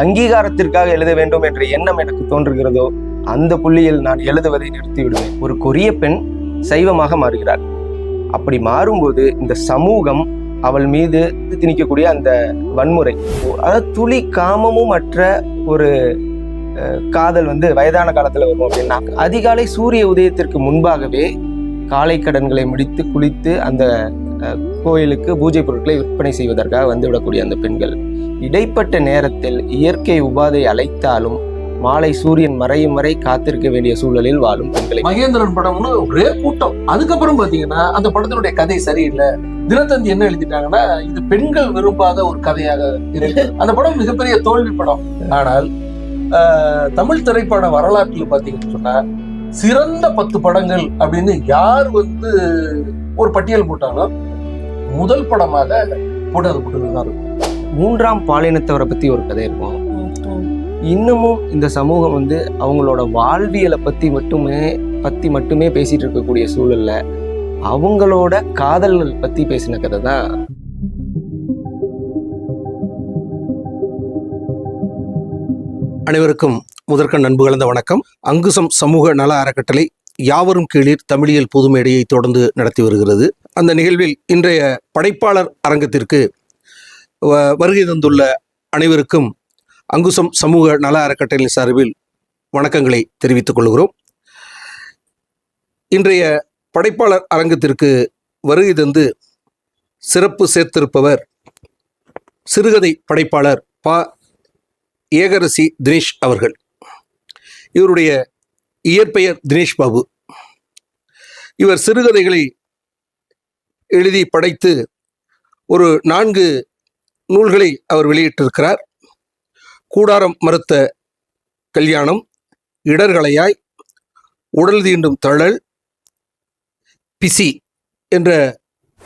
அங்கீகாரத்திற்காக எழுத வேண்டும் என்ற எண்ணம் எனக்கு தோன்றுகிறதோ அந்த புள்ளியில் நான் எழுதுவதை நிறுத்தி விடுவேன். ஒரு கொரிய பெண் சைவமாக மாறுகிறார். அப்படி மாறும்போது இந்த சமூகம் அவள் மீது திணிக்கக்கூடிய அந்த வன்முறை, அதாவது துளி காமமும் மற்ற ஒரு காதல் வயதான காலத்துல வரும் அப்படின்னா, அதிகாலை சூரிய உதயத்திற்கு முன்பாகவே காலை கடன்களை முடித்து குளித்து அந்த கோயிலுக்கு பூஜை பொருட்களை விற்பனை செய்வதற்காக வந்துவிடக்கூடிய அந்த பெண்கள், இடைப்பட்ட நேரத்தில் இயற்கை உபாதை அழைத்தாலும் மாலை சூரியன் மறையும் வரை காத்திருக்க வேண்டிய சூழலில் வாழும் பெண்களை. மகேந்திரன் படம்னு ஒரே கூட்டம். அதுக்கப்புறம் பாத்தீங்கன்னா அந்த படத்தினுடைய கதை சரியில்லை. தினத்தந்தி என்ன எழுதிட்டாங்கன்னா, இது பெண்கள் விரும்பாத ஒரு கதையாக இருக்கு. அந்த படம் மிகப்பெரிய தோல்வி படம். ஆனால் தமிழ் திரைப்பட வரலாற்றில் பாத்தீங்கன்னு சொன்னா சிறந்த 10 படங்கள் அப்படின்னு யார் ஒரு பட்டியல் போட்டாலும் முதல் படமாக போட்டதுதான் இருக்கும். 3ஆம் பாலினத்தவரை பத்தி ஒரு கதை இருக்கும். இன்னமும் இந்த சமூகம் அவங்களோட வாழ்வியலை பத்தி மட்டுமே பேசிட்டு இருக்கக்கூடிய சூழல்ல அவங்களோட காதல்கள் பத்தி பேசின கதை தான். அனைவருக்கும் முதற்கண் அன்பு கலந்த வணக்கம். அங்குசம் சமூக நல அறக்கட்டளை யாவரும் கீழீர் தமிழியல் பொதுமேடையை தொடர்ந்து நடத்தி வருகிறது. அந்த நிகழ்வில் இன்றைய படைப்பாளர் அரங்கத்திற்கு வருகை தந்துள்ள அனைவருக்கும் அங்குசம் சமூக நல அறக்கட்டளை சார்பில் வணக்கங்களை தெரிவித்துக் கொள்கிறோம். இன்றைய படைப்பாளர் அரங்கத்திற்கு வருகை தந்து சிறப்பு சேர்த்திருப்பவர் சிறுகதை படைப்பாளர் ப. ஏகரசி தினேஷ் அவர்கள். இவருடைய இயற்பெயர் தினேஷ் பாபு. இவர் சிறுகதைகளை எழுதி படைத்து ஒரு 4 நூல்களை அவர் வெளியிட்டிருக்கிறார். கூடாரம் மறுத்த கல்யாணம், இடர்களையாய், உடல் தீண்டும் தழல், பிசி என்ற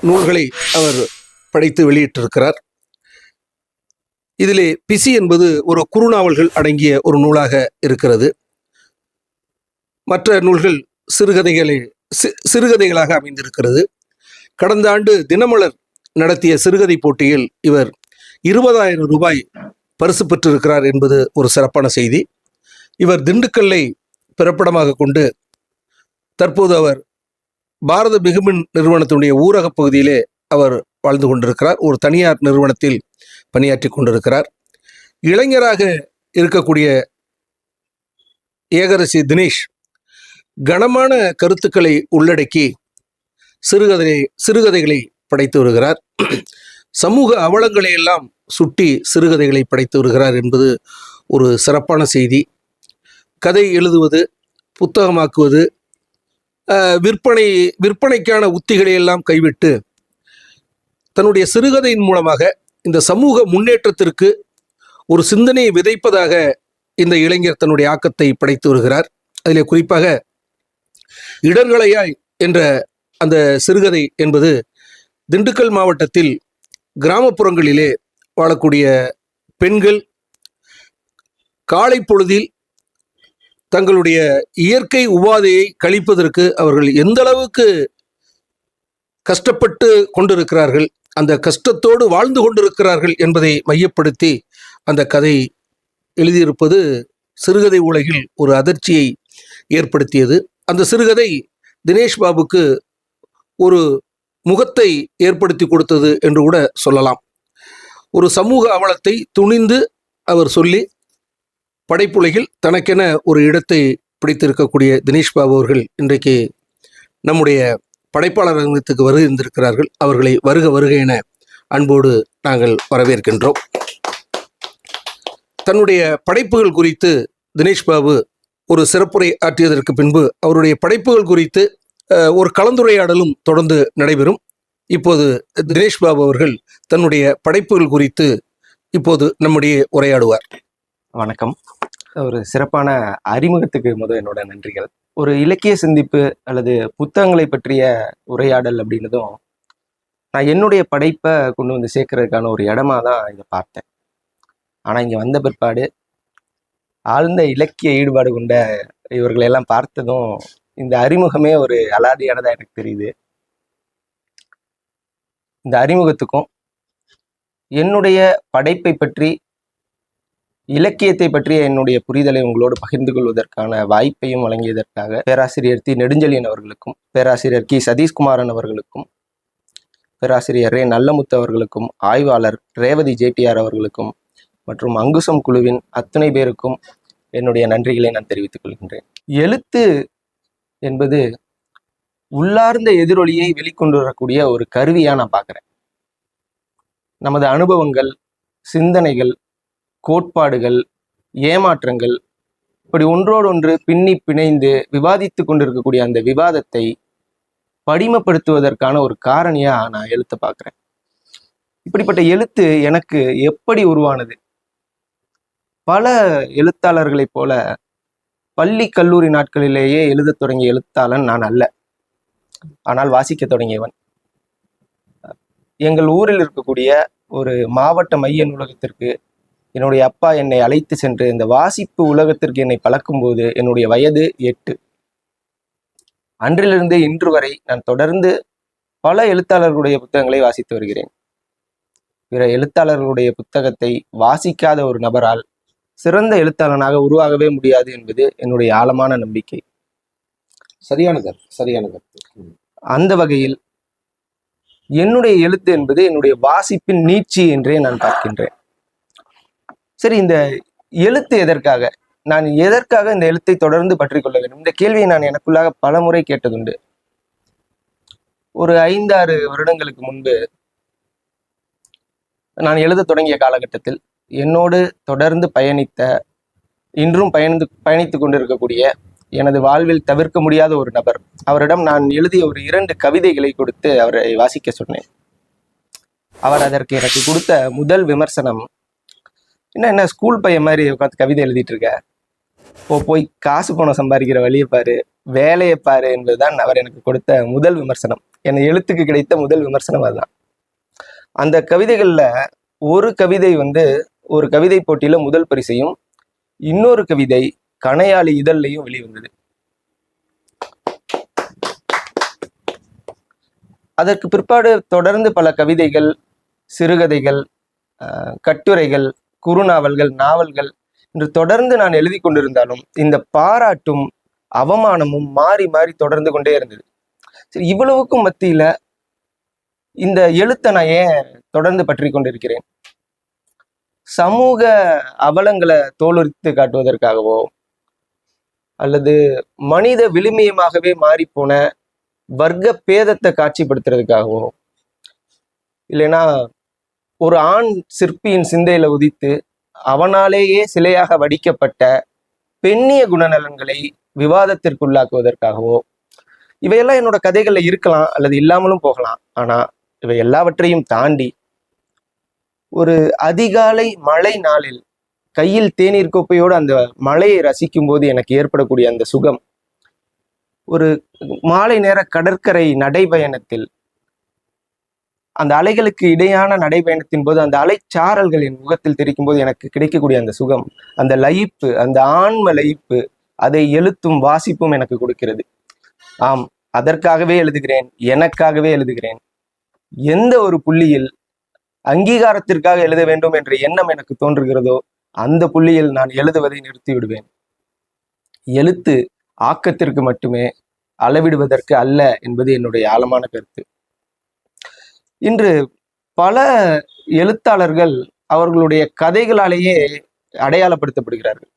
நூல்களை அவர் படைத்து வெளியிட்டிருக்கிறார். இதிலே பிசி என்பது ஒரு குறுநாவல்கள் அடங்கிய ஒரு நூலாக இருக்கிறது. மற்ற நூல்கள் சிறுகதைகளாக அமைந்திருக்கிறது. கடந்த ஆண்டு தினமலர் நடத்திய சிறுகதை போட்டியில் இவர் 20,000 ரூபாய் பரிசு பெற்றிருக்கிறார் என்பது ஒரு சிறப்பான செய்தி. இவர் திண்டுக்கல்லை பிறப்பிடமாக கொண்டு தற்போது அவர் பாரத மிகுமின் நிறுவனத்தினுடைய ஊரக பகுதியிலே அவர் வாழ்ந்து கொண்டிருக்கிறார். ஒரு தனியார் நிறுவனத்தில் பணியாற்றி கொண்டிருக்கிறார். இளைஞராக இருக்கக்கூடிய ஏகரசி தினேஷ் கனமான கருத்துக்களை உள்ளடக்கி சிறுகதைகளை படைத்து வருகிறார். சமூக அவலங்களை எல்லாம் சுட்டி சிறுகதைகளை படைத்து வருகிறார் என்பது ஒரு சிறப்பான செய்தி. கதை எழுதுவது, புத்தகமாக்குவது, விற்பனைக்கான உத்திகளை எல்லாம் கைவிட்டு தன்னுடைய சிறுகதையின் மூலமாக இந்த சமூக முன்னேற்றத்திற்கு ஒரு சிந்தனையை விதைப்பதாக இந்த இளைஞர் தன்னுடைய ஆக்கத்தை படைத்து வருகிறார். அதிலே குறிப்பாக இடர்களையாய் என்ற அந்த சிறுகதை என்பது திண்டுக்கல் மாவட்டத்தில் கிராமப்புறங்களிலே வாழக்கூடிய பெண்கள் காலை பொழுதில் தங்களுடைய இயற்கை உபாதையை கழிப்பதற்கு அவர்கள் எந்த அளவுக்கு கஷ்டப்பட்டு கொண்டிருக்கிறார்கள், அந்த கஷ்டத்தோடு வாழ்ந்து கொண்டிருக்கிறார்கள் என்பதை மையப்படுத்தி அந்த கதை எழுதியிருப்பது சிறுகதை உலகில் ஒரு அதிர்ச்சியை ஏற்படுத்தியது. அந்த சிறுகதை தினேஷ் பாபுக்கு ஒரு முகத்தை ஏற்படுத்தி கொடுத்தது என்று கூட சொல்லலாம். ஒரு சமூக அவலத்தை துணிந்து அவர் சொல்லி படைப்புலகில் தனக்கென ஒரு இடத்தை பிடித்திருக்கக்கூடிய தினேஷ் பாபு அவர்கள் இன்றைக்கு நம்முடைய படைப்பாளர் அரங்கத்துக்கு வருகின்றிருக்கிறார்கள். அவர்களை வருக என அன்போடு நாங்கள் வரவேற்கின்றோம். தன்னுடைய படைப்புகள் குறித்து தினேஷ் பாபு ஒரு சிறப்புரை ஆற்றியதற்கு பின்பு அவருடைய படைப்புகள் குறித்து ஒரு கலந்துரையாடலும் தொடர்ந்து நடைபெறும். இப்போது தினேஷ் பாபு அவர்கள் தன்னுடைய படைப்புகள் குறித்து இப்போது நம்முடைய உரையாடுவார். வணக்கம். ஒரு சிறப்பான அறிமுகத்துக்கு என்னோட நன்றிகள். ஒரு இலக்கிய சிந்திப்பு அல்லது புத்தகங்களை பற்றிய உரையாடல் அப்படின்னதும் நான் என்னுடைய படைப்பை கொண்டு சேர்க்கறதுக்கான ஒரு இடமா தான் இதை பார்த்தேன். ஆனால் இங்கே வந்த பிற்பாடு ஆழ்ந்த இலக்கிய ஈடுபாடு கொண்ட இவர்களெல்லாம் பார்த்ததும் இந்த அறிமுகமே ஒரு அலாதியானதாக எனக்கு தெரியுது. இந்த அறிமுகத்துக்கும் என்னுடைய படைப்பை பற்றி இலக்கியத்தை பற்றிய என்னுடைய புரிதலை உங்களோடு பகிர்ந்து கொள்வதற்கான வாய்ப்பையும் வழங்கியதற்காக பேராசிரியர் தி நெடுஞ்செழியன் அவர்களுக்கும், பேராசிரியர் கி சதீஷ்குமாரன் அவர்களுக்கும், பேராசிரியர் ரே நல்லமுத்து அவர்களுக்கும், ஆய்வாளர் ரேவதி ஜேடிஆர் அவர்களுக்கும் மற்றும் அங்குசம் குழுவின் அத்துணை பேருக்கும் என்னுடைய நன்றிகளை நான் தெரிவித்துக் கொள்கின்றேன். எழுத்து என்பது உள்ளார்ந்த எதிரொலியை வெளிக்கொண்டு வரக்கூடிய ஒரு கருவியா நான் பார்க்குறேன். நமது அனுபவங்கள், சிந்தனைகள், கோட்பாடுகள், ஏமாற்றங்கள் இப்படி ஒன்றோடொன்று பின்னி பிணைந்து விவாதித்து கொண்டிருக்கக்கூடிய அந்த விவாதத்தை படிமப்படுத்துவதற்கான ஒரு காரணியா நான் எழுத்தை பார்க்குறேன். இப்படிப்பட்ட எழுத்து எனக்கு எப்படி உருவானது? பல எழுத்தாளர்களைப் போல பள்ளி கல்லூரி நாட்களிலேயே எழுதத் தொடங்கிய எழுத்தாளன் நான் அல்ல. ஆனால் வாசிக்க தொடங்கியவன். எங்கள் ஊரில் இருக்கக்கூடிய ஒரு மாவட்ட மைய நூலகத்திற்கு என்னுடைய அப்பா என்னை அழைத்து சென்று இந்த வாசிப்பு உலகத்திற்கு என்னை பழக்கும்போது என்னுடைய வயது 8. அன்றிலிருந்து இன்று வரை நான் தொடர்ந்து பல எழுத்தாளர்களுடைய புத்தகங்களை வாசித்து வருகிறேன். பிற எழுத்தாளர்களுடைய புத்தகத்தை வாசிக்காத ஒரு நபரால் சிறந்த எழுத்தாளனாக உருவாகவே முடியாது என்பது என்னுடைய ஆழமான நம்பிக்கை. சரியானது. அந்த வகையில் என்னுடைய எழுத்து என்பது என்னுடைய வாசிப்பின் நீட்சி என்றே நான் பார்க்கின்றேன். சரி, இந்த எழுத்து எதற்காக? நான் எதற்காக இந்த எழுத்தை தொடர்ந்து பற்றி கொள்ள வேண்டும்? இந்த கேள்வியை நான் எனக்குள்ளாக பல முறை கேட்டதுண்டு. ஒரு 5-6 வருடங்களுக்கு முன்பு நான் எழுத தொடங்கிய காலகட்டத்தில் என்னோடு தொடர்ந்து பயணித்த, இன்றும் பயணித்து கொண்டிருக்கக்கூடிய எனது வாழ்வில் தவிர்க்க முடியாத ஒரு நபர், அவரிடம் நான் எழுதிய ஒரு 2 கவிதைகளை கொடுத்து அவரை வாசிக்க சொன்னேன். அவர் அதற்கு எனக்கு கொடுத்த முதல் விமர்சனம், என்ன ஸ்கூல் பையன் மாதிரி உட்காந்து கவிதை எழுதிட்டு இருக்க, போய் காசு பணம் சம்பாதிக்கிற வழியை பாரு, வேலையை பாரு என்பதுதான் அவர் எனக்கு கொடுத்த முதல் விமர்சனம். என் எழுத்துக்கு கிடைத்த முதல் விமர்சனம் அதுதான். அந்த கவிதைகள்ல ஒரு கவிதை ஒரு கவிதை போட்டியில முதல் பரிசையும், இன்னொரு கவிதை கணையாளி இதழ்லையும் வெளிவந்தது. அதற்கு பிற்பாடு தொடர்ந்து பல கவிதைகள், சிறுகதைகள், கட்டுரைகள், குறுநாவல்கள், நாவல்கள் என்று தொடர்ந்து நான் எழுதி கொண்டிருந்தாலும் இந்த பாராட்டும் அவமானமும் மாறி மாறி தொடர்ந்து கொண்டே இருந்தது. சரி, இவ்வளவுக்கும் மத்தியில இந்த எழுத்தை நான் ஏன் தொடர்ந்து பற்றி கொண்டிருக்கிறேன்? சமூக அவலங்களை தோலுரித்து காட்டுவதற்காகவோ அல்லது மனித விழுமியமாகவே மாறிப்போன வர்க்க பேதத்தை காட்சிப்படுத்துறதுக்காகவோ, இல்லைன்னா ஒரு ஆண் சிற்பியின் சிந்தையில உதித்து அவனாலேயே சிலையாக வடிக்கப்பட்ட பெண்ணிய குணநலன்களை விவாதத்திற்குள்ளாக்குவதற்காகவோ, இவையெல்லாம் என்னோட கதைகள்ல இருக்கலாம் அல்லது இல்லாமலும் போகலாம். ஆனா இவை எல்லாவற்றையும் தாண்டி ஒரு அதிகாலை மழை நாளில் கையில் தேநீர் கோப்பையோடு அந்த மழையை ரசிக்கும் போது எனக்கு ஏற்படக்கூடிய அந்த சுகம், ஒரு மாலை நேர கடற்கரை நடைபயணத்தில் அந்த அலைகளுக்கு இடையான நடைபயணத்தின் போது அந்த அலைச்சாரல்கள் என் முகத்தில் தெரிக்கும் போது எனக்கு கிடைக்கக்கூடிய அந்த சுகம், அந்த லயிப்பு, அந்த ஆன்ம லயிப்பு, அதை எழுத்தும் வாசிப்பும் எனக்கு கொடுக்கிறது. ஆம், அதற்காகவே எழுதுகிறேன், எனக்காகவே எழுதுகிறேன். எந்த ஒரு புள்ளியில் அங்கீகாரத்திற்காக எழுத வேண்டும் என்ற எண்ணம் எனக்கு தோன்றுகிறதோ அந்த புள்ளியில் நான் எழுதுவதை நிறுத்தி விடுவேன். எழுத்து ஆக்கத்திற்கு மட்டுமே, அளவிடுவதற்கு அல்ல என்பது என்னுடைய ஆழமான கருத்து. இன்று பல எழுத்தாளர்கள் அவர்களுடைய கதைகளாலேயே அடையாளப்படுத்தப்படுகிறார்கள்.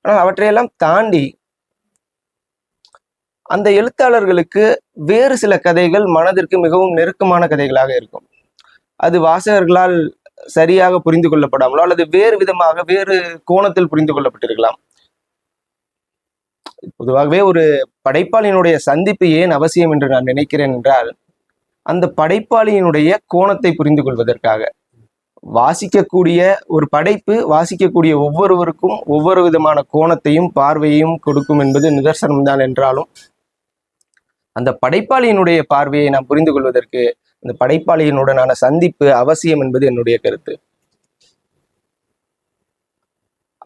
ஆனால் அவற்றையெல்லாம் தாண்டி அந்த எழுத்தாளர்களுக்கு வேறு சில கதைகள் மனதிற்கு மிகவும் நெருக்கமான கதைகளாக இருக்கும். அது வாசகர்களால் சரியாக புரிந்து கொள்ளப்படாமலோ அல்லது வேறு விதமாக வேறு கோணத்தில் புரிந்து கொள்ளப்பட்டிருக்கலாம். பொதுவாகவே ஒரு படைப்பாளியினுடைய சந்திப்பு ஏன் அவசியம் என்று நான் நினைக்கிறேன் என்றால், அந்த படைப்பாளியினுடைய கோணத்தை புரிந்து கொள்வதற்காக. வாசிக்கக்கூடிய ஒரு படைப்பு வாசிக்கக்கூடிய ஒவ்வொருவருக்கும் ஒவ்வொரு விதமான கோணத்தையும் பார்வையையும் கொடுக்கும் என்பது நிதர்சனம்தான் என்றாலும், அந்த படைப்பாளியினுடைய பார்வையை நாம் புரிந்து கொள்வதற்கு அந்த படைப்பாளியினுடனான சந்திப்பு அவசியம் என்பது என்னுடைய கருத்து.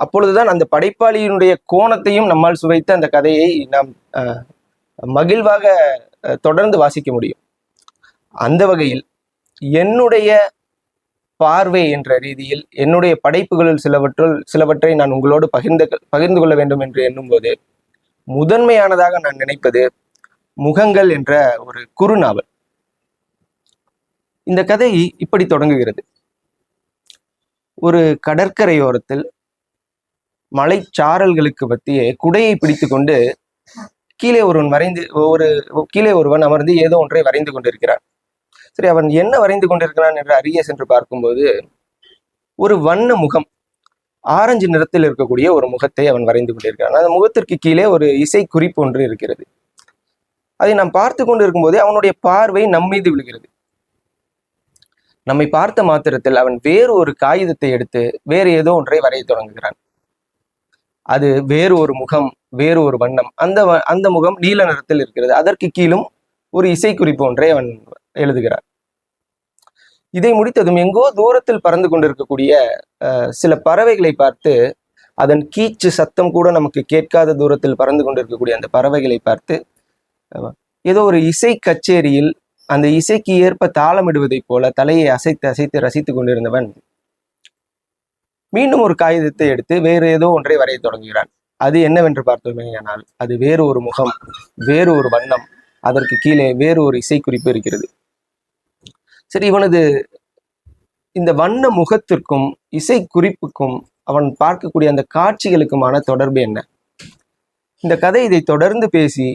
அப்பொழுதுதான் அந்த படைப்பாளியினுடைய கோணத்தையும் நம்மால் சுவைத்து அந்த கதையை நாம் மகிழ்வாக தொடர்ந்து வாசிக்க முடியும். அந்த வகையில் என்னுடைய பார்வை என்ற ரீதியில் என்னுடைய படைப்புகளில் சிலவற்றை நான் உங்களோடு பகிர்ந்து கொள்ள வேண்டும் என்று எண்ணும்போது முதன்மையானதாக நான் நினைப்பது முகங்கள் என்ற ஒரு குறுநாவல். இந்த கதை இப்படி தொடங்குகிறது. ஒரு கடற்கரையோரத்தில் மலைச்சாரல்களுக்கு மத்தியே குடையை பிடித்து கொண்டு கீழே ஒருவன் அமர்ந்து ஏதோ ஒன்றை வரைந்து கொண்டிருக்கிறான். சரி, அவன் என்ன வரைந்து கொண்டிருக்கிறான் என்று அறிய சென்று பார்க்கும்போது ஒரு வண்ண முகம், ஆரஞ்சு நிறத்தில் இருக்கக்கூடிய ஒரு முகத்தை அவன் வரைந்து கொண்டிருக்கிறான். அந்த முகத்திற்கு கீழே ஒரு இசை குறிப்பு ஒன்று இருக்கிறது. அதை நாம் பார்த்து கொண்டு இருக்கும்போதே அவனுடைய பார்வை நம்மீது விழுகிறது. நம்மை பார்த்த மாத்திரத்தில் அவன் வேறு ஒரு காகிதத்தை எடுத்து வேறு ஏதோ ஒன்றை வரைய தொடங்குகிறான். அது வேறு ஒரு முகம், வேறு ஒரு வண்ணம். அந்த முகம் நீல நிறத்தில் இருக்கிறது. அதற்கு கீழும் ஒரு இசை குறிப்பு ஒன்றை அவன் எழுதுகிறான். இதை முடித்ததும் எங்கோ தூரத்தில் பறந்து கொண்டிருக்கக்கூடிய சில பறவைகளை பார்த்து, அதன் கீச்சு சத்தம் கூட நமக்கு கேட்காத தூரத்தில் பறந்து கொண்டிருக்கக்கூடிய அந்த பறவைகளை பார்த்து ஏதோ ஒரு இசை கச்சேரியில் அந்த இசைக்கு ஏற்ப தாளமிடுவதைப் போல தலையை அசைத்து அசைத்து ரசித்து கொண்டிருந்தவன் மீண்டும் ஒரு காகிதத்தை எடுத்து வேறு ஏதோ ஒன்றை வரைய தொடங்குகிறான். அது என்னவென்று பார்த்தோமே ஆனால் அது வேறு ஒரு முகம், வேறு ஒரு வண்ணம், அதற்கு கீழே வேறு ஒரு இசை குறிப்பு இருக்கிறது. சரி, இவனது இந்த வண்ண முகத்திற்கும் இசை குறிப்புக்கும் அவன் பார்க்கக்கூடிய அந்த காட்சிகளுக்குமான தொடர்பு என்ன? இந்த கதை இதை தொடர்ந்து பேசி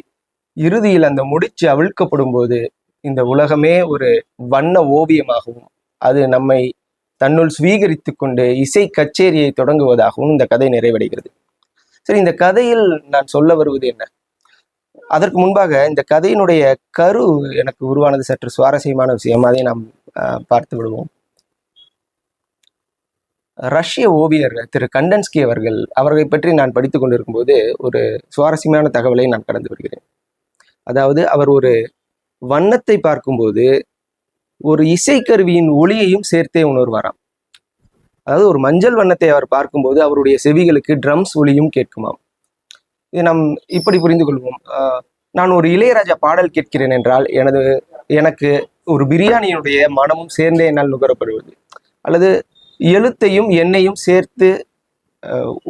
இறுதியில் அந்த முடிச்சு அவிழ்க்கப்படும் போது இந்த உலகமே ஒரு வண்ண ஓவியமாகவும் அது நம்மை தன்னுள் ஸ்வீகரித்து கொண்டு இசை கச்சேரியை தொடங்குவதாகவும் இந்த கதை நிறைவடைகிறது. சரி, இந்த கதையில் நான் சொல்ல வருவது என்ன? அதற்கு முன்பாக இந்த கதையினுடைய கரு எனக்கு உருவானது சற்று சுவாரஸ்யமான விஷயம். அதை நாம் பார்த்து விடுவோம். ரஷ்ய ஓவியர் திரு கண்டன்ஸ்கி அவர்களை பற்றி நான் படித்து கொண்டிருக்கும் போது ஒரு சுவாரஸ்யமான தகவலை நான் கடந்து வருகிறேன். அதாவது அவர் ஒரு வண்ணத்தை பார்க்கும்போது ஒரு இசைக்கருவியின் ஒளியையும் சேர்த்தே உணர்வாராம். அதாவது ஒரு மஞ்சள் வண்ணத்தை அவர் பார்க்கும்போது அவருடைய செவிகளுக்கு ட்ரம்ஸ் ஒளியும் கேட்குமாம். இதை நாம் இப்படி புரிந்து கொள்வோம். நான் ஒரு இளையராஜா பாடல் கேட்கிறேன் என்றால் எனக்கு ஒரு பிரியாணியினுடைய மனமும் சேர்ந்தே என்னால் நுகரப்படுவது, அல்லது எழுத்தையும் எண்ணையும் சேர்த்து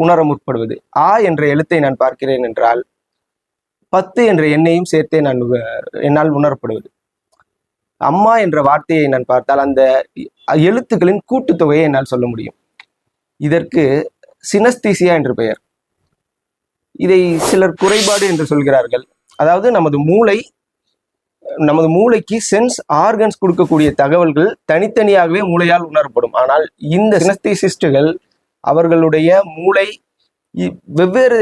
உணர முற்படுவது. ஆ என்ற எழுத்தை நான் பார்க்கிறேன் என்றால் 10 என்ற எண்ணையும் சேர்த்தே என்னால் உணரப்படுவது. அம்மா என்ற வார்த்தையை நான் பார்த்தால் அந்த எழுத்துக்களின் கூட்டுத்தொகையை என்னால் சொல்ல முடியும். இதற்கு சினஸ்தீசியா என்று பெயர். இதை சிலர் குறைபாடு என்று சொல்கிறார்கள். அதாவது நமது மூளைக்கு சென்ஸ் ஆர்கன்ஸ் கொடுக்கக்கூடிய தகவல்கள் தனித்தனியாகவே மூளையால் உணரப்படும். ஆனால் இந்த சினஸ்தீசிஸ்டுகள் அவர்களுடைய மூளை வெவ்வேறு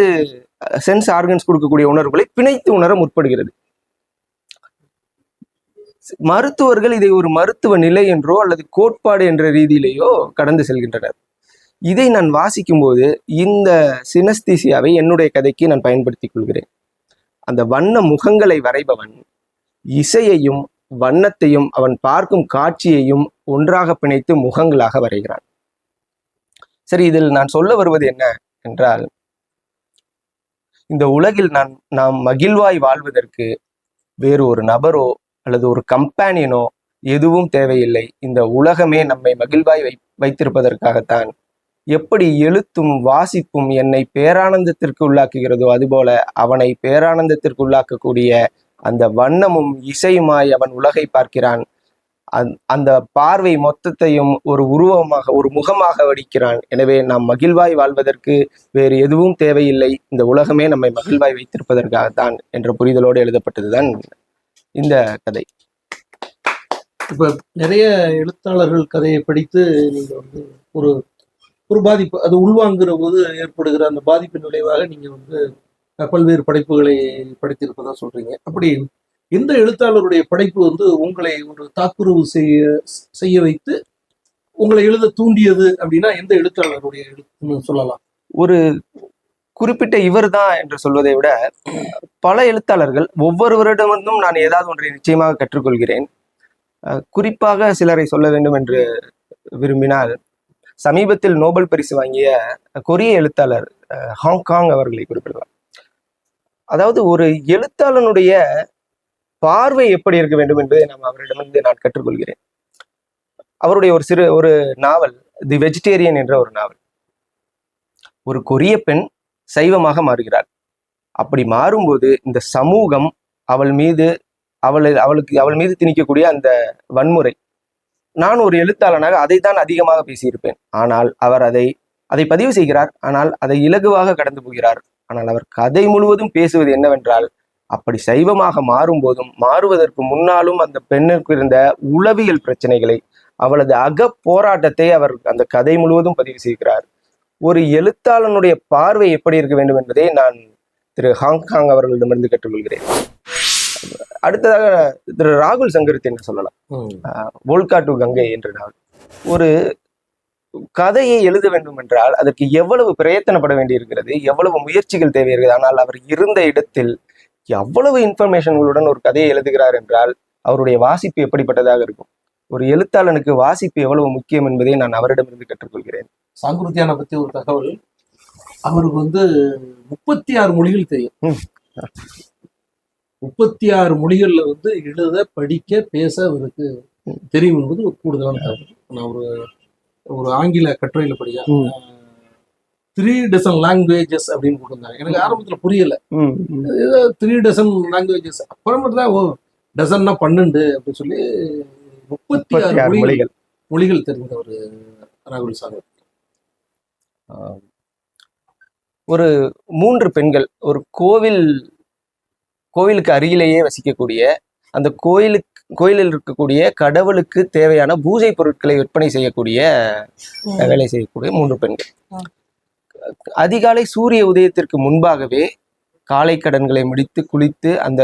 சென்ஸ் ஆர்கன்ஸ் கொடுக்கக்கூடிய உணர்வுகளை பிணைத்து உணர முற்படுகிறது. மருத்துவர்கள் இதை ஒரு மருத்துவ நிலை என்றோ அல்லது கோட்பாடு என்ற ரீதியிலேயோ கடந்து செல்கின்றனர். இதை நான் வாசிக்கும் போது இந்த சினஸ்தீசியாவை என்னுடைய கதைக்கு நான் பயன்படுத்திக் கொள்கிறேன். அந்த வண்ண முகங்களை வரைபவன் இசையையும் வண்ணத்தையும் அவன் பார்க்கும் காட்சியையும் ஒன்றாக பிணைத்து முகங்களாக வரைகிறான். சரி, இதில் நான் சொல்ல வருவது என்ன என்றால், இந்த உலகில் நாம் மகிழ்வாய் வாழ்வதற்கு வேறு ஒரு நபரோ அல்லது ஒரு கம்பேனியனோ எதுவும் தேவையில்லை. இந்த உலகமே நம்மை மகிழ்வாய் வைத்திருப்பதற்காகத்தான். எப்படி எழுத்தும் வாசிப்பும் என்னை பேரானந்தத்திற்கு உள்ளாக்குகிறதோ அதுபோல அவனை பேரானந்தத்திற்கு உள்ளாக்கக்கூடிய அந்த வண்ணமும் இசையுமாய் அவன் உலகை பார்க்கிறான். அந்த பார்வை மொத்தத்தையும் ஒரு உருவமாக, ஒரு முகமாக வடிக்கிறான். எனவே நாம் மகிழ்வாய் வாழ்வதற்கு வேறு எதுவும் தேவையில்லை, இந்த உலகமே நம்மை மகிழ்வாய் வைத்திருப்பதற்காகத்தான் என்ற புரிதலோடு எழுதப்பட்டதுதான் இந்த கதை. இப்ப நிறைய எழுத்தாளர்கள் கதையை படித்து நீங்க வந்து ஒரு பாதிப்பு, அது உள்வாங்குற போது ஏற்படுகிற அந்த பாதிப்பின் விளைவாக நீங்க வந்து பல்வேறு படைப்புகளை படித்திருப்பதா சொல்றீங்க. அப்படி எந்த எழுத்தாளருடைய படைப்பு வந்து உங்களை ஒரு தாக்குறவு செய்ய வைத்து உங்களை எழுத தூண்டியது அப்படின்னா எந்த எழுத்தாளருடைய எழுத்துன்னு சொல்லலாம்? ஒரு குறிப்பிட்ட இவர் தான் என்று சொல்வதை விட பல எழுத்தாளர்கள், ஒவ்வொருவரிடமிருந்தும் நான் ஏதாவது ஒன்றை நிச்சயமாக கற்றுக்கொள்கிறேன். குறிப்பாக சிலரை சொல்ல வேண்டும் என்று விரும்பினால், சமீபத்தில் நோபல் பரிசு வாங்கிய கொரிய எழுத்தாளர் ஹாங்காங் அவர்களை குறிப்பிடலாம். அதாவது ஒரு எழுத்தாளனுடைய பார்வை எப்படி இருக்க வேண்டும் என்பதை நாம் அவரிடமிருந்து நான் கற்றுக்கொள்கிறேன். அவருடைய ஒரு நாவல் தி வெஜிடேரியன் என்ற ஒரு நாவல். ஒரு கொரிய பெண் சைவமாக மாறுகிறாள். அப்படி மாறும்போது இந்த சமூகம் அவள் மீது திணிக்கக்கூடிய அந்த வன்முறை, நான் ஒரு எழுத்தாளனாக அதை தான் அதிகமாக பேசியிருப்பேன். ஆனால் அவர் அதை பதிவு செய்கிறார். ஆனால் அதை இலகுவாக கடந்து போகிறார். ஆனால் அவர் கதை முழுவதும் பேசுவது என்னவென்றால், அப்படி சைவமாக மாறும்போதும் மாறுவதற்கு முன்னாலும் அந்த பெண்ணுக்கு இருந்த உளவியல் பிரச்சனைகளை, அவளது போராட்டத்தை அவர் அந்த கதை முழுவதும் பதிவு செய்கிறார். ஒரு எழுத்தாளனுடைய பார்வை எப்படி இருக்க வேண்டும் என்பதை நான் திரு ஹாங்காங் அவர்களிடமிருந்து கற்றுக்கொள்கிறேன். அடுத்ததாக திரு ராகுல் சங்கரத்தை என்ன சொல்லலாம், வோல்கா டு கங்கை என்ற நாள். ஒரு கதையை எழுத வேண்டும் என்றால் அதற்கு எவ்வளவு பிரயத்தனப்பட வேண்டியிருக்கிறது, எவ்வளவு முயற்சிகள் தேவை இருக்கிறது. ஆனால் அவர் இருந்த இடத்தில் எவ்வளவு இன்ஃபர்மேஷன்களுடன் ஒரு கதையை எழுதுகிறார் என்றால் அவருடைய வாசிப்பு எப்படிப்பட்டதாக இருக்கும். ஒரு எழுத்தாளனுக்கு வாசிப்பு எவ்வளவு முக்கியம் என்பதை நான் அவரிடமிருந்து கற்றுக்கொள்கிறேன். சாங்குருத்தியான பத்தி ஒரு தகவல், அவருக்கு 36 மொழிகள் தெரியும். 36 மொழிகள்ல எழுத, படிக்க, பேச அவருக்கு தெரியும் என்பது ஒரு கூடுதலான தகவல். நான் ஒரு ஆங்கில கட்டுரையில படிக்க 3 dozen லாங்குவேஜஸ் அப்படின்னு போட்டிருந்தாங்க. எனக்கு ஆரம்பத்துல புரியல, 3 dozen லாங்குவேஜஸ். அப்புறமேட்டுதான் டசன்னா 12 அப்படின்னு சொல்லி 36 மொழிகள் தெரிந்த ஒரு ராகுல் சாகர். ஒரு 3 பெண்கள் ஒரு கோவிலுக்கு அருகிலேயே வசிக்கக்கூடிய, அந்த கோயிலில் இருக்கக்கூடிய கடவுளுக்கு தேவையான பூஜை பொருட்களை விற்பனை செய்யக்கூடிய வேலை செய்யக்கூடிய 3 பெண்கள். அதிகாலை சூரிய உதயத்திற்கு முன்பாகவே காலை கடன்களை முடித்து குளித்து அந்த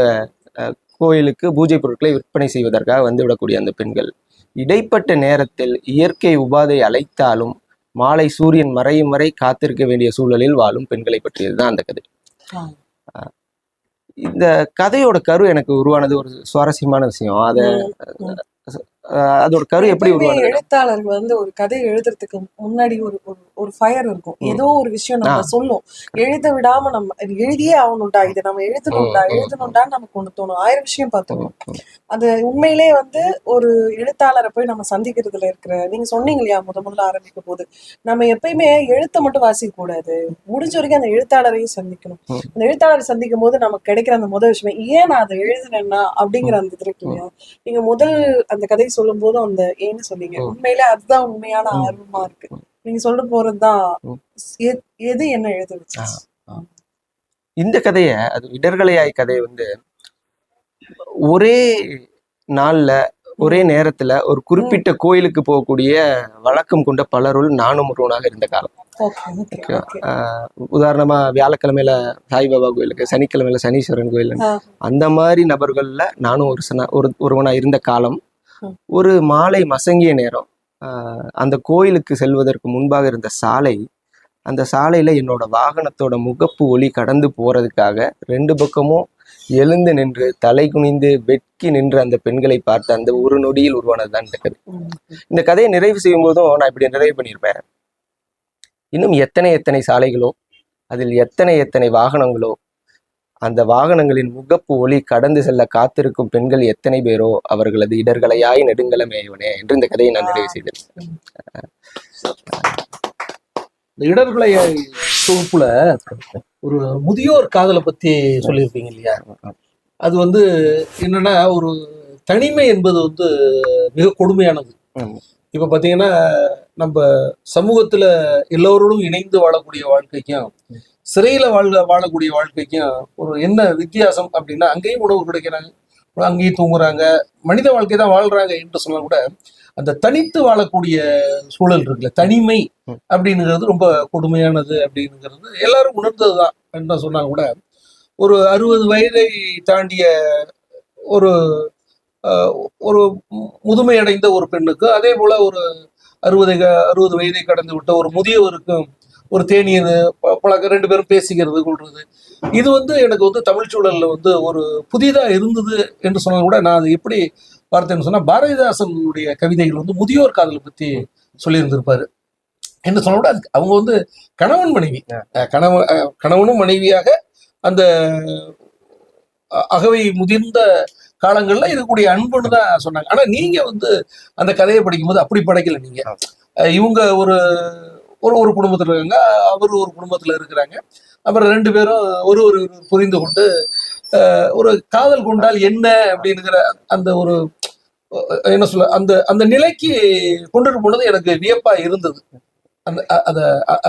கோயிலுக்கு பூஜை பொருட்களை விற்பனை செய்வதற்காக வந்துவிடக்கூடிய அந்த பெண்கள், இடைப்பட்ட நேரத்தில் இயற்கை உபாதை அழைத்தாலும் மாலை சூரியன் மறையும் வரை காத்திருக்க வேண்டிய சூழலில் வாழும் பெண்களை பற்றியதுதான் அந்த கதை. இந்த கதையோட கரு எனக்கு உருவானது ஒரு சுவாரஸ்யமான விஷயம். அதோட கரு எப்படி உருவானது? எழுத்தாளர்கள் ஒரு கதை எழுதுறதுக்கு முன்னாடி ஒரு ஃபயர் இருக்கும். ஏதோ ஒரு விஷயம் நம்ம சொல்லும், எழுத விடாம நம்ம எழுதியே ஆகணும்டா, இதை நம்ம எழுதணும்டான்னு நமக்கு ஒண்ணு தோணும். 1000 விஷயம் பார்த்துக்கணும். அது உண்மையிலே ஒரு எழுத்தாளரை போய் நம்ம சந்திக்கிறதுல இருக்கிற, நீங்க சொன்னீங்க இல்லையா முதல்ல ஆரம்பிக்கும் போது, நம்ம எப்பயுமே எழுத்தை மட்டும் வாசிக்க கூடாது, முடிஞ்ச வரைக்கும் அந்த எழுத்தாளரையும் சந்திக்கணும். அந்த எழுத்தாளரை சந்திக்கும் போது நமக்கு கிடைக்கிற அந்த முதல் விஷயம், ஏன் நான் அதை எழுதுனேன்னா அப்படிங்கிற அந்த இது இருக்கு இல்லையா. நீங்க முதல் அந்த கதை சொல்லும் போதும் அந்த ஏன்னு சொன்னீங்க, உண்மையில அதுதான் உண்மையான ஆர்வமா இருக்கு. நீங்க சொல்ல போறதுதான் எது என்ன எழுத வச்சு. இந்த கதைய, அது இடர்களையாய் கதை ஒரே நாள்ல ஒரே நேரத்துல ஒரு குறிப்பிட்ட கோயிலுக்கு போகக்கூடிய வழக்கம் கொண்ட பலருள் நானும் ஒருவனாக இருந்த காலம். உதாரணமா வியாழக்கிழமையில சாய்பாபா கோயிலுக்கு, சனிக்கிழமையில சனீஸ்வரன் கோயில், அந்த மாதிரி நபர்கள்ல நானும் ஒருவனா இருந்த காலம். ஒரு மாலை மசங்கிய நேரம், அந்த கோயிலுக்கு செல்வதற்கு முன்பாக இருந்த சாலை, அந்த சாலையில என்னோட வாகனத்தோட முகப்பு ஒளி கடந்து போறதுக்காக 2 பக்கமும் எழுந்து நின்று தலை குனிந்து வெட்கி நின்று அந்த பெண்களை பார்த்து அந்த ஒரு நொடியில் உருவானதுதான் இந்த கதை. இந்த கதையை நிறைவு செய்யும் போதும் நான் இப்படி நிறைவு பண்ணியிருப்பேன், இன்னும் எத்தனை சாலைகளோ, அதில் எத்தனை வாகனங்களோ, அந்த வாகனங்களின் முகப்பு ஒளி கடந்து செல்ல காத்திருக்கும் பெண்கள் எத்தனை பேரோ அவர்களது இடர்களையாய் நெடுங்கலமேயவனே என்று இந்த கதையை நான் நிறைவு செய்தேன். இந்த இடர்களையாய் தொகுப்புல ஒரு முதியோர் காதலை பத்தி சொல்லியிருப்பீங்க இல்லையா. அது என்னன்னா, ஒரு தனிமை என்பது மிக கொடுமையானது. இப்ப பாத்தீங்கன்னா, நம்ம சமூகத்துல எல்லோரோடும் இணைந்து வாழக்கூடிய வாழ்க்கைக்கும் சிறையில வாழக்கூடிய வாழ்க்கைக்கும் ஒரு என்ன வித்தியாசம் அப்படின்னா, அங்கேயும் உணவு கிடைக்கிறாங்க, அங்கேயும் தூங்குறாங்க, மனித வாழ்க்கை தான் வாழ்றாங்க என்று சொன்னா கூட அந்த தனித்து வாழக்கூடிய சூழல் இருக்குல்ல, தனிமை அப்படிங்கிறது ரொம்ப கொடுமையானது அப்படிங்கிறது எல்லாரும் உணர்ந்ததுதான் என்ன சொன்னாங்க கூட. ஒரு 60 வயதை தாண்டிய ஒரு ஒரு முதுமை அடைந்த ஒரு பெண்ணுக்கு, அதே போல ஒரு 60 வயதை கடந்து விட்ட ஒரு முதியவருக்கும் ஒரு தேநீர் பழக்கம், 2 பேரும் பேசிக்கிறது கொள்றது, இது எனக்கு தமிழ் சூழல்ல ஒரு புதிதா இருந்தது என்று சொன்னா கூட நான் அது எப்படி பார்த்தேன்னு சொன்னா, பாரதிதாசனுடைய கவிதைகள் முதியோர் காதலை பத்தி சொல்லியிருந்திருப்பாரு என்று சொன்ன கூட, அதுக்கு அவங்க கணவன் மனைவி, கணவனும் மனைவியாக அந்த அகவை முதிர்ந்த காலங்கள்ல இருக்கக்கூடிய அன்புன்னு தான் சொன்னாங்க. ஆனா நீங்க வந்து அந்த கதையை படிக்கும்போது அப்படி படைக்கல நீங்க. இவங்க ஒரு ஒரு ஒரு குடும்பத்துல இருக்காங்க, அவர் ஒரு குடும்பத்துல இருக்கிறாங்க. அப்புறம் 2 பேரும் ஒரு ஒரு புரிந்து கொண்டு ஒரு காதல் கொண்டால் என்ன அப்படிங்கிற அந்த ஒரு என்ன சொல்ல அந்த அந்த நிலைக்கு கொண்டு போனது எனக்கு வியப்பா இருந்தது. அந்த அத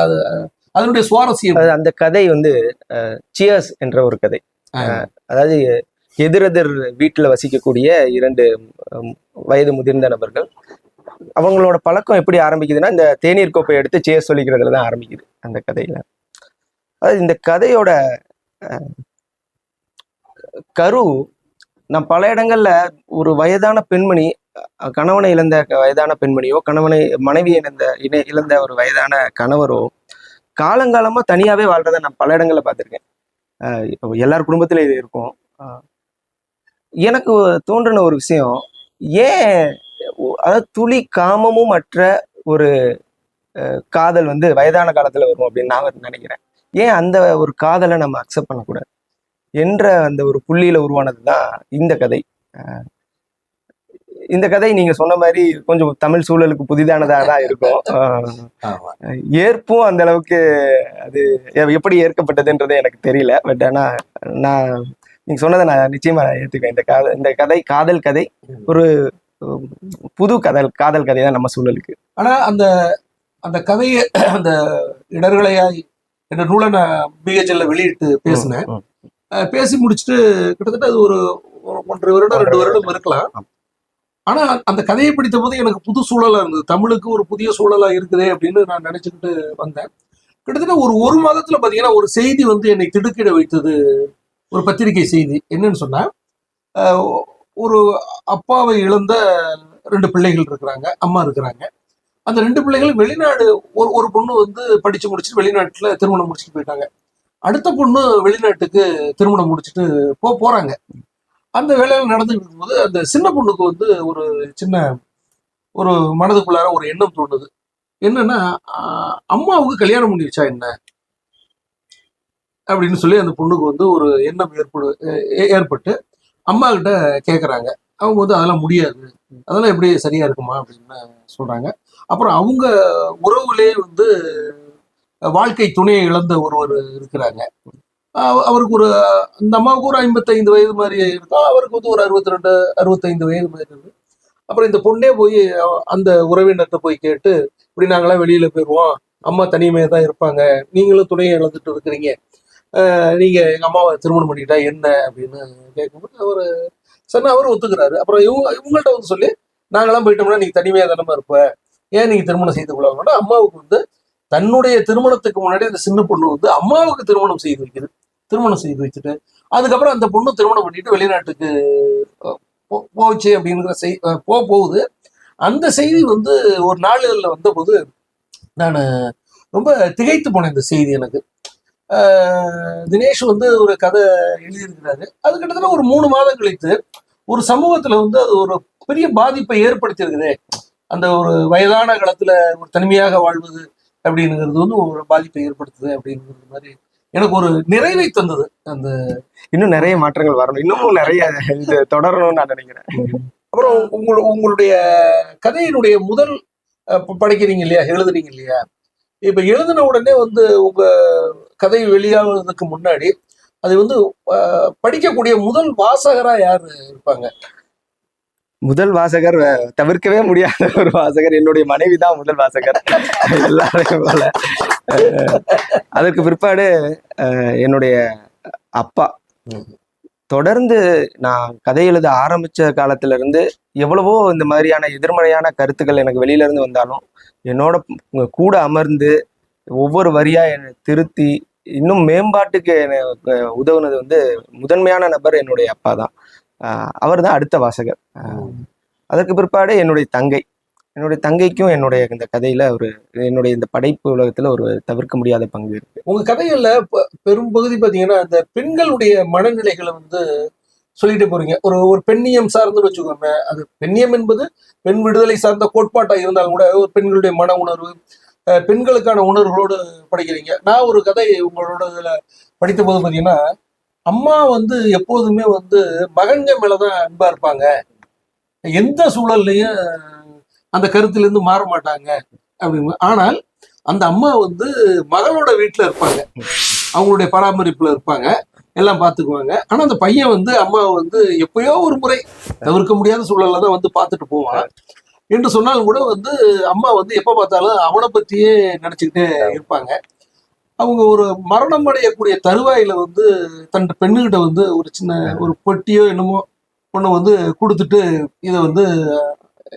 அது அதனுடைய சுவாரஸ்யம். அந்த கதை வந்து சியர்ஸ் என்ற ஒரு கதை. அதாவது எதிரெதிர் வீட்டில் வசிக்கக்கூடிய 2 வயது முதிர்ந்த நபர்கள். அவங்களோட பழக்கம் எப்படி ஆரம்பிக்குதுன்னா, இந்த தேநீர் கோப்பை எடுத்து சேஸ் சொல்லிக்கிறதுல தான் ஆரம்பிக்குது அந்த கதையில. அதாவது இந்த கதையோட கரு, நான் பல இடங்கள்ல ஒரு வயதான பெண்மணி, கணவனை இழந்த வயதான பெண்மணியோ, மனைவியை இழந்த ஒரு வயதான கணவரோ காலங்காலமா தனியாவே வாழ்றதை நான் பல இடங்கள்ல பார்த்திருக்கேன். எல்லார் குடும்பத்திலும் இது இருக்கும். எனக்கு தோன்றின ஒரு விஷயம், ஏன் அதாவது துளி காமமும் அற்ற ஒரு காதல் வந்து வயதான காலத்துல வரும் அப்படின்னு நான் நினைக்கிறேன். ஏன் அந்த ஒரு காதலை நம்ம அக்செப்ட் பண்ணக்கூடாது என்ற அந்த ஒரு புள்ளியில உருவானதுதான் இந்த கதை. இந்த கதை நீங்க சொன்ன மாதிரி கொஞ்சம் தமிழ் சூழலுக்கு புதிதானதாக தான் இருக்கும். ஏற்பும் அந்த அளவுக்கு அது எப்படி ஏற்கப்பட்டதுன்றது எனக்கு தெரியல. பட் ஆனா நான் நீங்க சொன்னதை நான் நிச்சயமா ஏற்றுக்கேன். இந்த கதை காதல் கதை, ஒரு புது காதல் கதை தான் நம்ம சூழலுக்கு. ஆனா அந்த அந்த கதையை அந்த இடர்களையாய் என்ற நூலை நான் பிஹெச்எல்ல வெளியிட்டு பேசினேன். பேசி முடிச்சுட்டு கிட்டத்தட்ட அது ஒரு 1.5 வருடம் 2 வருடம் இருக்கலாம். ஆனா அந்த கதையை படித்த போது எனக்கு புது சூழலா இருந்தது. தமிழுக்கு ஒரு புதிய சூழலா இருக்குதே அப்படின்னு நான் நினைச்சுக்கிட்டு வந்தேன். கிட்டத்தட்ட ஒரு மாதத்துல பாத்தீங்கன்னா ஒரு செய்தி வந்து என்னை திடுக்கிட வைத்தது. ஒரு பத்திரிகை செய்தி என்னன்னு சொன்னா, ஒரு அப்பாவை இழந்த 2 பிள்ளைகள் இருக்கிறாங்க, அம்மா இருக்கிறாங்க. அந்த 2 பிள்ளைகளும் வெளிநாடு, ஒரு பொண்ணு வந்து படிச்சு முடிச்சுட்டு வெளிநாட்டுல திருமணம் முடிச்சுட்டு போயிட்டாங்க. அடுத்த பொண்ணு வெளிநாட்டுக்கு திருமணம் முடிச்சுட்டு போறாங்க. அந்த வேலையில நடந்துட்டு இருக்கும்போது அந்த சின்ன பொண்ணுக்கு வந்து ஒரு மனதுக்குள்ளார ஒரு எண்ணம் தோணுது. என்னன்னா, அம்மாவுக்கு கல்யாணம் பண்ணி வச்சா என்ன அப்படின்னு சொல்லி அந்த பொண்ணுக்கு வந்து ஒரு எண்ணம் ஏற்பட்டு அம்மா கிட்ட கேட்குறாங்க. அவங்க வந்து அதெல்லாம் முடியாது, அதெல்லாம் எப்படி சரியா இருக்குமா அப்படின்னு சொல்றாங்க. அப்புறம் அவங்க உறவுலே வந்து வாழ்க்கை துணையை இழந்த ஒருவர் இருக்கிறாங்க. அவருக்கு அந்த அம்மாவுக்கு ஒரு 55 வயது மாதிரி இருக்கும், அவருக்கு வந்து ஒரு 62 65 வயது மாதிரி இருக்கு. அப்புறம் இந்த பொண்ணே போய் அந்த உறவினர்கிட்ட போய் கேட்டு, இப்படி நாங்களாம் வெளியில போயிடுவோம், அம்மா தனிமையாக தான் இருப்பாங்க, நீங்களும் துணையை இழந்துட்டு இருக்கிறீங்க, நீங்க எங்க அம்மாவை திருமணம் பண்ணிக்கிட்டா என்ன அப்படின்னு கேட்கும்போது அவர் ஒத்துக்கிறாரு. அப்புறம் இவங்கள்ட்ட வந்து சொல்லி, நாங்களாம் போயிட்டோம்னா நீங்க தனிமையாக தானமா இருப்ப, ஏன் நீங்க திருமணம் செய்து கொள்ளாங்கன்னா, அம்மாவுக்கு வந்து தன்னுடைய திருமணத்துக்கு முன்னாடி அந்த சின்ன பொண்ணு வந்து அம்மாவுக்கு திருமணம் செய்து வச்சுட்டு அதுக்கப்புறம் அந்த பொண்ணு திருமணம் பண்ணிட்டு வெளிநாட்டுக்கு போச்சு அப்படிங்கிற போகுது. அந்த செய்தி வந்து ஒரு நாளிதழில் வந்த போது நான் ரொம்ப திகைத்து போனேன். இந்த செய்தி எனக்கு தினேஷ் வந்து ஒரு கதை எழுதியிருக்கிறாரு. அது கிட்டத்தட்ட ஒரு 3 மாதம் கழித்து ஒரு சமூகத்துல வந்து அது ஒரு பெரிய பாதிப்பை ஏற்படுத்தியிருக்குது. அந்த ஒரு வயதான காலத்துல ஒரு தனிமையாக வாழ்வது அப்படிங்கிறது வந்து ஒரு பாதிப்பை ஏற்படுத்துது அப்படிங்கிறது மாதிரி எனக்கு ஒரு நிறைவை தந்தது. அந்த இன்னும் நிறைய மாற்றங்கள் வரணும், இன்னமும் நிறைய இது தொடரணும்னு நான் நினைக்கிறேன். அப்புறம் உங்களுடைய கதையினுடைய முதல் படிக்கிறீங்க இல்லையா, எழுதுறீங்க இல்லையா, இப்ப எழுதின உடனே வந்து உங்க கதை வெளியாவதுக்கு முன்னாடி அது வந்து படிக்கக்கூடிய முதல் வாசகரா யாரு இருப்பாங்க? முதல் வாசகர் தவிர்க்கவே முடியாத ஒரு வாசகர் என்னுடைய மனைவி தான் முதல் வாசகர், எல்லாரையும் போல. அதற்கு பிற்பாடு என்னுடைய அப்பா. தொடர்ந்து நான் கதை எழுத ஆரம்பிச்ச காலத்துல இருந்து எவ்வளவோ இந்த மாதிரியான எதிர்மறையான கருத்துக்கள் எனக்கு வெளியில இருந்து வந்தாலும் என்னோட கூட அமர்ந்து ஒவ்வொரு வரியா என்னை திருத்தி இன்னும் மேம்பாட்டுக்கு உதவுனது வந்து முதன்மையான நபர் என்னுடைய அப்பா தான். அவர் தான் அடுத்த வாசகர். அதற்கு பிற்பாடு என்னுடைய தங்கைக்கும் என்னுடைய இந்த கதையில என்னுடைய இந்த படைப்பு உலகத்துல ஒரு தவிர்க்க முடியாத பங்கு இருக்கு. உங்க கதைகள்ல பெரும் பகுதி பாத்தீங்கன்னா அந்த பெண்களுடைய மனநிலைகளை வந்து சொல்லிட்டு போறீங்க. ஒரு பெண்ணியம் சார்ந்து வச்சுக்கோங்க. அது பெண்ணியம் என்பது பெண் விடுதலை சார்ந்த கோட்பாட்டா இருந்தாலும் கூட ஒரு பெண்களுடைய மன உணர்வு, பெண்களுக்கான உணர்வுகளோடு படிக்கிறீங்க. நான் ஒரு கதை உங்களோட இதுல படித்த போது பாத்தீங்கன்னா, அம்மா வந்து எப்போதுமே வந்து மகன்கள் மேலதான் அன்பா இருப்பாங்க, எந்த சூழல்லையும் அந்த கருத்துல இருந்து மாற மாட்டாங்க அப்படின்னு. ஆனால் அந்த அம்மா வந்து மகளோட வீட்டுல இருப்பாங்க, அவங்களுடைய பராமரிப்புல இருப்பாங்க, எல்லாம் பார்த்துக்குவாங்க. ஆனா அந்த பையன் வந்து அம்மாவை வந்து எப்பயோ ஒரு முறை தவிர்க்க முடியாத சூழல்ல தான் வந்து பார்த்துட்டு போவான் என்று சொன்னாலும் கூட வந்து அம்மா வந்து எப்ப பார்த்தாலும் அவனை பத்தியே நினைச்சுக்கிட்டே இருப்பாங்க. அவங்க ஒரு மரணம் அடையக்கூடிய தருவாயில வந்து தன் பெண்ணுகிட்ட வந்து ஒரு சின்ன ஒரு பொட்டியோ என்னமோ ஒண்ணு வந்து கொடுத்துட்டு, இதை வந்து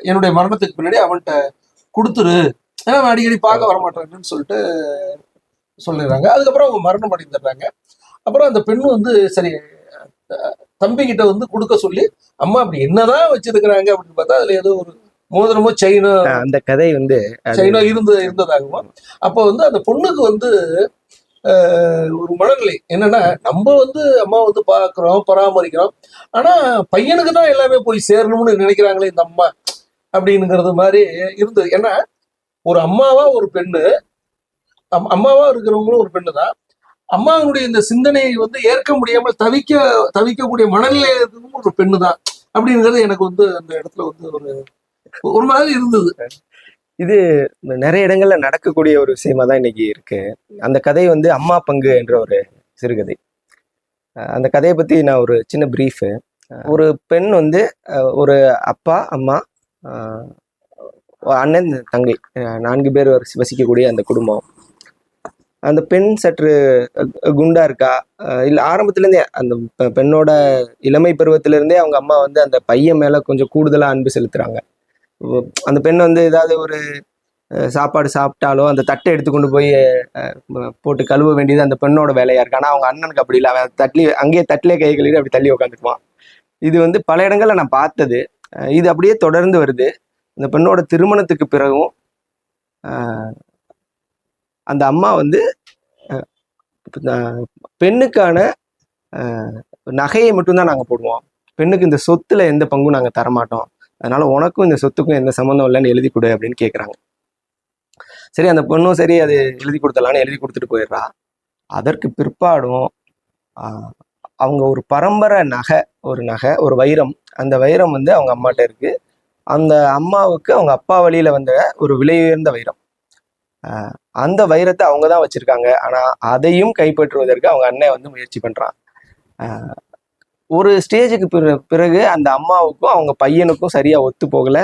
என்னுடைய மரணத்துக்கு பின்னாடி அவன்கிட்ட கொடுத்துரு, ஏன்னா அவன் அடிக்கடி பார்க்க வரமாட்டான்னு சொல்லிட்டு சொல்லிடுறாங்க. அதுக்கப்புறம் அவங்க மரணம் அடைந்துடுறாங்க. அப்புறம் அந்த பெண்ணு வந்து சரி தம்பிக்கிட்ட வந்து கொடுக்க சொல்லி, அம்மா அப்படி என்னதான் வச்சிருக்கிறாங்க அப்படின்னு பார்த்தா அதுல ஏதோ ஒரு மோதிரமோ செயினோ, அந்த கதை வந்து செயினோ இருந்ததாகவும். அப்போ வந்து அந்த பொண்ணுக்கு வந்து ஒரு மனநிலை என்னன்னா, நம்ம வந்து அம்மா வந்து பார்க்கிறோம், பராமரிக்கிறோம், ஆனா பையனுக்கு தான் எல்லாமே போய் சேரணும்னு நினைக்கிறாங்களே இந்த அம்மா அப்படிங்கிறது மாதிரி இருந்தது. ஏன்னா ஒரு அம்மாவா ஒரு பெண்ணு, அம்மாவா இருக்கிறவங்களும் ஒரு பெண்ணு தான், அம்மாவுடைய இந்த சிந்தனையை வந்து ஏற்க முடியாமல் தவிக்கக்கூடிய மனநிலை இருக்கிறதும் ஒரு பெண்ணு தான் அப்படிங்கிறது எனக்கு வந்து அந்த இடத்துல வந்து ஒரு மாதிரி இருந்தது. இது நிறைய இடங்கள்ல நடக்கக்கூடிய ஒரு விஷயமா தான் இன்னைக்கு இருக்கு. அந்த கதை வந்து அம்மா பங்கு என்ற ஒரு சிறுகதை. அந்த கதையை பத்தி நான் ஒரு சின்ன பிரீஃப். ஒரு பெண் வந்து ஒரு அப்பா, அம்மா, அண்ணன், தங்கை, 4 பேர் வசிக்கக்கூடிய அந்த குடும்பம். அந்த பெண் சற்று குண்டா இருக்கா, இல்லை ஆரம்பத்துலேருந்தே அந்த பெண்ணோட இளமை பருவத்திலேருந்தே அவங்க அம்மா வந்து அந்த பையன் மேலே கொஞ்சம் கூடுதலாக அன்பு செலுத்துறாங்க. அந்த பெண் வந்து ஏதாவது ஒரு சாப்பாடு சாப்பிட்டாலோ அந்த தட்டை எடுத்து கொண்டு போய் போட்டு கழுவ வேண்டியது அந்த பெண்ணோட வேலையா இருக்கு. ஆனால் அவங்க அண்ணனுக்கு அப்படி இல்லை, அவன் அங்கேயே தட்டிலே கை கழுவிட்டு அப்படி தள்ளி உட்காந்துக்குவான். இது வந்து பல இடங்கள்ல நான் பார்த்தது. இது அப்படியே தொடர்ந்து வருது. அந்த பெண்ணோட திருமணத்துக்கு பிறகும் அந்த அம்மா வந்து பெண்ணுக்கான நகையை மட்டும்தான் நாங்கள் போடுவோம், பெண்ணுக்கு இந்த சொத்துல எந்த பங்கும் நாங்கள் தரமாட்டோம், அதனால உனக்கும் இந்த சொத்துக்கும் எந்த சம்மந்தம் இல்லைன்னு எழுதி கொடு அப்படின்னு கேட்குறாங்க. சரி, அந்த பொண்ணும் சரி அது எழுதி கொடுத்தலான்னு எழுதி கொடுத்துட்டு போயிடுறா. அதற்கு பிற்பாடும் அவங்க ஒரு பரம்பரை ஒரு வைரம், அந்த வைரம் வந்து அவங்க அம்மாட்ட இருக்கு. அந்த அம்மாவுக்கு அவங்க அப்பா வழியில வந்த ஒரு விலை உயர்ந்த வைரம். அந்த வைரத்தை அவங்க தான் வச்சிருக்காங்க. ஆனா அதையும் கைப்பற்றுவதற்கு அவங்க அண்ணன் வந்து முயற்சி பண்றான். ஒரு ஸ்டேஜுக்கு பிறகு அந்த அம்மாவுக்கும் அவங்க பையனுக்கும் சரியா ஒத்து போகல,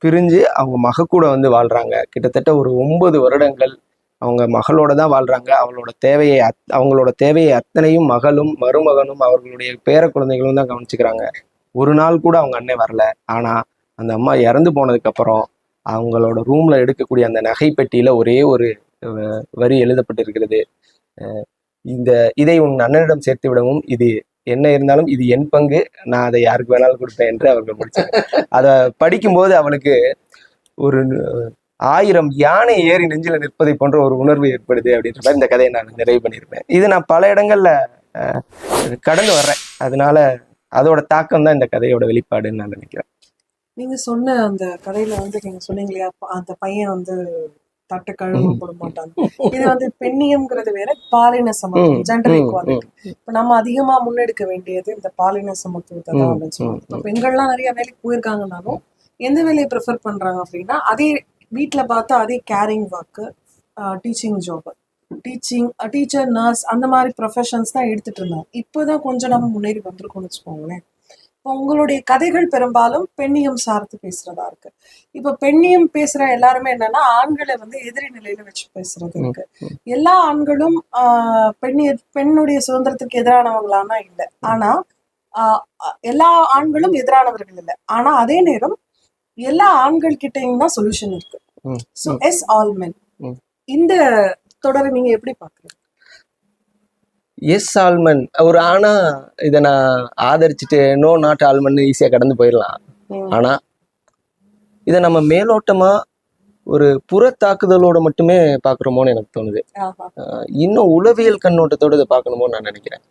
பிரிஞ்சு அவங்க மக கூட வந்து வாழ்றாங்க. கிட்டத்தட்ட ஒரு 9 வருடங்கள் அவங்க மகளோட தான் வாழ்றாங்க. அவங்களோட தேவையை அத்தனையும் மகளும் மருமகனும் அவர்களுடைய பேர குழந்தைகளும் தான் கவனிச்சுக்கிறாங்க. ஒரு நாள் கூட அவங்க அண்ணன் வரல. ஆனா அந்த அம்மா இறந்து போனதுக்கு அப்புறம் அவங்களோட ரூம்ல எடுக்கக்கூடிய அந்த நகை பெட்டியில ஒரே ஒரு வரி எழுதப்பட்டிருக்கிறது, இதை உன் அண்ணனிடம் சேர்த்து விடவும், இது என்ன இருந்தாலும் இது என் பங்கு, நான் அதை யாருக்கு வேணாலும் கொடுப்பேன் என்று அவர்கள் முடிச்சாங்க. அதை படிக்கும்போது அவளுக்கு ஒரு 1000 யானை ஏறி நெஞ்சில நிற்பதை போன்ற ஒரு உணர்வு ஏற்படுது அப்படின்ற மாதிரி இந்த கதையை நான் நிறைவு பண்ணியிருப்பேன். இது நான் பல இடங்கள்ல கடந்து வர்றேன். அதனால அதோட தாக்கம் தான் இந்த கதையோட வெளிப்பாடுன்னு நான் நினைக்கிறேன். நீங்க சொன்ன அந்த கதையில வந்து நீங்க சொன்னீங்க இல்லையா, அந்த பையன் வந்து தட்டை கழுவ போட மாட்டாங்க. இது வந்து பெண்ணியம்ங்கிறது வேற, பாலின சமத்துவம், ஜெண்டர் ஈக்குவாலிட்டி. இப்ப நம்ம அதிகமா முன்னெடுக்க வேண்டியது இந்த பாலின சமத்துவத்தை தான் அப்படின்னு சொல்லுவாங்க. இப்ப பெண்கள்லாம் நிறைய வேலைக்கு போயிருக்காங்கனாலும் எந்த வேலையை ப்ரிஃபர் பண்றாங்க அப்படின்னா, அதே வீட்டுல பார்த்தா அதே caring work, teaching job, teacher, nurse, அந்த மாதிரி ப்ரொஃபஷன்ஸ் தான் எடுத்துட்டு இருந்தாங்க. இப்போதான் கொஞ்சம் நம்ம முன்னேறி வந்திருக்கோம்னு வச்சுக்கோங்களேன். இப்போ உங்களுடைய கதைகள் பெரும்பாலும் பெண்ணியம் சார்ந்து பேசுறதா இருக்கு. இப்ப பெண்ணியம் பேசுற எல்லாருமே என்னன்னா ஆண்களை வந்து எதிரி நிலையில வச்சு பேசுறது இருக்கு. எல்லா ஆண்களும் பெண்ணுடைய சுதந்திரத்துக்கு எதிரானவங்களானா இல்லை, ஆனா எல்லா ஆண்களும் எதிரானவர்கள் இல்லை. ஆனா அதே நேரம் எல்லா ஆண்கள் கிட்டையும் தான் சொல்யூஷன் இருக்கு. ஸோ எஸ் ஆல் மென், இந்த தொடரை நீங்க எப்படி பாக்குறீங்க? எஸ் ஆல்மன் ஒரு ஆனா இதை நான் ஆதரிச்சுட்டு நோ நாட் ஆல்மன் ஈஸியா கடந்து போயிடலாம். ஆனா இதை நம்ம மேலோட்டமா ஒரு புற தாக்குதலோட மட்டுமே பாக்குறோமோன்னு எனக்கு தோணுது. இன்னும் உளவியல் கண்ணோட்டத்தோட இதை பார்க்கணுமோன்னு நான் நினைக்கிறேன்.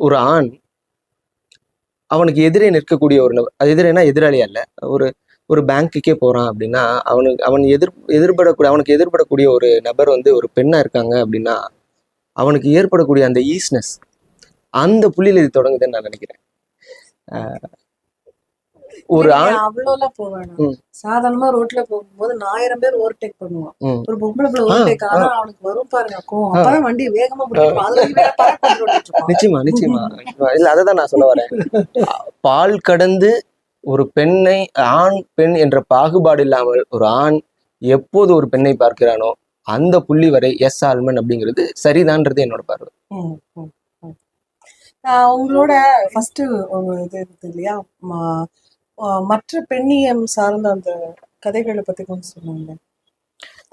ஒரு ஆண் அவனுக்கு எதிரே நிற்கக்கூடிய ஒரு நபர், அது எதிரேனா எதிராளி அல்ல, ஒரு பேங்க்குக்கே போறான் அப்படின்னா அவனுக்கு எதிர்படக்கூடிய ஒரு நபர் வந்து ஒரு பெண்ணா இருக்காங்க அப்படின்னா அவனுக்கு ஏற்படக்கூடிய அந்த ஈஸ்னஸ், அந்த புள்ளியில இது தொடங்குதுன்னு நான் நினைக்கிறேன். ஒரு ஆண் அவ்வளவுலாம் போவாங்க. ம். சாதாரணமா ரோட்ல போகும்போது 1000 பேர் ஓவர்டேக் பண்ணுவான். ம். ஒரு பொம்பளை பிள்ளை ஓவர்டேக் ஆ, ஆனா அவனுக்கு வரும் பாருங்க கோவம். அப்பதான் வண்டி வேகமா பிடிக்கும். அதுல இவன் வேற பறக்க ஓட்டிட்டு இருப்பான். நிச்சயமா நிச்சயமா இல்ல, அததான் நான் சொல்ல வரேன். பால் கடந்து ஒரு பெண்ணை, ஆண் பெண் என்ற பாகுபாடு இல்லாமல் ஒரு ஆண் எப்போது ஒரு பெண்ணை பார்க்கிறானோ அந்த புள்ளி வரை எஸ் ஆல்மன் அப்படிங்கிறது சரிதான்றது என்னோட பார்வை. ம், ம், ம். உங்களோட ஃபர்ஸ்ட் ஒரு இது இருக்கு இல்லையா, மற்ற பெண்ணியம் சார்ந்த அந்த கதைகளை பத்தி கொஞ்சம் சொல்லுங்க.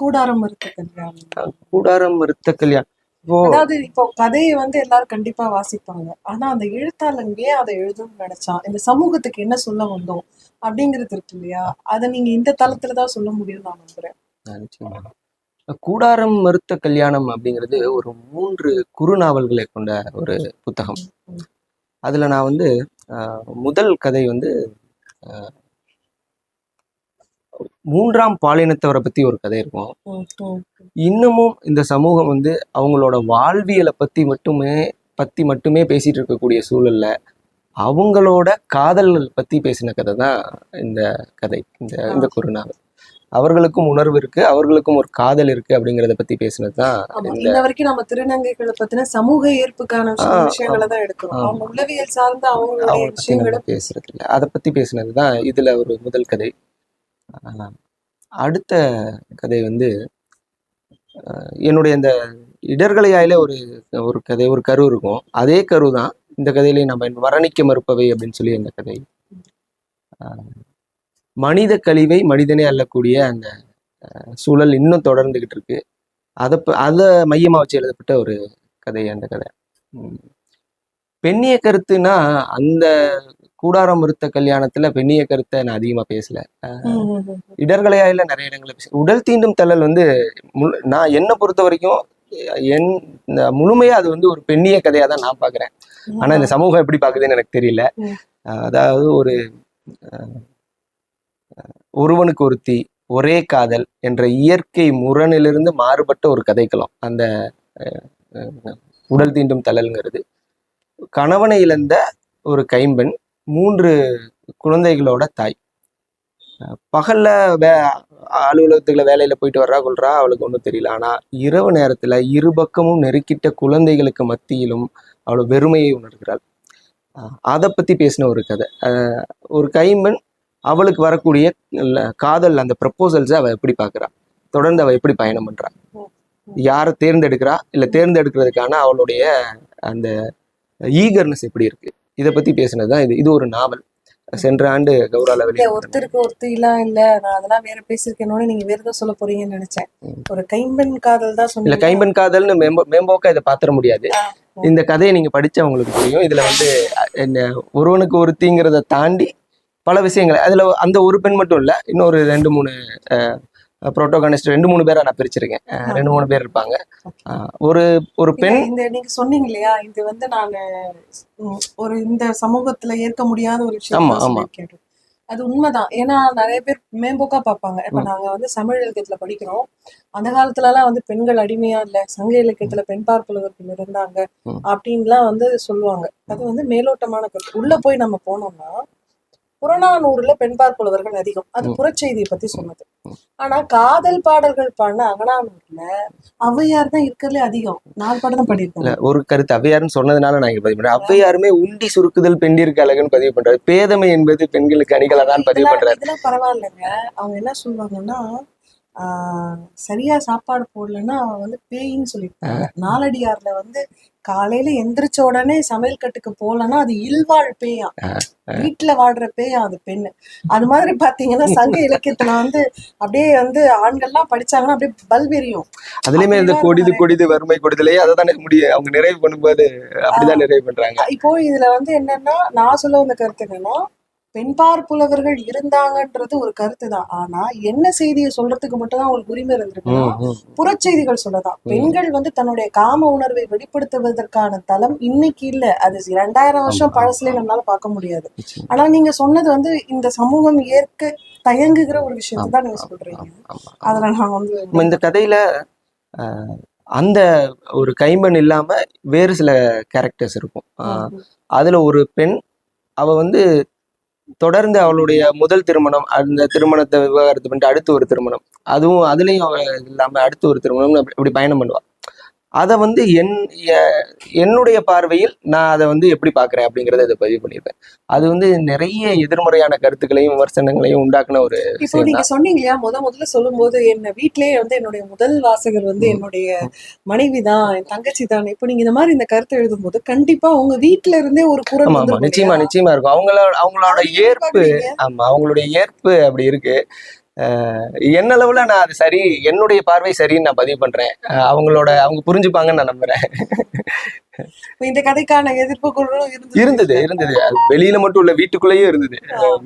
கூடாரம் மறுத்த கல்யாணம். கூடாரம் மறுத்த கல்யாணம். இப்போ அதாவது இப்போ கதையை வந்து எல்லாரும் கண்டிப்பா வாசிப்பாங்க. ஆனா அந்த எழுத்தாளன் ஏன் அதை எழுதணும்னு நினைச்சான், இந்த சமூகத்துக்கு என்ன சொல்ல வந்தோம் அப்படிங்கிறது இருக்கு இல்லையா, அதை நீங்க இந்த தளத்துலதான் சொல்ல முடியும்னு நான் நம்புறேன். நிச்சயமா. கூடாரம் மறுத்த கல்யாணம் அப்படிங்கிறது ஒரு 3 குறுநாவல்களை கொண்ட ஒரு புத்தகம். ம். அதுல நான் வந்து முதல் கதை வந்து மூன்றாம் பாலினத்தவரை பத்தி ஒரு கதை இருக்கும். ம், ம், இன்னமும் இந்த சமூகம் வந்து அவங்களோட வாழ்வியலை பத்தி மட்டுமே பேசிட்டு இருக்கக்கூடிய சூழல்ல அவங்களோட காதல்கள் பத்தி பேசின கதை தான் இந்த கதை, இந்த குறுநாவல். அவர்களுக்கும் உணர்வு இருக்கு, அவர்களுக்கும் ஒரு காதல் இருக்கு அப்படிங்கறத பத்தி பேசினது தான் ஆமா. இந்த இன்ன வரைக்கும் நம்ம திருநங்கைகளை பத்தின சமூக ஏற்புக்கான விஷயங்களை தான் எடுக்கிறோம். ஆமா. அவங்க உளவியல் சார்ந்த அவங்களுடைய அவங்கள பத்தி விஷயங்களை நம்ம பேசுறது இல்லை. அதை பத்தி பேசினது தான் இதுல ஒரு முதல் கதை. ஆஹ் அடுத்த கதை வந்து என்னுடைய இந்த இடர்களையாயில ஒரு கதை, ஒரு கரு இருக்கும். அதே கரு தான் இந்த கதையிலே நம்ம மரணிக்க மறுப்பவை அப்படின்னு சொல்லி அந்த கதை. மனித கழிவை மனிதனே அள்ளக்கூடிய அந்த சூழல் இன்னும் தொடர்ந்துகிட்டு இருக்கு. அதை மையமா வச்சு எழுதப்பட்ட ஒரு கதை அந்த கதை. பெண்ணிய கருத்துனா அந்த கூடாரம் மறுத்த கல்யாணத்துல பெண்ணிய கருத்தை நான் அதிகமா பேசல. இடர்களையாயில நிறைய இடங்களை பேச. உடல் தீண்டும் தள்ளல் வந்து நான் என்னை பொறுத்த வரைக்கும் முழுமையா அது வந்து ஒரு பெண்ணிய கதையா தான் நான் பாக்குறேன். ஆனா இந்த சமூகம் எப்படி பாக்குதுன்னு எனக்கு தெரியல. அதாவது ஒருவனுக்கு ஒருத்தி, ஒரே காதல் என்ற இயற்கை முரணிலிருந்து மாறுபட்ட ஒரு கதைக்களம் அந்த உடல் தீண்டும் தள்ளல்ங்கிறது. கணவனை இழந்த ஒரு கைம்பெண், 3 குழந்தைகளோட தாய். பகல்ல அலுவலகத்துக்குள்ள வேலையில போயிட்டு வர்றா கொள்றா, அவளுக்கு ஒன்றும் தெரியல. ஆனா இரவு நேரத்துல இருபக்கமும் நெருக்கிட்ட குழந்தைகளுக்கு மத்தியிலும் அவளோட வெறுமையை உணர்கிறாள். அதை பத்தி பேசின ஒரு கதை. ஒரு கைம்பெண் அவளுக்கு வரக்கூடிய காதல், அந்த ப்ரப்போசல்ஸை அவ எப்படி பாக்குறா, தொடர்ந்து அவ எப்படி பயணம் பண்றா, யாரை தேர்ந்தெடுக்கிறா, இல்ல தேர்ந்தெடுக்கிறதுக்கான அவளுடைய அந்த ஈகர்னஸ் எப்படி இருக்கு, இதை பத்தி பேசினதுதான் இது. இது ஒரு நாவல். சென்ற ஆண்டு கௌரால ஒருத்தருக்கு ஒருத்திலாம் இல்ல, நான் அதெல்லாம் வேற பேசிருக்கேன்னு நீங்க வேற ஏதோ சொல்ல போறீங்கன்னு நினைச்சேன். ஒரு கைம்பெண் காதல் தான் சொன்னீங்க. இல்ல, கைம்பெண் காதல்னு மேம்போக்கா இதை பாத்திர முடியாது. இந்த கதையை நீங்க படிச்சவங்களுக்கு புரியும். இதுல வந்து ஒருவனுக்கு ஒருத்திங்கிறத தாண்டி பல விஷயங்கள் அதுல, அந்த ஒரு பெண் மட்டும் இல்ல, இன்னொரு 2-3 புரோட்டோகானிஸ்ட் 2-3 பேரா நான் பிரிச்சிருக்கேன். 2-3 பேர் இருப்பாங்க. ஒரு பெண். இந்த நீங்க சொன்னீங்க இல்லையா, இது வந்து நான் ஒரு இந்த சமூகத்துல ஏற்க முடியாத ஒரு விஷயம். அது உண்மைதான். ஏன்னா நிறைய பேர் மேம்போக்கா பார்ப்பாங்க. இப்ப நாங்க வந்து சமூக இலக்கியத்துல படிக்கிறோம். அந்த காலத்துல எல்லாம் வந்து பெண்கள் அடிமையா இல்ல, சங்க இலக்கியத்துல பெண் பார்ப்புலவர்கள் இருந்தாங்க அப்படின்லாம் வந்து சொல்லுவாங்க. அது வந்து மேலோட்டமான கருத்து. உள்ள போய் நம்ம போனோம்னா புறநானூறுல பெண் பார்ப்புலவர்கள் அதிகம். அது புறச்செய்தியை பத்தி சொன்னது. ஆனா காதல் பாடல்கள் பாடின அகநானூறுல ஔவையார் தான் இருக்கிறதுலே அதிகம். 4 பாடம் தான் படியிருக்காங்க. ஒரு கருத்து ஔவையார்னு சொன்னதுனால நான் இங்க பதிவு பண்றேன். ஔவையாருமே உண்டி சுருக்குதல் பெண்டிற்கு அழகுன்னு பதிவு பண்றாரு. பேதமை என்பது பெண்களுக்கு அணிகலதான் பதிவு பண்றாரு. இதெல்லாம் பரவாயில்லைங்க. அவங்க என்ன சொல்லுவாங்கன்னா, சரியா சாப்பாடு போடலன்னா வந்து பேயின்னு சொல்லியிருப்பாங்க. நாலடியார்ல வந்து காலையில எந்திரிச்ச உடனே சமையல் கட்டுக்கு போலன்னா அது இல்வாழ் பேயா, வீட்டுல வாடுற பேயா அது பெண்ணு. அது மாதிரி பாத்தீங்கன்னா சங்க இலக்கியத்துல வந்து அப்படியே வந்து ஆண்கள்லாம் படிச்சாங்கன்னா அப்படியே பல்வெறியும். அதுலயுமே இந்த கொடிது வறுமை கொடுதலையே அதை தானே முடியும் அவங்க நிறைவு பண்ணும்போது அப்படிதான் நிறைவு பண்றாங்க. இப்போ இதுல வந்து என்னன்னா, நான் சொல்ல வந்த கருத்து என்னன்னா, பெண்பார் புலவர்கள் இருந்தாங்கன்றது ஒரு கருத்து தான். ஆனா என்ன செய்தியை சொல்றதுக்கு மட்டும் தான் அவங்களுக்கு உரிமை இருந்திருக்குன்னா புறச்செய்திகள் சொல்லதான். பெண்கள் வந்து தன்னுடைய காம உணர்வை வெளிப்படுத்துவதற்கான தளம் இன்னைக்கு இல்ல. அது 2000 வருஷம் பழசுல நம்மளால பார்க்க முடியாது. ஆனா நீங்க சொன்னது வந்து இந்த சமூகம் ஏற்க தயங்குகிற ஒரு விஷயத்தை தான் நீங்க சொல்றீங்க. அதுல நான் வந்து இந்த கதையில அந்த ஒரு கைம்பெண் இல்லாம வேறு சில கேரக்டர்ஸ் இருக்கும். அதுல ஒரு பெண், அவ வந்து தொடர்ந்து அவளுடைய முதல் திருமணம், அந்த திருமணத்தை விவாகரத்து பண்ணிட்டு அடுத்து ஒரு திருமணம், அதுவும் அதுலயும் அவ இல்லாம அடுத்து ஒரு திருமணம், அப்படி பயணம் பண்ணுவா. அதை வந்து என்னுடைய பார்வையில் நான் அதை வந்து எப்படி பார்க்குறேன் அப்படிங்கிறத இதை பதிவு பண்ணியிருப்பேன். அது வந்து நிறைய எதிர்மறையான கருத்துக்களையும் விமர்சனங்களையும் உண்டாக்குன ஒரு இப்போ நீங்க சொன்னீங்க இல்லையா, முதல்ல சொல்லும் போது என்ன வீட்லயே வந்து என்னுடைய முதல் வாசகர் வந்து என்னுடைய மனைவி தான், என் தங்கச்சி தான். இப்போ நீங்க இந்த மாதிரி இந்த கருத்தை எழுதும் போது கண்டிப்பா உங்க வீட்டுல இருந்தே ஒரு குரல் ஆமா ஆமா நிச்சயமா இருக்கும். அவங்களோட ஏற்பு, ஆமா அவங்களுடைய ஏற்பு அப்படி இருக்கு. என்னளவுல நான் அது சரி, என்னுடைய பார்வை சரின்னு நான் பதிவு பண்றேன். அவங்க புரிஞ்சுப்பாங்கன்னு நான் நம்புறேன். இந்த கதைக்கான எதிர்ப்பு குரலும் இருந்தது. அது வெளியில மட்டும் இல்ல, வீட்டுக்குள்ளேயும் இருந்தது,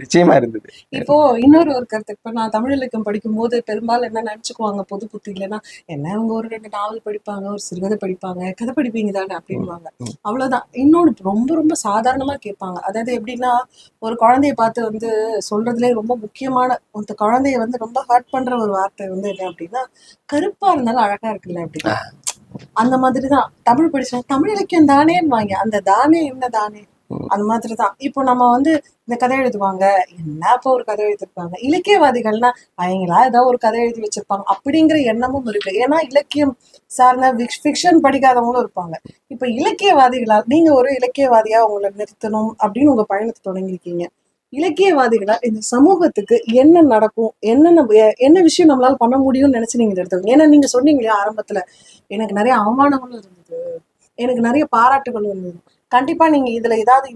நிச்சயமா இருந்தது. இப்போ இன்னொரு கருத்து, இப்ப நான் தமிழ் இலக்கியம் படிக்கும் போது பெரும்பாலும் என்ன நினைச்சுக்குவாங்க பொது புத்தி இல்லைன்னா, என்ன அவங்க ஒரு 2 நாவல் படிப்பாங்க, ஒரு சிறுகதை படிப்பாங்க, கதை படிப்பீங்க தானே அப்படின்வாங்க, அவ்வளவுதான். இன்னொன்று ரொம்ப ரொம்ப சாதாரணமா கேட்பாங்க. அதாவது எப்படின்னா, ஒரு குழந்தைய பார்த்து வந்து சொல்றதுலே ரொம்ப முக்கியமான, அந்த குழந்தைய வந்து ரொம்ப ஹர்ட் பண்ற ஒரு வார்த்தை வந்து என்ன அப்படின்னா, கருப்பா இருந்தாலும் அழகா இருக்குல்ல அப்படின்னா. அந்த மாதிரிதான் தமிழ் படிச்சா தமிழ் இலக்கியம் தானேன்னு வாங்க, அந்த தானே என்ன தானே அந்த மாதிரிதான். இப்போ நம்ம வந்து இந்த கதை எழுதுவாங்க, என்ன இப்போ ஒரு கதை எழுதிருப்பாங்க, இலக்கியவாதிகள்னா அவங்களா ஏதோ ஒரு கதை எழுதி வச்சிருப்பாங்க அப்படிங்கிற எண்ணமும் இருக்கு. ஏன்னா இலக்கியம் சார்ந்த ஃபிக்ஷன் படிக்காதவங்களும் இருப்பாங்க. இப்ப இலக்கியவாதிகளா நீங்க ஒரு இலக்கியவாதியா உங்களை நிறுத்தணும் அப்படின்னு உங்க பயணத்தை தொடங்கியிருக்கீங்க. இலக்கியவாதிகளா இந்த சமூகத்துக்கு என்ன நடக்கும், என்ன விஷயம் நம்மளால பண்ண முடியும்னு நினைச்சு நீங்க எடுத்துக்கோங்க. ஏன்னா நீங்க சொன்னீங்களே ஆரம்பத்துல, எனக்கு நிறைய அவமானங்களும் இருந்தது, எனக்கு நிறைய பாராட்டுகளும் இருந்தது. கண்டிப்பா நீங்க இதுல ஏதாவது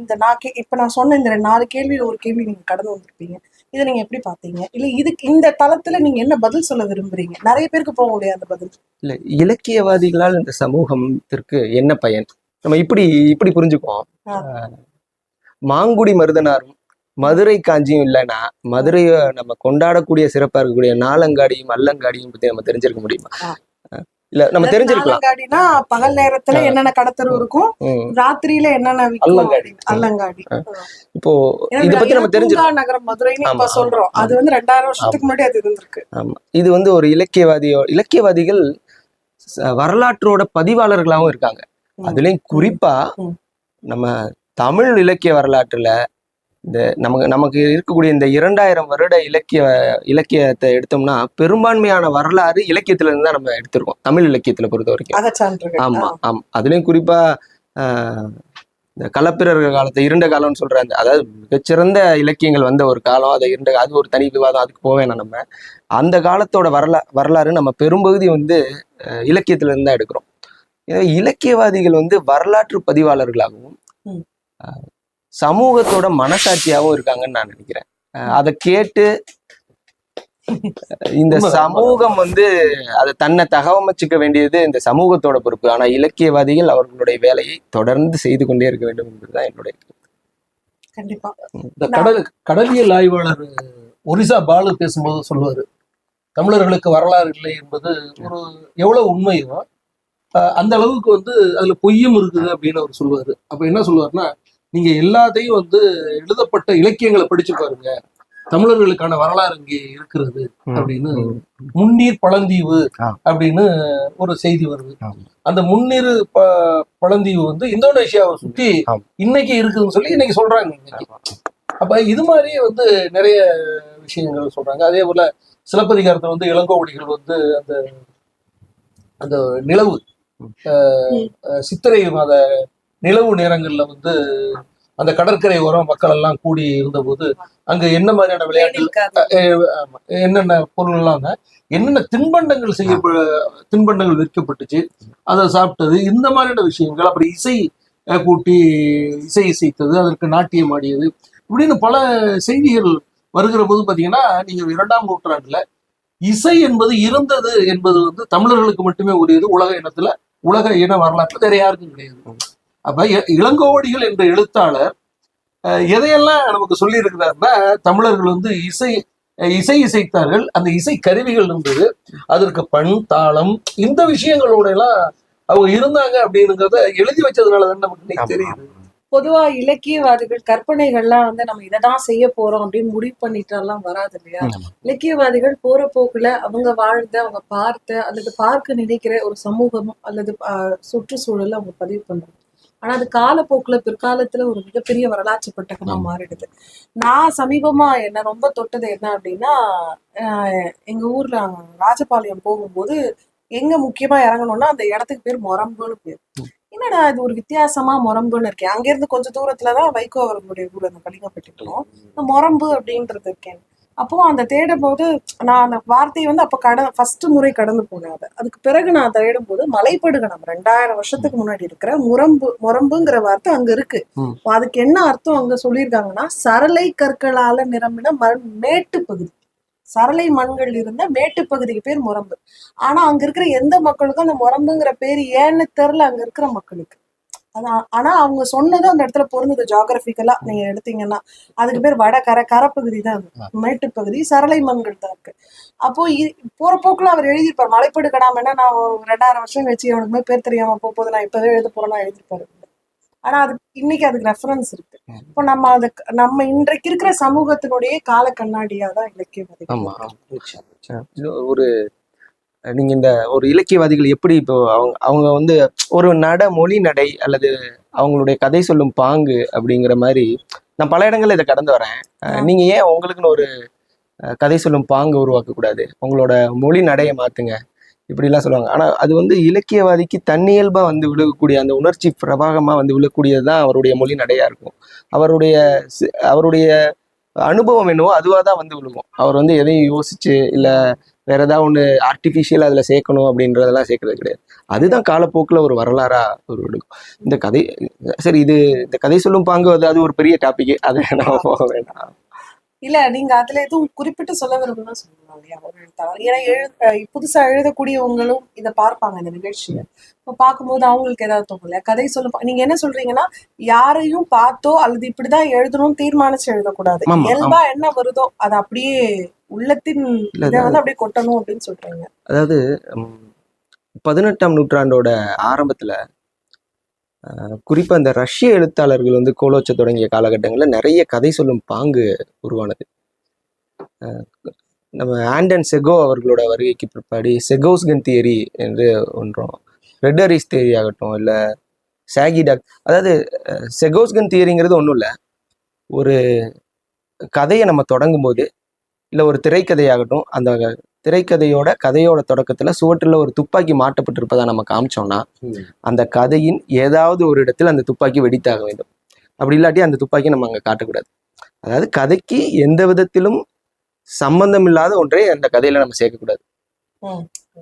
இப்ப நான் சொன்ன இந்த 4 கேள்வியில ஒரு கேள்வி நீங்க கடந்து வந்திருப்பீங்க. இதை நீங்க எப்படி பாத்தீங்க? இல்ல இதுக்கு இந்த தளத்துல நீங்க என்ன பதில் சொல்ல விரும்புறீங்க? நிறைய பேருக்கு போக முடியாது அந்த பதில். இல்ல, இலக்கியவாதிகளால் இந்த சமூகத்திற்கு என்ன பயன், நம்ம இப்படி புரிஞ்சுக்குவோம். மாங்குடி மருதனாரும் மதுரை காஞ்சியும் இல்லைன்னா மதுரையை நம்ம கொண்டாடக்கூடிய சிறப்பா இருக்கக்கூடிய நாலங்காடியும் அல்லங்காடியும் பத்தி நம்ம தெரிஞ்சிருக்க முடியுமா? இல்ல, நம்ம தெரிஞ்சிருக்கலாம். பகல் நேரத்துல என்னென்ன கடத்தரு இருக்கும், ராத்திரியில என்னென்ன அல்லங்காடி. இப்போ இத பத்தி நம்ம தெரிஞ்சிருக்கோம். நகரம் மதுரைன்னு இப்ப சொல்றோம், அது வந்து 2000 வருஷத்துக்கு முன்னாடி அது இருந்திருக்கு. ஆமா, இது வந்து ஒரு இலக்கியவாதிகள் வரலாற்றோட பதிவாளர்களாகவும் இருக்காங்க. அதுலயும் குறிப்பா நம்ம தமிழ் இலக்கிய வரலாற்றுல இந்த நமக்கு இருக்கக்கூடிய இந்த 2000 வருட இலக்கியத்தை எடுத்தோம்னா பெரும்பான்மையான வரலாறு இலக்கியத்துல இருந்து தான் நம்ம எடுத்திருக்கோம், தமிழ் இலக்கியத்துல பொறுத்த வரைக்கும். ஆமா ஆமா, அதுலயும் குறிப்பா இந்த களப்பிரர்கள் காலத்தை இருண்ட காலம்னு சொல்றாங்க. அதாவது மிகச்சிறந்த இலக்கியங்கள் வந்த ஒரு காலம், அது ஒரு தனி விவாதம், அதுக்கு போவேன். நம்ம அந்த காலத்தோட வரலாறு நம்ம பெரும்பகுதி வந்து இலக்கியத்துல இருந்து தான் எடுக்கிறோம். இலக்கியவாதிகள் வந்து வரலாற்று பதிவாளர்களாகவும் சமூகத்தோட மனசாட்சியாகவும் இருக்காங்கன்னு நான் நினைக்கிறேன். அதை கேட்டு இந்த சமூகம் வந்து அதை தன்னை தகவமைச்சுக்க வேண்டியது இந்த சமூகத்தோட பொறுப்பு. ஆனா இலக்கியவாதிகள் அவர்களுடைய வேலையை தொடர்ந்து செய்து கொண்டே இருக்க வேண்டும் என்பதுதான் என்னுடைய கண்டிப்பா. இந்த கடலியல் ஆய்வாளர் ஒரிசா பாலு பேசும்போது சொல்லுவாரு, தமிழர்களுக்கு வரலாறு இல்லை என்பது ஒரு எவ்வளவு உண்மையோ அந்த அளவுக்கு வந்து அதுல பொய்யும் இருக்குது அப்படின்னு அவர் சொல்லுவாரு. அப்ப என்ன சொல்லுவாருன்னா, நீங்க எல்லாத்தையும் வந்து எழுதப்பட்ட இலக்கியங்களை படிச்சு பாருங்க, தமிழர்களுக்கான வரலாறு இங்கே இருக்கிறது அப்படின்னு. முன்னீர் பழந்தீவு அப்படின்னு ஒரு செய்தி வருது. அந்த முன்னீர் பழந்தீவு வந்து இந்தோனேஷியாவை சுத்தி இன்னைக்கு இருக்குதுன்னு சொல்லி இன்னைக்கு சொல்றாங்க. அப்ப இது மாதிரி வந்து நிறைய விஷயங்கள் சொல்றாங்க. அதே போல சிலப்பதிகாரத்தை வந்து இளங்கோவடிகள் வந்து அந்த நிலவு சித்திரை மாத நிலவு நேரங்கள்ல வந்து அந்த கடற்கரை ஓரம் மக்கள் எல்லாம் கூடி இருந்தபோது அங்க என்ன மாதிரியான விளையாட்டுகள், என்னென்ன பொருள்லாம், என்னென்ன தின்பண்டங்கள் விற்கப்பட்டுச்சு, அதை சாப்பிட்டது, இந்த மாதிரியான விஷயங்கள். அப்புறம் இசை கூட்டி இசைத்தது, அதற்கு நாட்டியம் ஆடியது, இப்படின்னு பல செய்திகள் வருகிற போது பாத்தீங்கன்னா, நீங்க 2ஆம் நூற்றாண்டுல இசை என்பது இருந்தது என்பது வந்து தமிழர்களுக்கு மட்டுமே உரியது. உலக இன வரலாற்றுல வேற யாருக்கும் கிடையாது. அப்ப இளங்கோவடிகள் என்ற எழுத்தாளர் எதையெல்லாம் நமக்கு சொல்லி இருக்கிறாருன்னா, தமிழர்கள் வந்து இசைத்தார்கள், அந்த இசை கருவிகள் இருந்தது, அதற்கு பண் தாளம் இந்த விஷயங்களோட எல்லாம் அவங்க இருந்தாங்க அப்படிங்கிறத எழுதி வச்சதுனாலதான் நமக்கு இன்னைக்கு தெரியுது. பொதுவா இலக்கியவாதிகள் கற்பனைகள்லாம் வந்து நம்ம இததான் செய்ய போறோம் அப்படின்னு முடிவு பண்ணிட்டு எல்லாம் வராது இல்லையா? இலக்கியவாதிகள் போற போக்குல அவங்க வாழ்ந்த, அவங்க பார்த்த அல்லது பார்க்க நினைக்கிற ஒரு சமூகம் அல்லது சுற்றுச்சூழல அவங்க பதிவு பண்றாங்க. ஆனா அது காலப்போக்குல பிற்காலத்துல ஒரு மிகப்பெரிய வரலாற்று பெட்டகமா மாறிடுது. நான் சமீபமா என்ன ரொம்ப தொட்டது என்ன அப்படின்னா, எங்க ஊர்ல ராஜபாளையம் போகும்போது எங்க முக்கியமா இறங்கணும்னா அந்த இடத்துக்கு பேர் மொரம்புன்னு பேர். என்னடா இது ஒரு வித்தியாசமா மொரம்புன்னு இருக்கேன். அங்க இருந்து கொஞ்சம் தூரத்துலதான் வைகோ அவர்களுடைய ஊர் அந்த கலிங்கப்பட்டிக்கும் இந்த மொரம்பு அப்படின்றது இருக்கேன். அப்போ அந்த தேடும் போது நான் அந்த வார்த்தையை வந்து அப்ப ஃபர்ஸ்ட் முறை கடந்து போனேன். அதுக்கு பிறகு நான் தேடும் போது மலைப்படுகணம் 2000 வருஷத்துக்கு முன்னாடி இருக்கிற மொரம்புங்கிற வார்த்தை அங்க இருக்கு. அதுக்கு என்ன அர்த்தம் அங்க சொல்லியிருக்காங்கன்னா, சரளை கற்களால நிரம்பின மேட்டு பகுதி, சரளை மண்கள் இருந்த மேட்டு பகுதிக்கு பேர் மொரம்பு. ஆனா அங்க இருக்கிற எந்த மக்களுக்கும் அந்த மொரம்புங்கிற பேர் ஏன்னு தெரியல அங்க இருக்கிற மக்களுக்கு. ஆனா அவங்க சொன்னது அந்த இடத்துல பொருந்தது. ஜியோகிராபிக்கலா நீங்க எடுத்தீங்கன்னா அதுக்கு பேர் கரப்பகுதி தான், மேட்டு பகுதி, சரளை மண்கள் தான் இருக்கு. அப்போ போற போக்குல அவர் எழுதியிருப்பார் மலைப்படு கடாமன்னா நான் 2000 வருஷம் வச்சு அவனுக்குமே பேர் தெரியாம போகுது, நான் இப்பவே எழுத போறேன்னா எழுதிப்பாரு. ஆனா அது இன்னைக்கு அதுக்கு ரெஃபரன்ஸ் இருக்கு. இப்போ நம்ம இன்றைக்கு இருக்கிற சமூகத்தினுடைய கால கண்ணாடியா தான் இலக்கியவாதிகள். ஒரு நீங்க இந்த ஒரு இலக்கியவாதிகள் எப்படி இப்போ அவங்க வந்து ஒரு மொழி நடை அல்லது அவங்களுடைய கதை சொல்லும் பாங்கு அப்படிங்கிற மாதிரி நான் பல இடங்கள்ல இதை கடந்து வரேன். நீங்க ஏன் உங்களுக்குன்னு ஒரு கதை சொல்லும் பாங்கு உருவாக்க கூடாது, உங்களோட மொழி நடையை மாத்துங்க இப்படிலாம் சொல்லுவாங்க. ஆனா அது வந்து இலக்கியவாதிக்கு தன்னியல்பா வந்து விழுகக்கூடிய அந்த உணர்ச்சி பிரபாகமா வந்து விழக்கூடியதுதான் அவருடைய மொழி நடையா இருக்கும். அவருடைய அனுபவம் என்னவோ அதுவாக தான் வந்து விழுகும். அவர் வந்து எதையும் யோசிச்சு இல்லை வேற ஏதாவது ஒன்று ஆர்டிஃபிஷியலாக அதில் சேர்க்கணும் அப்படின்றதெல்லாம் சேர்க்கறது கிடையாது. அதுதான் காலப்போக்கில் ஒரு வரலாறா ஒரு விடுக்கும். இந்த கதை சரி, இந்த கதை சொல்லும் பாங்கு அது ஒரு பெரிய டாபிக், அதை நம்ம போக வேண்டாம். இல்ல நீங்க அதுல எதுவும் குறிப்பிட்டு சொல்ல விரும்புனா சொல்லலாம் இல்லையா ஒரு எழுத்தாளர். ஏன்னா புதுசா எழுதக்கூடியவங்களும் இதை பார்ப்பாங்க இந்த நிகழ்ச்சியை. இப்போ பார்க்கும்போது அவங்களுக்கு ஏதாவது தோணும் இல்லையா? கதை சொல்ல நீங்க என்ன சொல்றீங்கன்னா, யாரையும் பார்த்தோ அல்லது இப்படிதான் எழுதணும்னு தீர்மானிச்சு எழுதக்கூடாது. இயல்பா என்ன வருதோ அதை அப்படியே உள்ளத்தின் இதை வந்து அப்படியே கொட்டணும் அப்படின்னு சொல்றீங்க. அதாவது 18ஆம் நூற்றாண்டோட ஆரம்பத்துல குறிப்பா இந்த ரஷ்ய எழுத்தாளர்கள் வந்து கோலோச்ச தொடங்கிய காலகட்டங்களில் நிறைய கதை சொல்லும் பாங்கு உருவானது. நம்ம ஆண்டன் செகோ அவர்களோட வருகைக்கு பிற்பாடி செகோஸ்கன் தியரி என்று ஒன்றும், ரெட்டரிஸ் தியரி ஆகட்டும் இல்லை சாகிடாக், அதாவது செகோஸ்கன் தியரிங்கிறது ஒன்றும் இல்லை, ஒரு கதையை நம்ம தொடங்கும் போது இல்லை ஒரு திரைக்கதையாகட்டும், அந்த கதையோட தொடக்கத்துல சுவற்றில் ஒரு துப்பாக்கி மாட்டப்பட்டிருப்பதா நம்ம காமிச்சோம்னா அந்த கதையின் ஏதாவது ஒரு இடத்தில் அந்த துப்பாக்கி வெடித்தாக வேண்டும். அப்படி இல்லாட்டி அந்த துப்பாக்கி நம்ம அங்கே காட்டக்கூடாது. அதாவது கதைக்கு எந்த விதத்திலும் சம்பந்தம் இல்லாத ஒன்றை அந்த கதையில நம்ம சேர்க்கக்கூடாது.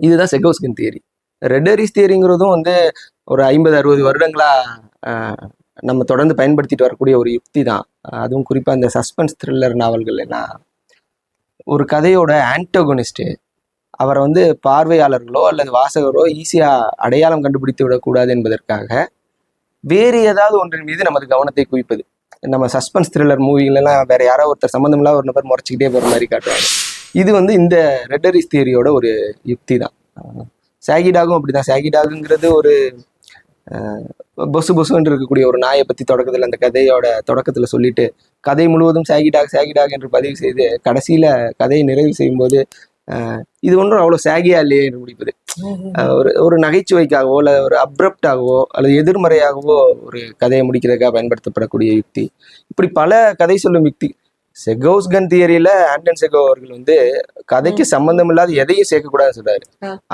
இதுதான் செகோஸ்கன் தியரி. ரெட்டரிஸ் தியரிங்கிறதும் வந்து ஒரு 50-60 வருடங்களா நம்ம தொடர்ந்து பயன்படுத்திட்டு வரக்கூடிய ஒரு யுக்தி தான். அதுவும் குறிப்பா இந்த சஸ்பென்ஸ் த்ரில்லர் நாவல்கள் எல்லாம் ஒரு கதையோட ஆன்டோகனிஸ்ட் அவரை வந்து பார்வையாளர்களோ அல்லது வாசகரோ ஈஸியா அடையாளம் கண்டுபிடித்து விடக்கூடாது என்பதற்காக வேறு ஏதாவது ஒன்றின் மீது நமது கவனத்தை குவிப்பது. நம்ம சஸ்பென்ஸ் த்ரில்லர் மூவிகளெல்லாம் வேற யாரோ ஒருத்தர் சம்மந்தமில்லா ஒரு நபர் முறைச்சிக்கிட்டே போற மாதிரி காட்டுவாங்க. இது வந்து இந்த ரெட்டரிஸ் தியரியோட ஒரு யுக்தி தான். சாகிடாகும் அப்படிதான். சாகிடாகுங்கிறது ஒரு பொசுன்னு இருக்கக்கூடிய ஒரு நாயை பத்தி தொடக்கத்துல அந்த கதையோட தொடக்கத்துல சொல்லிட்டு கதை முழுவதும் சாகிடாக் என்று பதிவு செய்து கடைசியில கதையை நிறைவு செய்யும் போது இது ஒன்றும் அவ்வளவு சாகியா இல்லையே என்று முடிப்பது. ஒரு நகைச்சுவைக்காகவோ அல்ல ஒரு அப்ரப்டாகவோ அல்லது எதிர்மறையாகவோ ஒரு கதையை முடிக்கிறதுக்காக பயன்படுத்தப்படக்கூடிய யுக்தி. இப்படி பல கதை சொல்லும் யுக்தி. செகோஸ்கன் தியரியில ஆண்டன் செகோ அவர்கள் வந்து கதைக்கு சம்பந்தம் இல்லாத எதையும் சேர்க்கக்கூடாதுன்னு சொல்றாரு.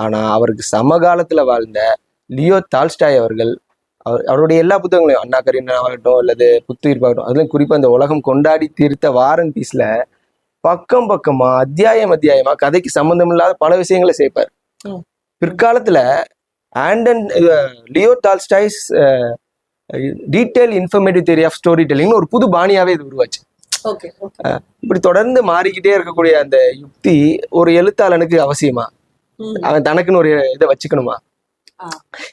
ஆனா அவருக்கு சமகாலத்துல வாழ்ந்த லியோ டால்ஸ்டாய் அவர்கள் அவருடைய எல்லா புத்தகங்களையும், அண்ணா கரீனா ஆகட்டும் அல்லது புத்துயிர்ப்பாகட்டும், அதுல குறிப்பா இந்த உலகம் கொண்டாடி தீர்த்த வார் அண்ட் பீஸ்ல பக்கமா அத்தியாயமா கதைக்கு சம்பந்தம் இல்லாத பல விஷயங்களை சேர்ப்பார். பிற்காலத்துல Leo Tolstoy's detail informative theory of story டெல்லிங்னு ஒரு புது பாணியாவே இது உருவாச்சு. இப்படி தொடர்ந்து மாறிக்கிட்டே இருக்கக்கூடிய அந்த யுக்தி ஒரு எழுத்தாளனுக்கு அவசியமா? அவன் தனக்குன்னு ஒரு இதை வச்சுக்கணுமா?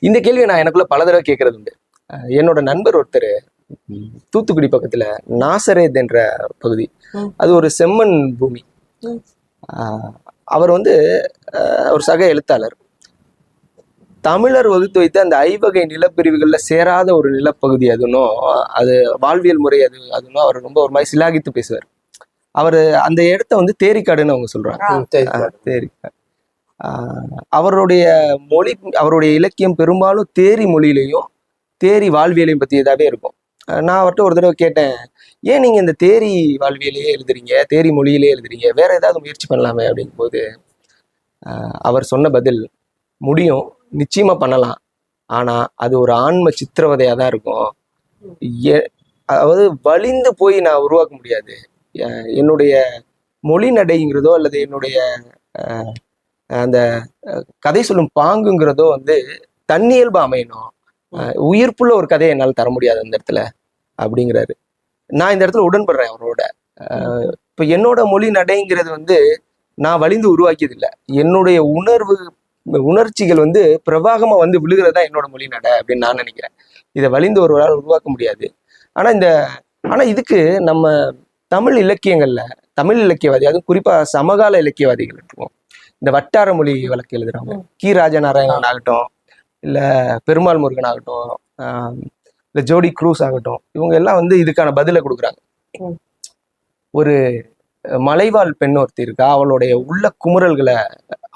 இந்த கேள்வியை நான் எனக்குள்ள பல தடவை கேட்கறது உண்டு. என்னோட நண்பர் ஒருத்தர் தூத்துக்குடி பக்கத்துல நாசரேத் என்ற பகுதி, அது ஒரு செம்மண் பூமி. அவர் வந்து ஒரு சக எழுத்தாளர். தமிழர் வகுத்து வைத்த அந்த ஐவகை நிலப்பிரிவுகள்ல சேராத ஒரு நிலப்பகுதி அதுன்னும், அது வாழ்வியல் முறை அதுன்னும் அவர் ரொம்ப ஒரு மாதிரி சிலாகித்து பேசுவார். அவர் அந்த இடத்த வந்து தேரிக்காடுன்னு அவங்க சொல்றாங்க. தேரிக்காடு. அவருடைய மொழி, அவருடைய இலக்கியம் பெரும்பாலும் தேரி மொழியிலையும் தேரி வாழ்வியலையும் பற்றியதாகவே இருக்கும். நான் அவர்கிட்ட ஒரு தடவை கேட்டேன், ஏன் நீங்கள் இந்த தேரி வாழ்வியலையே எழுதுறீங்க, தேரி மொழியிலே எழுதுறீங்க, வேற ஏதாவது முயற்சி பண்ணலாமே அப்படிங்கும் போது அவர் சொன்ன பதில், முடியும், நிச்சயமா பண்ணலாம், ஆனால் அது ஒரு ஆன்ம சித்திரவதையாக தான் இருக்கும். அதாவது வலிந்து போய் நான் உருவாக்க முடியாது. என்னுடைய மொழி நடைங்கிறதோ அல்லது என்னுடைய அந்த கதை சொல்லும் பாங்குங்கிறதோ வந்து தன்னியல்பு அமையணும். உயிர்ப்புள்ள ஒரு கதையை என்னால் தர முடியாது அந்த இடத்துல அப்படிங்கிறாரு. நான் இந்த இடத்துல உடன்படுறேன் அவரோட. இப்போ என்னோட மொழி நடைங்கிறது வந்து நான் வலிந்து உருவாக்கியது இல்லை. என்னுடைய உணர்ச்சிகள் வந்து பிரவாகமா வந்து விழுகிறதா என்னோட மொழி நடை அப்படின்னு நான் நினைக்கிறேன். இதை வலிந்து ஒருவரால் உருவாக்க முடியாது. ஆனா இதுக்கு நம்ம தமிழ் இலக்கியங்கள்ல, தமிழ் இலக்கியவாதி, அதுவும் குறிப்பா சமகால இலக்கியவாதிகள் இருக்கும். இந்த வட்டார மொழி வழக்கு எழுதுறவங்க, கி ராஜநாராயணன் ஆகட்டும், இல்ல பெருமாள் முருகன் ஆகட்டும், இல்ல ஜோடி க்ரூஸ் ஆகட்டும், இவங்க எல்லாம் வந்து இதுக்கான பதிலை கொடுக்குறாங்க. ஒரு மலைவாழ் பெண் ஒருத்தி இருக்கா, அவளுடைய உள்ள குமுறல்களை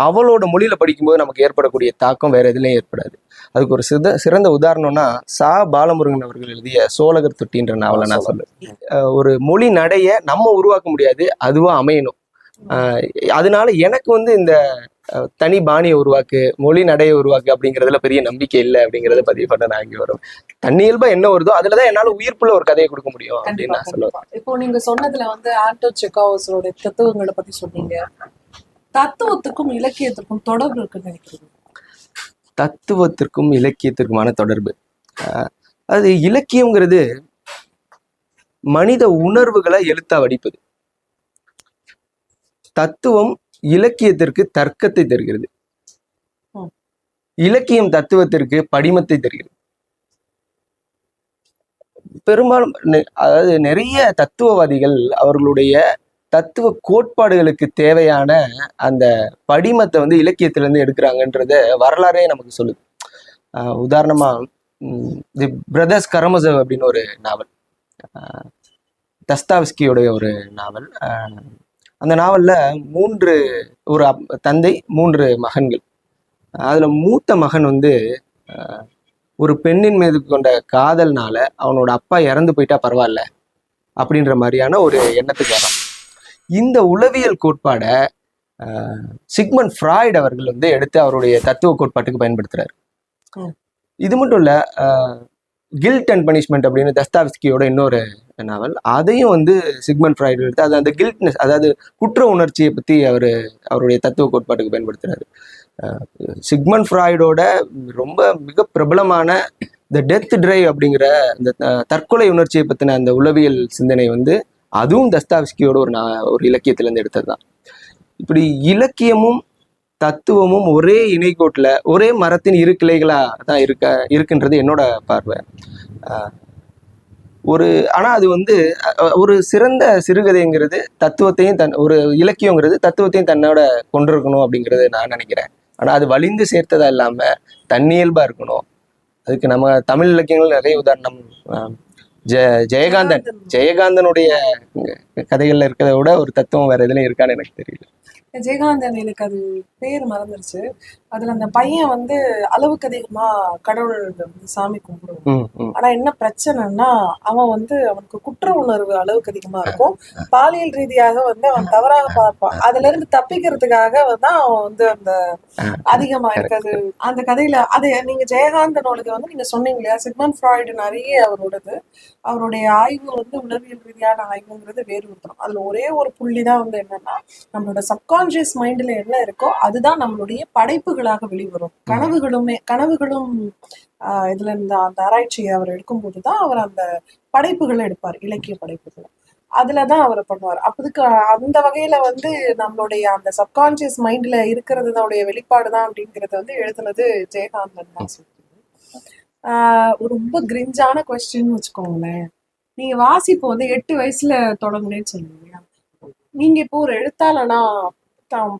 அவளோட மொழியில படிக்கும்போது நமக்கு ஏற்படக்கூடிய தாக்கம் வேற எதுலையும் ஏற்படாது. அதுக்கு ஒரு சிறந்த உதாரணம்னா பாலமுருகன் அவர்கள் எழுதிய சோழகர் தொட்டின்ற நாவலை நான் சொல்லுவேன். ஒரு மொழி நடைய நம்ம உருவாக்க முடியாது, அதுவா அமையணும். அதனால எனக்கு வந்து இந்த தனி பாணியை உருவாக்கு, மொழி நடையை உருவாக்கு அப்படிங்கிறதுல பெரிய நம்பிக்கை இல்லை அப்படிங்கிறத பதிவு பண்ண நான் இங்கே வரும். தன்னியல்பா என்ன வருதோ அதுலதான் என்னால உயிர்ப்புள்ள ஒரு கதையை கொடுக்க முடியும் அப்படின்னு நான் சொல்லுவேன். இப்போ நீங்க சொன்னதுல வந்து ஆண்டோ செக்கோவோட தத்துவங்களை பத்தி சொன்னீங்க. தத்துவத்துக்கும் இலக்கியத்திற்கும் தொடர்பு இருக்குன்னு நினைக்கிறீங்க? தத்துவத்திற்கும் இலக்கியத்திற்குமான தொடர்பு, அது இலக்கியம்ங்கிறது மனித உணர்வுகளை எழுத்தா வடிப்பது. தத்துவம் இலக்கியத்திற்கு தர்க்கத்தை தருகிறது, இலக்கியம் தத்துவத்திற்கு படிமத்தை தருகிறது. பெரும்பாலும் அதாவது நிறைய தத்துவவாதிகள் அவர்களுடைய தத்துவ கோட்பாடுகளுக்கு தேவையான அந்த படிமத்தை வந்து இலக்கியத்திலிருந்து எடுக்கிறாங்கன்றத வரலாறே நமக்கு சொல்லுது. உதாரணமா தி பிரதர்ஸ் கரமசவ் அப்படின்னு ஒரு நாவல், தஸ்தாவஸ்கியோடைய ஒரு நாவல். அந்த நாவல்ல ஒரு தந்தை 3 மகன்கள். அதுல மூத்த மகன் வந்து ஒரு பெண்ணின் மீது கொண்ட காதல்னால அவனோட அப்பா இறந்து போயிட்டா பரவாயில்ல அப்படின்ற மாதிரியான ஒரு எண்ணத்துக்கு வரான். இந்த உளவியல் கோட்பாடை சிக்மண்ட் ஃப்ராய்ட் அவர்கள் வந்து எடுத்து அவருடைய தத்துவ கோட்பாட்டுக்கு பயன்படுத்துறாரு. இது மட்டும் இல்ல, கில்ட் அண்ட் பனிஷ்மெண்ட் அப்படின்னு தஸ்தாவஸ்கியோட இன்னொரு நாவல், அதையும் வந்து சிக்மண்ட் ஃப்ராய்டு எடுத்து அது அந்த கில்ட்னஸ், அதாவது குற்ற உணர்ச்சியை பத்தி அவருடைய தத்துவ கோட்பாட்டுக்கு பயன்படுத்துறாரு. சிக்மண்ட் ஃப்ராய்டோட ரொம்ப மிக பிரபலமான த டெத் டிரைவ் அப்படிங்கிற இந்த தற்கொலை உணர்ச்சியை பத்தின அந்த உளவியல் சிந்தனை வந்து அதுவும் தஸ்தாவஸ்கியோட ஒரு இலக்கியத்திலேருந்து எடுத்தது தான். இப்படி இலக்கியமும் தத்துவமும் ஒரே இணைக்கோட்டில், ஒரே மரத்தின் 2 கிளைகளா தான் இருக்குன்றது என்னோட பார்வை. ஆனா அது வந்து ஒரு சிறந்த சிறுகதைங்கிறது தத்துவத்தையும் ஒரு இலக்கியங்கிறது தத்துவத்தையும் தன்னோட கொண்டிருக்கணும் அப்படிங்கிறது நான் நினைக்கிறேன். ஆனா அது வலிந்து சேர்த்ததா இல்லாம தன்னியல்பா இருக்கணும். அதுக்கு நம்ம தமிழ் இலக்கியங்கள் நிறைய உதாரணம், ஜெயகாந்தனுடைய கதைகள்ல இருக்கிறத விட ஒரு தத்துவம் வேற எதுலையும் இருக்கான்னு எனக்கு தெரியல. ஜெயகாந்தன், எனக்கு அது பேர் மறந்துருச்சு. அதுல அந்த பையன் வந்து அளவுக்கு அதிகமா கடவுள் வந்து சாமி கும்பிடுவான். ஆனா என்ன பிரச்சனைன்னா, அவன் வந்து அவனுக்கு குற்ற உணர்வு அளவுக்கு அதிகமா இருக்கும். பாலியல் ரீதியாக வந்து அவன் தவறாக பார்ப்பான். அதுல இருந்து தப்பிக்கிறதுக்காக தான் அவன் வந்து அந்த அதிகமா இருக்காது அந்த கதையில. அது நீங்க ஜெயகாந்தனோடது வந்து நீங்க சொன்னீங்க இல்லையா, சிக்மண்ட் ஃப்ராய்டு நிறைய அவருடைய ஆய்வு வந்து உளவியல் ரீதியான ஆய்வுங்கிறது வேறு விட்டுரும். அதுல ஒரே ஒரு புள்ளிதான் வந்து என்னன்னா, நம்மளோட சப்கான்சியஸ் மைண்ட்ல என்ன இருக்கோ அதுதான் நம்மளுடைய படைப்புகளாக வெளிவரும். கனவுகளும் இதுல இந்த அந்த ஆராய்ச்சியை அவர் எடுக்கும்போதுதான் அவர் அந்த படைப்புகளை எடுப்பார், இலக்கிய படைப்புகளை. அதுலதான் அவர் பண்ணுவார். அப்போதுக்கு அந்த வகையில வந்து நம்மளுடைய அந்த சப்கான்சியஸ் மைண்ட்ல இருக்கிறதுடைய வெளிப்பாடுதான் அப்படிங்கறத வந்து எழுதுனது ஜெயகாந்தன் தான் சொல்லுது. ரொம்ப கிரிஞ்சான கொஸ்டின் வச்சுக்கோங்களேன். நீங்க வாசிப்பு வந்து 8 வயசுல தொடங்குனேன்னு சொல்லுவீங்க. நீங்க இப்போ ஒரு எழுத்தாளனா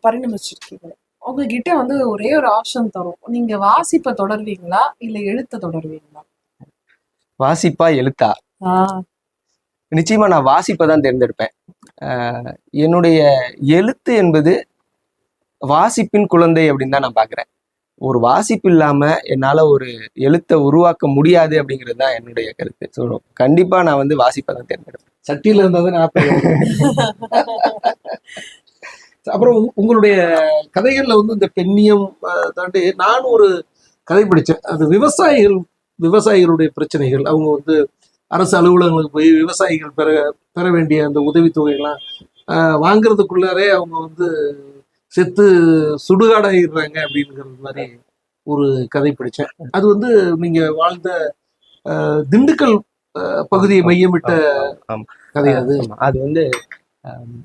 பரிணமிச்சிருக்கீங்க. உங்ககிட்ட வந்து ஒரே ஒரு ஆப்ஷன் தரும், நீங்க வாசிப்பை தொடர்வீங்களா இல்ல எழுத்த தொடர்வீங்களா? வாசிப்பா எழுத்தா? ஆஹ் நிச்சயமா நான் வாசிப்பை தான் தேர்ந்தெடுப்பேன். என்னுடைய எழுத்து என்பது வாசிப்பின் குழந்தை அப்படின்னு தான் நான் பார்க்குறேன். ஒரு வாசிப்பு இல்லாம என்னால ஒரு எழுத்தை உருவாக்க முடியாது அப்படிங்கிறது தான் என்னுடைய கருத்து. ஸோ கண்டிப்பா நான் வந்து வாசிப்பை தான் தேர்ந்தெடுப்பேன். சட்டியில இருந்தால் தான் ஆப்பிள். அப்புறம் உங்களுடைய கதைகள்ல வந்து இந்த பெண்ணியம் தாண்டி நான் ஒரு கதை படித்தேன். அது விவசாயிகளுடைய பிரச்சனைகள். அவங்க வந்து அரசு அலுவலகங்களுக்கு போய் விவசாயிகள் பெற வேண்டிய அந்த உதவித்தொகைகள்லாம் வாங்குறதுக்குள்ளாரே அவங்க வந்து செத்து சுடுகாடாயிடுறாங்க அப்படிங்கிறது மாதிரி ஒரு கதை படித்தேன். அது வந்து நீங்க வாழ்ந்த திண்டுக்கல் பகுதியை மையமிட்ட கதை. அது வந்து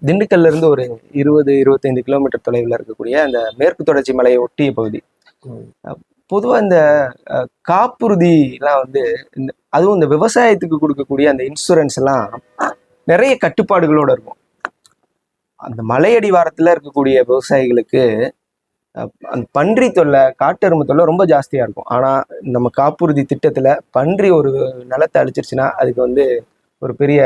திண்டுக்கல்ல இருந்து ஒரு 20-25 கிலோமீட்டர் தொலைவில் இருக்கக்கூடிய அந்த மேற்கு தொடர்ச்சி மலையை ஒட்டிய பகுதி. பொதுவாக இந்த காப்புறுதி எல்லாம் வந்து அதுவும் இந்த விவசாயத்துக்கு கொடுக்கக்கூடிய அந்த இன்சூரன்ஸ் எல்லாம் நிறைய கட்டுப்பாடுகளோட இருக்கும். அந்த மலையடிவாரத்துல இருக்கக்கூடிய விவசாயிகளுக்கு அந்த பன்றி தொல்லை, காட்டெருமை தொல்லை ரொம்ப ஜாஸ்தியா இருக்கும். ஆனா நம்ம காப்புறுதி திட்டத்துல பன்றி ஒரு நிலத்தை அழிச்சிருச்சுன்னா அதுக்கு வந்து ஒரு பெரிய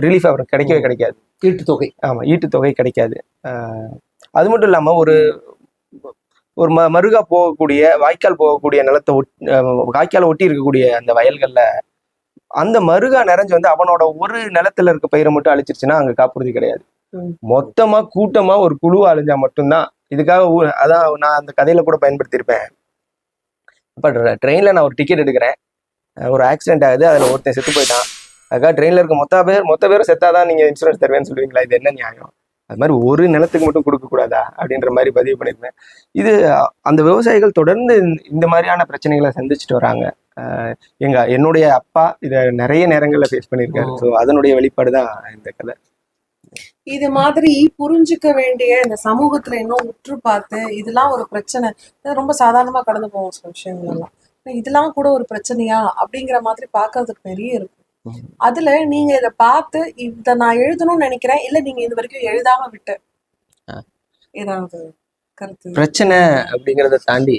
ரிலீஃப் அவருக்கு கிடைக்கவே கிடைக்காது. ஈட்டுத்தொகை. ஆமா, ஈட்டுத்தொகை கிடைக்காது. அது மட்டும் இல்லாம ஒரு மருகா போகக்கூடிய வாய்க்கால் போகக்கூடிய நிலத்தை வாய்க்கால ஒட்டி இருக்கக்கூடிய அந்த வயல்கள்ல அந்த மருகா நிறைஞ்சு வந்து அவனோட ஒரு நிலத்துல இருக்க பயிரை மட்டும் அழிச்சிருச்சுன்னா அங்க காப்புறுதி கிடையாது. மொத்தமா கூட்டமா ஒரு குழுவா அழிஞ்சா மட்டும்தான். இதுக்காக அதான் நான் அந்த கதையில கூட பயன்படுத்தியிருப்பேன். இப்ப ட்ரெயின்ல நான் ஒரு டிக்கெட் எடுக்கிறேன், ஒரு ஆக்சிடென்ட் ஆகுது, அதுல ஒருத்தன் செத்து போயிட்டான். அதுக்காக ட்ரெயின்ல இருக்க மொத்த பேரும் செத்தாதான் நீங்க இன்சூரன்ஸ் தருவேன்னு சொல்லுவீங்களா? இது என்ன நியாயம்? அது மாதிரி ஒரு நிலத்துக்கு மட்டும் கொடுக்க கூடாதா அப்படின்ற மாதிரி பதிவு பண்ணியிருப்பேன். இது அந்த விவசாயிகள் தொடர்ந்து இந்த மாதிரியான பிரச்சனைகளை சந்திச்சுட்டு வராங்க. என்னுடைய அப்பா இதை நிறைய நேரங்கள்ல ஃபேஸ் பண்ணியிருக்காரு. ஸோ அதனுடைய வெளிப்பாடு தான் இந்த கதை. இது மாதிரி புரிஞ்சுக்க வேண்டிய இந்த சமூகத்துல இன்னும் உற்று பார்த்து இதெல்லாம் ஒரு பிரச்சனை, ரொம்ப சாதாரணமா கடந்து போவோம் சில விஷயங்கள் எல்லாம், இதெல்லாம் கூட ஒரு பிரச்சனையா அப்படிங்கிற மாதிரி பார்க்கறதுக்கு நிறைய இருக்கு. அதுல நீங்க இதை பார்த்து இத நான் எழுதணும்னு நினைக்கிறேன், இல்ல நீங்க இது வரைக்கும் எழுதாம விட்டு ஏதாவது கருத்து பிரச்சனை அப்படிங்கறத தாண்டி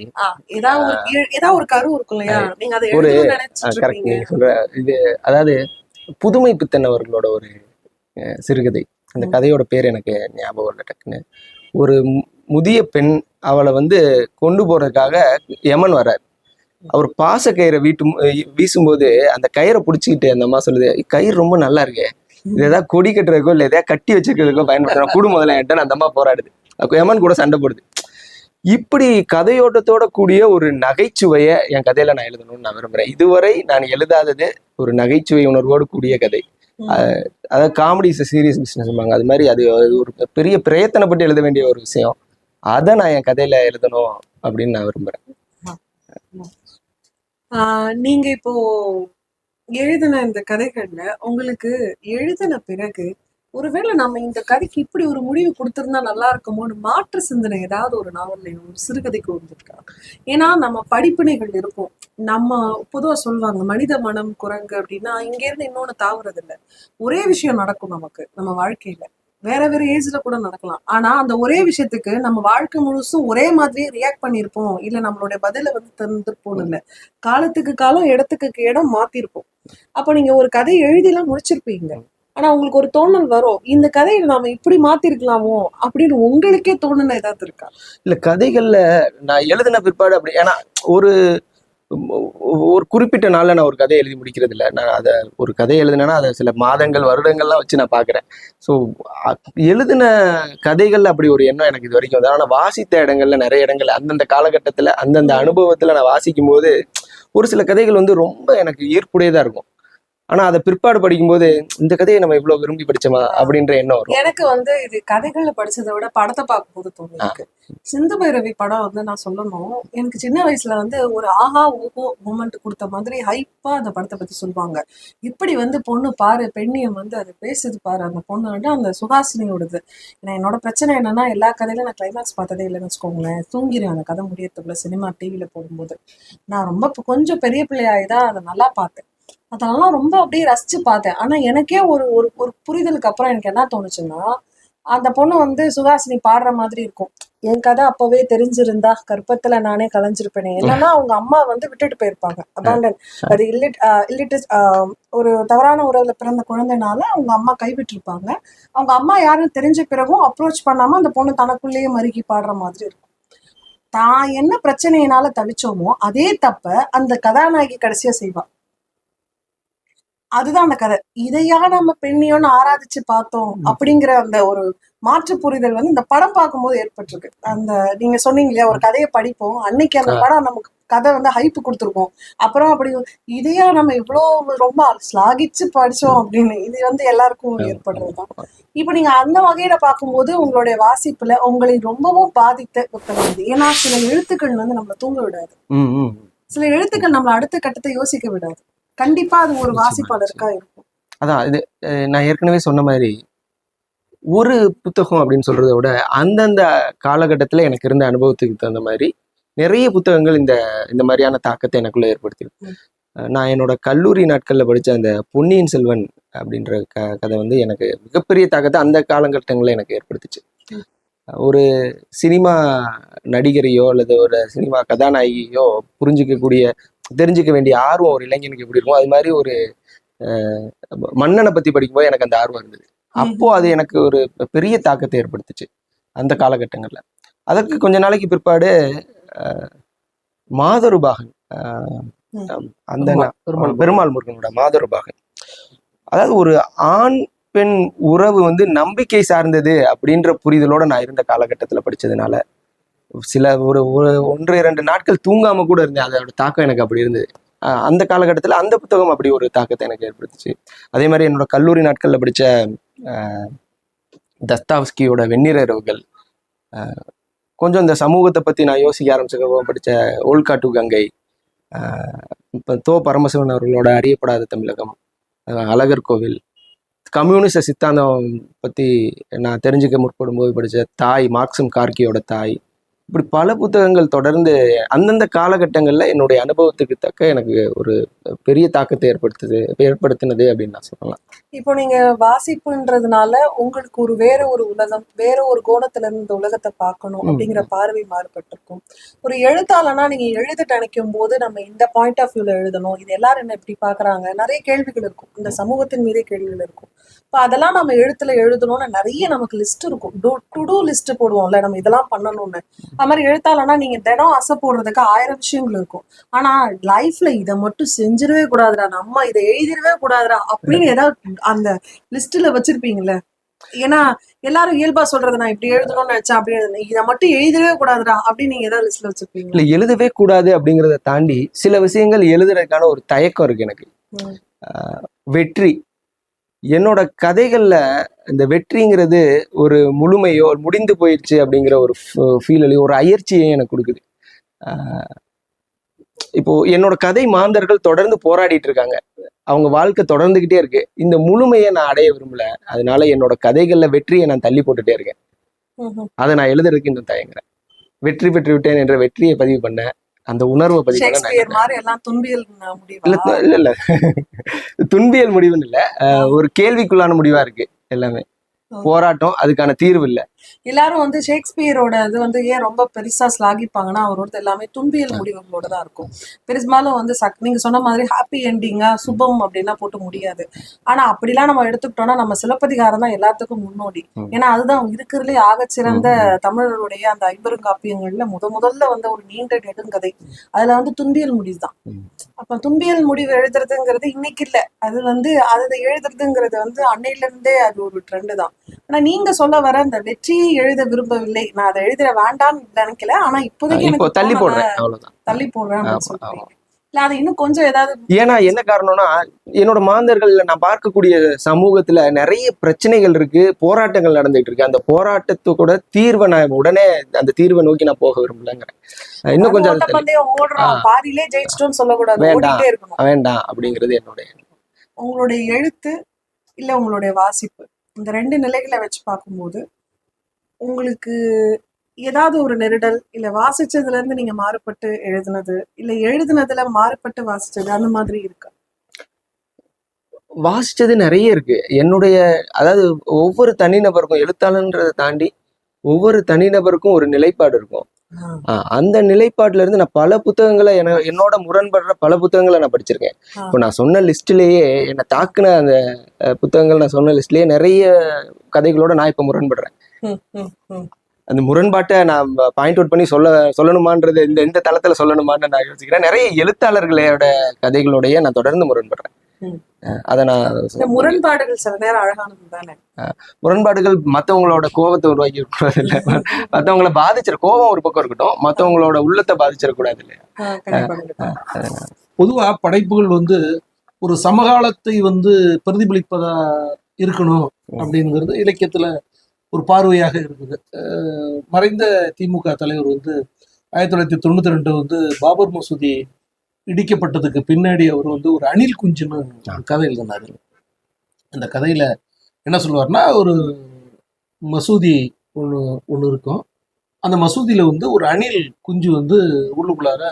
ஏதாவது ஒரு கரு இருக்கும் இல்லையா, நீங்க அதை எழுதணும்னு நினைச்சிட்டு இருக்கீங்க. சொல்ற இது அதாவது புதுமை பித்தன் அவர்களோட ஒரு சிறுகதை. அந்த கதையோட பேர் எனக்கு ஞாபகம் இல்லை டக்குன்னு. ஒரு முதிய பெண், அவளை வந்து கொண்டு போறதுக்காக யமன் வர்றார். அவர் பாச கயிறை வீசும்போது அந்த கயிறை பிடிச்சிக்கிட்டு அந்த அம்மா சொல்லுது, கயிறு ரொம்ப நல்லா இருக்கு, இது ஏதாவது கொடி கட்டுறதுக்கோ இல்லை எதாவது கட்டி வச்சுக்கிறதுக்கோ பயன்படுத்துறோம், குடு முதல்ல என்கிட்ட அந்த அம்மா போராடுது. யமன் கூட சண்டை போடுது. இப்படி கதையோட்டத்தோட கூடிய ஒரு நகைச்சுவையை என் கதையில நான் எழுதணும்னு நான் விரும்புறேன். இதுவரை நான் எழுதாதது ஒரு நகைச்சுவை உணர்வோடு கூடிய கதை. அதாவது காமெடி இஸ் சீரியஸ் பிசினஸ். அது மாதிரி அது ஒரு பெரிய பிரயத்தனப்பட்டு எழுத வேண்டிய ஒரு விஷயம். அதை நான் என் கதையில எழுதணும் அப்படின்னு நான் விரும்புறேன். நீங்க இப்போ எழுதின இந்த கதைகள்ல உங்களுக்கு எழுதின பிறகு ஒருவேளை நம்ம இந்த கதைக்கு இப்படி ஒரு முடிவு கொடுத்திருந்தா நல்லா இருக்குமோன்னு மாற்று சிந்தனை ஏதாவது ஒரு நாவல்லையோ ஒரு சிறுகதைக்கு வந்திருக்கா? ஏன்னா நம்ம படிப்பினைகள் இருக்கும். நம்ம பொதுவா சொல்லுவாங்க மனித மனம் குரங்கு அப்படின்னா இங்க இருந்து இன்னொன்னு தாவுறது இல்லை. ஒரே விஷயம் நடக்கும் நமக்கு நம்ம வாழ்க்கையில, வேற வேற ஏஜ்ல கூட நடக்கலாம். ஆனா அந்த ஒரே விஷயத்துக்கு நம்ம வாழ்க்கை முழுசும் ஒரே மாதிரியே ரியாக்ட் பண்ணியிருப்போம், இல்ல நம்மளுடைய பதில வந்து தந்துருப்போம், இல்ல காலத்துக்கு காலம் இடத்துக்கு இடம் மாத்திருப்போம். அப்ப நீங்க ஒரு கதை எழுதிலாம் முடிச்சிருப்பீங்க, ஆனா உங்களுக்கு ஒரு தோணல் வரும், இந்த கதையில நாம இப்படி மாத்திருக்கலாமோ அப்படின்னு உங்களுக்கே தோணுன ஏதாவது இருக்கா? இல்ல, கதைகள்ல நான் எழுதின பிற்பாடு அப்படி, ஏன்னா ஒரு குறிப்பிட்ட நாள்ல நான் ஒரு கதையை எழுதி முடிக்கிறது இல்லை. நான் அதை ஒரு கதையை எழுதினேன்னா அதை சில மாதங்கள் வருடங்கள்லாம் வச்சு நான் பாக்குறேன். ஸோ எழுதின கதைகள்ல அப்படி ஒரு எண்ணம் எனக்கு இது வரைக்கும் வந்து, ஆனால் வாசித்த இடங்கள்ல நிறைய இடங்கள்ல அந்தந்த காலகட்டத்துல அந்தந்த அனுபவத்துல நான் வாசிக்கும் போது ஒரு சில கதைகள் வந்து ரொம்ப எனக்கு ஈர்ப்புடையதா இருக்கும். ஆனா அதை பிற்பாடு படிக்கும்போது இந்த கதையை நம்ம இவ்வளவு விரும்பி படிச்சோமா அப்படின்ற எண்ணம் வரும். எனக்கு வந்து இது கதைகள்ல படிச்சதை விட படத்தை பார்க்கும்போது தோணுது. சிந்து பைரவி படம் வந்து நான் சொல்லணும், எனக்கு சின்ன வயசுல வந்து ஒரு ஆஹா ஓஹோ மூமெண்ட் கொடுத்த மாதிரி ஹைப்பா அந்த படத்தை பத்தி சொல்லுவாங்க. இப்படி வந்து பொண்ணு பாரு, பெண்ணியம் வந்து அது பேசுது பாரு, அந்த பொண்ணு வந்து அந்த சுஹாசினியோடது. ஏன்னா என்னோட பிரச்சனை என்னன்னா எல்லா கதையிலும் நான் கிளைமேக்ஸ் பார்த்ததே இல்லைன்னு வச்சுக்கோங்களேன். தூங்கிடுவேன் அந்த கதை முடியறதுக்குள்ள. சினிமா டிவியில போடும்போது நான் ரொம்ப கொஞ்சம் பெரிய பிள்ளையாயிதான் அதை நல்லா பார்த்தேன். அதெல்லாம் ரொம்ப அப்படியே ரசிச்சு பார்த்தேன். ஆனா எனக்கே ஒரு ஒரு புரிதலுக்கு அப்புறம் எனக்கு என்ன தோணுச்சுன்னா, அந்த பொண்ணு வந்து சுஹாசினி பாடுற மாதிரி இருக்கும். என் கதை அப்பவே தெரிஞ்சிருந்தா கர்ப்பத்துல நானே கலைஞ்சிருப்பேனே. என்னன்னா அவங்க அம்மா வந்து விட்டுட்டு போயிருப்பாங்க, அபாண்டன். அது இல்லிட்டஸ் ஒரு தவறான உறவுல பிறந்த குழந்தைனால அவங்க அம்மா கைவிட்டிருப்பாங்க. அவங்க அம்மா யாருன்னு தெரிஞ்ச பிறகும் அப்ரோச் பண்ணாம அந்த பொண்ணு தனக்குள்ளேயே மருகி பாடுற மாதிரி இருக்கும். தான் என்ன பிரச்சனையினால தவிச்சோமோ அதே தப்ப அந்த கதாநாயகி கடைசியா செய்வா. அதுதான் அந்த கதை. இதையா நம்ம பெண்ணியோன்னு ஆராதிச்சு பார்த்தோம் அப்படிங்கிற அந்த ஒரு மாற்று புரிதல் வந்து இந்த படம் பார்க்கும்போது ஏற்பட்டிருக்கு. அந்த நீங்க சொன்னீங்க இல்லையா, ஒரு கதையை படிப்போம், அன்னைக்கு அந்த படம் நமக்கு கதை வந்து ஹைப்பு கொடுத்துருக்கோம். அப்புறம் அப்படி இதையா நம்ம இவ்வளோ ரொம்ப ஸ்லாகிச்சு படிச்சோம் அப்படின்னு, இது வந்து எல்லாருக்கும் ஏற்படுறதுதான். இப்ப நீங்க அந்த வகையில பார்க்கும்போது உங்களுடைய வாசிப்புல உங்களை ரொம்பவும் பாதித்த புத்தகம் இது. ஏன்னா சில எழுத்துக்கள் வந்து நம்மளை தூங்க விடாது, சில எழுத்துக்கள் நம்மள அடுத்த கட்டத்தை யோசிக்க விடாது. கண்டிப்பா அது ஒரு வாசிப்பாளருக்கா இருக்கும். அதான் இது நான் ஏற்கனவே சொன்ன மாதிரி ஒரு புத்தகம் அப்படின்னு சொல்றதை விட அந்தந்த காலகட்டத்துல எனக்கு இருந்த அனுபவத்துக்கு தகுந்த மாதிரி நிறைய புத்தகங்கள் இந்த இந்த மாதிரியான தாக்கத்தை எனக்குள்ள ஏற்படுத்தியிருக்கு. நான் என்னோட கல்லூரி நாட்கள்ல படிச்ச அந்த பொன்னியின் செல்வன் அப்படின்ற கதை வந்து எனக்கு மிகப்பெரிய தாக்கத்தை அந்த காலகட்டங்களில் எனக்கு ஏற்படுத்துச்சு. ஒரு சினிமா நடிகரையோ அல்லது ஒரு சினிமா கதாநாயகியோ தெரிஞ்சுக்க வேண்டிய ஆர்வம் ஒரு இளைஞனுக்கு எப்படி இருக்கும், அது மாதிரி ஒரு மன்னனை பத்தி படிக்கும்போது எனக்கு அந்த ஆர்வம் இருந்தது. அப்போ அது எனக்கு ஒரு பெரிய தாக்கத்தை ஏற்படுத்துச்சு அந்த காலகட்டங்கள்ல. அதற்கு கொஞ்ச நாளைக்கு பிற்பாடு மாதொருபாகன், அந்த பெருமாள் முருகனோட மாதொருபாகன், அதாவது ஒரு ஆண் பெண் உறவு வந்து நம்பிக்கை சார்ந்தது அப்படின்ற புரிதலோட நான் இருந்த காலகட்டத்துல படிச்சதுனால சில ஒரு 1-2 நாட்கள் தூங்காம கூட இருந்தேன். அதோட தாக்கம் எனக்கு அப்படி இருந்தது. அந்த காலகட்டத்தில் அந்த புத்தகம் அப்படி ஒரு தாக்கத்தை எனக்கு ஏற்படுத்துச்சு. அதே மாதிரி என்னோட கல்லூரி நாட்கள்ல படிச்ச தஸ்தாவ்ஸ்கியோட வெண்ணிற இரவுகள், கொஞ்சம் இந்த சமூகத்தை பத்தி நான் யோசிக்க ஆரம்பிச்ச படிச்ச ஓல்காட்டு கங்கை, இப்போ தோ பரமசிவன் அவர்களோட அறியப்படாத தமிழகம், அழகர் கோவில், கம்யூனிச சித்தாந்தம் பத்தி நான் தெரிஞ்சுக்க முற்படும்போது படிச்ச தாய், மார்க்சிம் கார்கியோட தாய், இப்படி பல புத்தகங்கள் தொடர்ந்து அந்தந்த காலகட்டங்கள்ல என்னுடைய அனுபவத்துக்கு தக்க எனக்கு ஒரு பெரிய தாக்கத்தை ஏற்படுத்தினது அப்படின்னு நான் சொல்லலாம். இப்போ நீங்க வாசிப்புன்றதுனால உங்களுக்கு வேற ஒரு உலகம், வேற ஒரு கோணத்துல இருந்து இந்த உலகத்தை பார்க்கணும் அப்படிங்கிற பார்வை மாறுபட்டிருக்கும். ஒரு எழுத்தாளனா நீங்க எழுத நினைக்கும் போது நம்ம இந்த பாயிண்ட் ஆஃப் வியூல எழுதணும், இது எல்லாரும் என்ன எப்படி பாக்குறாங்க, நிறைய கேள்விகள் இருக்கும், இந்த சமூகத்தின் மீதே கேள்விகள் இருக்கும். இப்போ அதெல்லாம் நம்ம எழுத்துல எழுதணும்னு நிறைய நமக்கு லிஸ்ட் இருக்கும், டு டூ லிஸ்ட் போடுவோம்ல, நம்ம இதெல்லாம் பண்ணணும்னு. அது மாதிரி எழுத்தாளனா நீங்க தினம் ஆசை போடுறதுக்கு 1000 விஷயங்கள் இருக்கும். ஆனா லைஃப்ல இதை மட்டும் செஞ்சிடவே கூடாதுடா, நம்ம இதை எழுதிடவே கூடாதுடா அப்படின்னு ஏதாவது அந்த லிஸ்ட்ல வச்சிருப்பீங்கல்ல. ஏன்னா எல்லாரும் இயல்பா சொல்றது, நான் இப்படி எழுதணும்னு நினைச்சேன் அப்படின்னு, இதை மட்டும் எழுதவே கூடாதுடா அப்படின்னு நீங்க ஏதாவது லிஸ்ட்ல வச்சிருப்பீங்க? இல்ல, எழுதவே கூடாது அப்படிங்கிறத தாண்டி சில விஷயங்கள் எழுதுறதுக்கான ஒரு தயக்கம் இருக்கு எனக்கு. வெற்றி, என்னோட கதைகள்ல இந்த வெற்றிங்கிறது ஒரு முழுமையோ முடிந்து போயிடுச்சு அப்படிங்கிற ஒரு ஃபீலையும் ஒரு அயற்சியையும் எனக்கு கொடுக்குது. இப்போ என்னோட கதை மாந்தர்கள் தொடர்ந்து போராடிட்டு இருக்காங்க, அவங்க வாழ்க்கை தொடர்ந்துகிட்டே இருக்கு. இந்த முழுமையை நான் அடைய விரும்பல, அதனால என்னோட கதைகள்ல வெற்றியை நான் தள்ளி போட்டுட்டே இருக்கேன். அதை நான் எழுதுறதுக்கு இன்னும் தயங்குறேன். வெற்றி பெற்று விட்டேன் என்ற வெற்றியை பதிவு பண்ண, அந்த உணர்வை பதிவு பண்ண. இல்ல துன்பியல் முடிவுன்னு இல்ல, ஒரு கேள்விக்குள்ளான முடிவா இருக்கு எல்லாமே. போராட்டம், அதுக்கான தீர்வு இல்ல. எல்லாரும் வந்து ஷேக்ஸ்பியரோட இது வந்து ஏன் ரொம்ப பெருசா ஸ்லாகிப்பாங்கன்னா, அவரோட எல்லாமே துன்பியல் முடிவுகளோட தான் இருக்கும். பெரும்பாலும் வந்து நீங்க சொன்ன மாதிரி ஹாப்பி என்டிங்கா சுபம் அப்படின்னா போட்டு முடியாது. ஆனா அப்படிலாம் நம்ம எடுத்துக்கிட்டோம்னா நம்ம சிலப்பதிகாரம் தான் எல்லாத்துக்கும் முன்னோடி. ஏன்னா அதுதான் இருக்கிறதுலே ஆகச்சிறந்த தமிழருடைய அந்த 50 காப்பியங்கள்ல முதல்ல வந்து ஒரு நீண்ட நெடுங்கதை. அதுல வந்து துன்பியல் முடிவு தான். அப்ப துன்பியல் முடிவு எழுதுறதுங்கிறது இன்னைக்கு இல்ல, அது வந்து அதை எழுதுறதுங்கிறது வந்து அன்னையில இருந்தே அது ஒரு ட்ரெண்டு தான். ஆனா நீங்க சொல்ல வர அந்த வெற்றியை எழுத விரும்பவில்லை, நான் அதை எழுத வேண்டாம்னு நினைக்கல, ஆனா இப்போதைக்கு எனக்கு தள்ளி போடுறேன், அவ்வளவுதான். தள்ளி போடுறேன் அப்படின்னு சொல்றீங்க. இல்ல அது இன்னும் கொஞ்சம் ஏதாவது, ஏன்னா என்ன காரணம்னா என்னோட மாந்தர்கள்ல நான் பார்க்கக்கூடிய சமூகத்துல நிறைய பிரச்சனைகள் இருக்கு, போராட்டங்கள் நடந்துட்டு இருக்கு. அந்த போராட்டத்து கூட தீர்வை நான் உடனே அந்த தீர்வை நோக்கி நான் போக விரும்பலங்கிறேன். இன்னும் கொஞ்சம் பாதியிலே ஜெயிச்சிட்டோம்னு சொல்லக்கூடாது, வேண்டாம் அப்படிங்கிறது என்னுடைய. உங்களுடைய எழுத்து இல்ல உங்களுடைய வாசிப்பு, இந்த 2 நிலைகளை வச்சு பார்க்கும்போது உங்களுக்கு ஏதாவது ஒரு நெருடல், இல்ல வாசிச்சதுல இருந்து நீங்க மாறுபட்டு எழுதுனது, இல்ல எழுதுனதுல மாறுபட்டு வாசிச்சது, அந்த மாதிரி இருக்கா? வாசிச்சது நிறைய இருக்கு. என்னுடைய அதாவது ஒவ்வொரு தனிநபருக்கும் எழுத்தாளன்றதை தாண்டி ஒவ்வொரு தனிநபருக்கும் ஒரு நிலைப்பாடு இருக்கும். அந்த நிலைப்பாட்டுல இருந்து நான் பல புத்தகங்களை என்னோட முரண்படுற பல புத்தகங்களை நான் படிச்சிருக்கேன். இப்போ நான் சொன்ன லிஸ்ட்லயே என்னை தாக்குன அந்த புத்தகங்கள் நான் சொன்ன லிஸ்ட்லயே நிறைய கதைகளோட நான் இப்ப முரண்படுறேன். அந்த முரண்பாட்டை நான் பாயிண்ட் அவுட் பண்ணி சொல்லணுமான்றது இந்த தளத்துல சொல்லணுமான்னு நான் யோசிக்கிறேன். நிறைய எழுத்தாளர்களோட கதைகளோடய நான் தொடர்ந்து முரண்படுறேன். அத நான் முரண்பாடுகள் சில நேரம் அழகானது தானே. முரண்பாடுகள் மத்தவங்களோட கோபத்தை உருவாக்கி கூடாது இல்ல, மத்தவங்களை பாதிச்சிட கோபம் ஒரு பக்கம் இருக்கட்டும், மத்தவங்களோட உள்ளத்தை பாதிச்சிடக்கூடாது இல்லையா. பொதுவா படைப்புகள் வந்து ஒரு சமகாலத்தை வந்து பிரதிபலிப்பதா இருக்கணும் அப்படிங்கிறது இலக்கியத்துல ஒரு பார்வையாக இருக்குது. மறைந்த திமுக தலைவர் வந்து 1992 வந்து பாபர் மசூதி இடிக்கப்பட்டதுக்கு பின்னாடி அவர் வந்து ஒரு அணில் குஞ்சுன்னு ஒரு கதை எழுதினாரு. அந்த கதையில என்ன சொல்லுவார்னா, ஒரு மசூதி ஒன்று இருக்கும். அந்த மசூதியில வந்து ஒரு அணில் குஞ்சு வந்து உள்ளுக்குள்ளார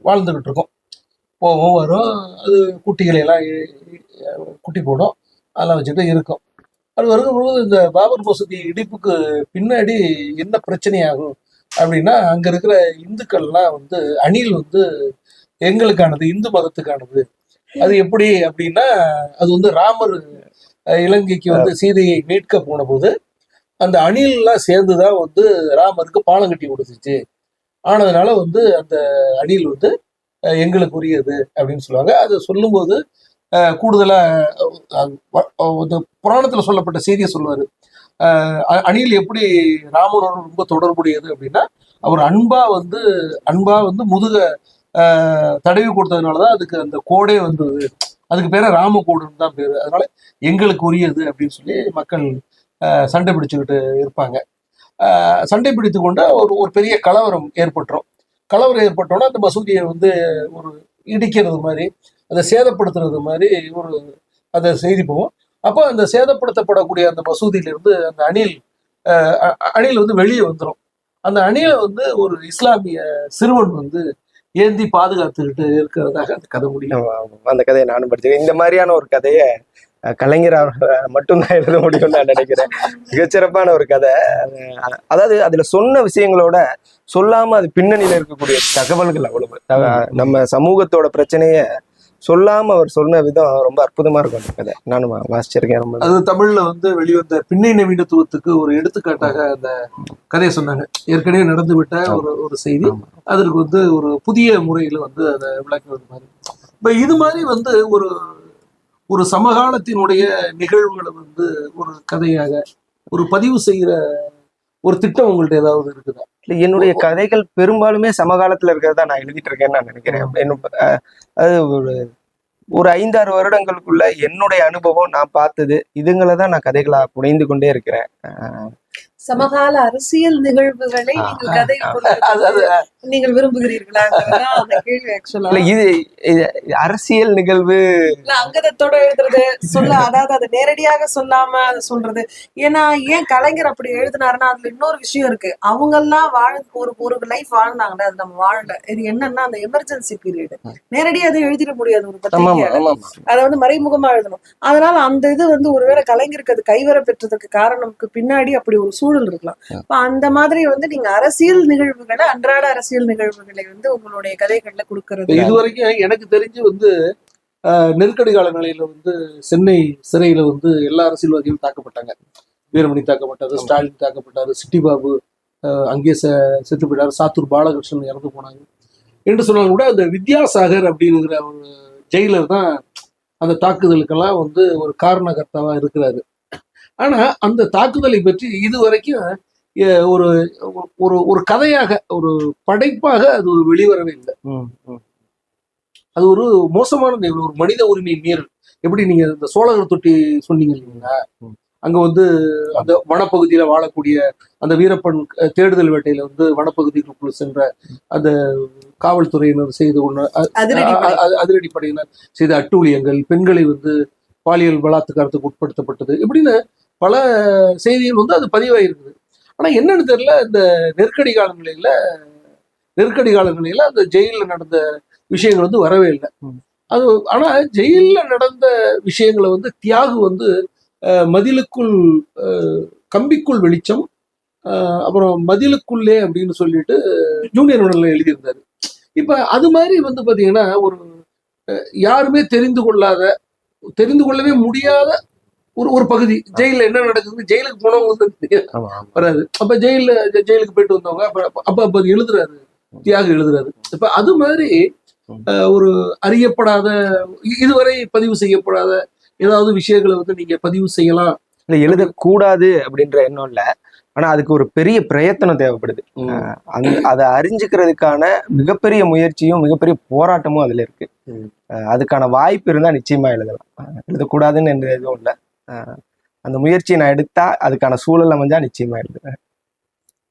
வாழ்ந்துகிட்டு இருக்கும். போகும் வரும், அது குட்டிகளை எல்லாம் குட்டி போடும், அதெல்லாம் வச்சுட்டு இருக்கும். அது வரும்போது இந்த பாபர் மசூதி இடிப்புக்கு பின்னாடி என்ன பிரச்சனையாகும் அப்படின்னா, அங்க இருக்கிற இந்துக்கள்லாம் வந்து அணில் வந்து எங்களுக்கானது, இந்து மதத்துக்கானது. அது எப்படி அப்படின்னா, அது வந்து ராமர் இலங்கைக்கு வந்து சீதையை மீட்க போன போது அந்த அணில்லாம் சேர்ந்துதான் வந்து ராமருக்கு பாலம் கட்டி கொடுத்துச்சு. ஆனதுனால வந்து அந்த அணில் வந்து எங்களுக்கு உரியது அப்படின்னு சொல்லுவாங்க. அது சொல்லும்போது கூடுதலா இந்த புராணத்துல சொல்லப்பட்ட செய்தியை சொல்லுவாரு. அணில் எப்படி ராமனோட ரொம்ப தொடர்புடையது அப்படின்னா, அவர் அன்பா வந்து முதுக தடவி கொடுத்ததுனாலதான் அதுக்கு அந்த கோடே வந்தது. அதுக்கு பேர ராமகோடுன்னு தான் பேரு. அதனால எங்களுக்கு உரியது அப்படின்னு சொல்லி மக்கள் சண்டை பிடிச்சுக்கிட்டு இருப்பாங்க. சண்டை பிடித்து கொண்ட ஒரு பெரிய கலவரம் ஏற்பட்டுரும். கலவரம் ஏற்பட்டோன்னா அந்த மசூதியை வந்து ஒரு இடிக்கிறது மாதிரி, அதை சேதப்படுத்துறது மாதிரி ஒரு அந்த செய்தி போகும். அப்போ அந்த சேதப்படுத்தப்படக்கூடிய அந்த மசூதியிலிருந்து அந்த அணில் வந்து வெளியே வந்துடும். அந்த அணிலை வந்து ஒரு இஸ்லாமிய சிறுவன் வந்து ஏந்தி பாதுகாத்துக்கிட்டு இருக்கிறதாக அந்த கதை முடியும். அந்த கதையை நானும் படிச்சிருக்கேன். இந்த மாதிரியான ஒரு கதையை கலைஞர் மட்டும்தான் எழுத முடியும்னு நான் நினைக்கிறேன். மிகச்சிறப்பான ஒரு கதை. அதாவது அதுல சொன்ன விஷயங்களோட சொல்லாம அது பின்னணியில இருக்கக்கூடிய தகவல்கள் அவ்வளவு நம்ம சமூகத்தோட பிரச்சனைய சொல்லாம அவர் சொன்ன விதம் ரொம்ப அற்புதமா இருக்கும். அந்த கதை நானும் வாசிச்சிருக்கேன். ரொம்ப அது தமிழ்ல வந்து வெளிவந்த பின்னை நவீனத்துவத்துக்கு ஒரு எடுத்துக்காட்டாக அந்த கதையை சொன்னாங்க. ஏற்கனவே நடந்து விட்ட ஒரு செய்தி, அதற்கு வந்து ஒரு புதிய முறையில வந்து அதை விளக்குவது மாதிரி. இப்ப இது மாதிரி வந்து ஒரு சமகாலத்தினுடைய நிகழ்வுகளை வந்து ஒரு கதையாக ஒரு பதிவு செய்யற ஒரு திட்டம் உங்கள்ட்ட ஏதாவது இருக்குதா? என்னுடைய கதைகள் பெரும்பாலுமே சமகாலத்துல இருக்கிறதா நான் எழுதிட்டு இருக்கேன்னு நான் நினைக்கிறேன். அது ஒரு 5-6 வருடங்களுக்குள்ள என்னுடைய அனுபவம், நான் பார்த்தது, இதுங்களை தான் நான் கதைகளா புனைந்து கொண்டே இருக்கிறேன். சமகால அரசியல் நிகழ்வுகளை நீங்கள் கதையில் நீங்கள் விரும்புகிறீர்களா? அந்த கேள்வி ஆக்சுவலா இது அரசியல் நிகழ்வு அங்கதத்தோட எழுதுறது அதாவது அதை நேரடியாக சொல்லாம அதை சொல்றது. ஏன்னா ஏன் கலைஞர் அப்படி எழுதினாருன்னா அதுல இன்னொரு விஷயம் இருக்கு. அவங்க எல்லாம் ஒரு லைஃப் வாழ்ந்தாங்கல்ல, அது நம்ம வாழல. இது என்னன்னா அந்த எமர்ஜென்சி பீரியட் நேரடியா அதை எழுதிட முடியாது. ஒரு பத்திரிகையாளர் அதை வந்து மறைமுகமா எழுதணும். அதனால அந்த இது வந்து ஒருவேளை கலைஞருக்கு அது கைவர பெற்றதுக்கு காரணம்க்கு பின்னாடி அப்படி ஒரு சூழல் இருக்கலாம். அந்த மாதிரி வந்து நீங்க அரசியல் நிகழ்வுகளை, அன்றாட அரசியல் நிகழ்வுகளை வந்து உங்களுடைய கதைகள்ல கொடுக்கறது. இதுவரைக்கும் எனக்கு தெரிஞ்சு வந்து நெருக்கடி கால நிலையில வந்து சென்னை சிறையில வந்து எல்லா அரசியல்வாதிகளும் தாக்கப்பட்டாங்க. வீரமணி தாக்கப்பட்டாரு, ஸ்டாலின் தாக்கப்பட்டாரு, சிட்டி பாபு அங்கேயே செத்து போயிட்டாரு, சாத்தூர் பாலகிருஷ்ணன் இறந்து போனாங்க என்று சொன்னாலும் கூட அந்த வித்யாசாகர் அப்படிங்கிற ஒரு ஜெயிலர் தான் அந்த தாக்குதலுக்கெல்லாம் வந்து ஒரு காரணகர்த்தாவா இருக்கிறாரு. ஆனா அந்த தாக்குதலை பற்றி இதுவரைக்கும் ஒரு ஒரு கதையாக, ஒரு படைப்பாக அது வெளிவரவே இல்லை. அது ஒரு மோசமான நிகழ்வு, ஒரு மனித உரிமை மீறல். எப்படி நீங்க இந்த சோழகர் தொட்டி சொன்னீங்க இல்லைங்களா, அங்க வந்து அந்த வனப்பகுதியில வாழக்கூடிய அந்த வீரப்பன் தேடுதல் வேட்டையில வந்து வனப்பகுதிகளுக்குள் சென்ற அந்த காவல்துறையினர் செய்த ஒண்ணு, அதிரடிப்படையினர் செய்த அட்டூழியங்கள், பெண்களை வந்து பாலியல் பலாத்காரத்துக்கு உட்படுத்தப்பட்டது, இப்படின்னு பல செய்திகள் வந்து அது பதிவாயிருக்குது. ஆனா என்னன்னு தெரியல, இந்த நெருக்கடி கால நிலையில அந்த ஜெயில நடந்த விஷயங்கள் வந்து வரவே இல்லை. அது ஆனா ஜெயில்ல நடந்த விஷயங்களை வந்து தியாகு வந்து மதிலுக்குள் கம்பிக்குள் வெளிச்சம், அப்புறம் மதிலுக்குள்ளே அப்படின்னு சொல்லிட்டு ஜூனியர் மணல்ல எழுதியிருந்தாரு. இப்ப அது மாதிரி வந்து பாத்தீங்கன்னா ஒரு யாருமே தெரிந்து கொள்ளவே முடியாத ஒரு பகுதி. ஜெயில என்ன நடக்குது, ஜெயிலுக்கு போனவங்க வராது. அப்ப ஜெயிலுக்கு போயிட்டு வந்தவங்க அப்ப எழுதுறாரு, தியாக எழுதுறாரு. இப்ப அது மாதிரி ஒரு அறியப்படாத, இதுவரை பதிவு செய்யப்படாத ஏதாவது விஷயங்களை வந்து நீங்க பதிவு செய்யலாம். இல்ல எழுதக்கூடாது அப்படின்ற எண்ணம் இல்ல, ஆனா அதுக்கு ஒரு பெரிய பிரயத்தனம் தேவைப்படுது. அதை அறிஞ்சுக்கிறதுக்கான மிகப்பெரிய முயற்சியும் மிகப்பெரிய போராட்டமும் அதுல இருக்கு. அதுக்கான வாய்ப்பு இருந்தா நிச்சயமா எழுதலாம். எழுதக்கூடாதுன்னு என்ற எதுவும் இல்லை. அந்த முயற்சியை நான் எடுத்தா, அதுக்கான சூழல் அமைஞ்சா நிச்சயமா எழுதுவேன்.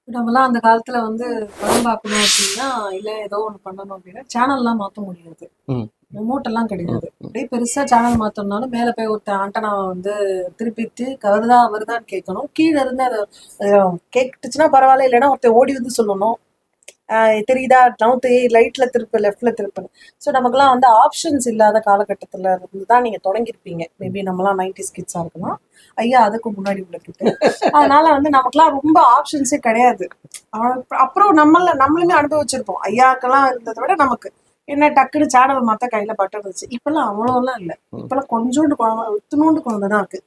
நம்மலாம் அந்த காலத்துல வந்து படம் பார்க்கணும் அப்படின்னா, இல்ல ஏதோ ஒண்ணு பண்ணணும் அப்படின்னா சேனல்லாம் மாத்த முடியாது. ரிமோட் எல்லாம் கிடையாது. அப்படியே பெருசா சேனல் மாத்தணும்னாலும் மேல போய் ஒரு ஆண்டனாவை வந்து திருப்பிட்டு வருதான்னு கேட்கணும். கீழே இருந்து அதை கேட்டுச்சுன்னா பரவாயில்ல, இல்லைன்னா ஒருத்தர் ஓடி வந்து சொல்லணும், தெரியுதா, நவுத்து லைட்ல திருப்பு, லெஃப்ட்ல திருப்புன்னு. ஸோ நமக்குலாம் வந்து ஆப்ஷன்ஸ் இல்லாத காலகட்டத்துல இருந்து தான் நீங்க தொடங்கியிருப்பீங்க. மேபி நம்மலாம் 90s கிட்ஸா இருக்கலாம், ஐயா அதுக்கு முன்னாடி உள்ள கிட்ட. அதனால வந்து நமக்குலாம் ரொம்ப ஆப்ஷன்ஸே கிடையாது. அப்புறம் நம்மளுமே அனுபவிச்சிருப்போம். ஐயாக்கெல்லாம் இருந்ததை விட நமக்கு என்ன டக்குன்னு சேனல் மாத்த கையில பட்டன் இருந்துச்சு. இப்பெல்லாம் அவ்வளோலாம் இல்லை. இப்பெல்லாம் கொஞ்சோண்டு இத்தினோண்டு குழந்தை தான் இருக்கு.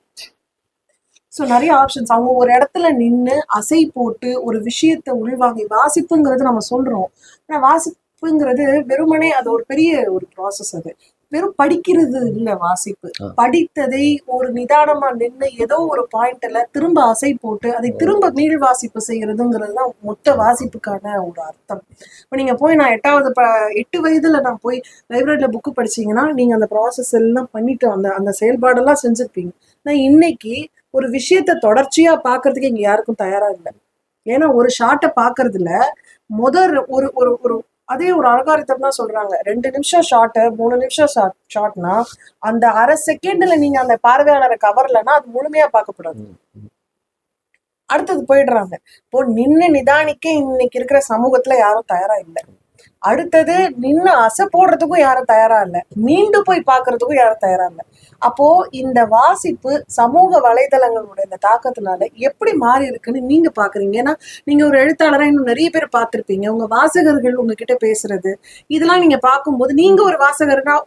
ஸோ நிறைய ஆப்ஷன்ஸ். அவங்க ஒரு இடத்துல நின்று அசை போட்டு ஒரு விஷயத்த உள்வாங்கி, வாசிப்புங்கிறது நம்ம சொல்றோம், ஆனா வாசிப்புங்கிறது வெறுமனே அது ஒரு பெரிய ஒரு ப்ராசஸ். அது வெறும் படிக்கிறது இல்ல. வாசிப்பு படித்ததை ஒரு நிதானமா நின்று ஏதோ ஒரு பாயிண்ட்ல திரும்ப அசை போட்டு அதை திரும்ப மீள் வாசிப்பு செய்யறதுங்கிறது தான் மொத்த வாசிப்புக்கான ஒரு அர்த்தம். இப்போ நீங்க போய் நான் 8 வயதுல நான் போய் லைப்ரரியில புக்கு படிச்சீங்கன்னா நீங்க அந்த ப்ராசஸ் எல்லாம் பண்ணிட்டு அந்த செயல்பாடெல்லாம் செஞ்சிருப்பீங்க. நான் இன்னைக்கு ஒரு விஷயத்த தொடர்ச்சியா பாக்குறதுக்கு இங்க யாருக்கும் தயாரா இல்லை. ஏன்னா ஒரு ஷார்ட்டை பாக்குறதுல ஒரு ஒரு ஒரு அதே ஒரு அல்காரிதம் தான் சொல்றாங்க. 2 நிமிஷம் ஷார்ட், 3 நிமிஷம் ஷார்ட்னா அந்த அரை செகண்ட்ல நீங்க அந்த பார்வையாளரை கவரலன்னா அது முழுமையா பார்க்கப்படாது. அடுத்தது போயிடுறாங்க. இப்போ நின்று நிதானிக்க இன்னைக்கு இருக்கிற சமூகத்துல யாரும் தயாரா இல்லை. அடுத்தது நின்று அசை போடுறதுக்கும் யாரும் தயாரா இல்லை, மீண்டு போய் பாக்குறதுக்கும் யாரும் தயாரா இல்லை. அப்போ இந்த வாசிப்பு சமூக வலைதளங்களுடைய இந்த தாக்கத்தினால எப்படி மாறி இருக்குன்னு நீங்க பாக்குறீங்க. ஏன்னா நீங்க ஒரு எழுத்தாளரா இன்னும் நிறைய பேர் பார்த்திருப்பீங்க. உங்க வாசகர்கள் உங்ககிட்ட பேசுறது இதெல்லாம் நீங்க பார்க்கும்போது நீங்க ஒரு வாசகர்னா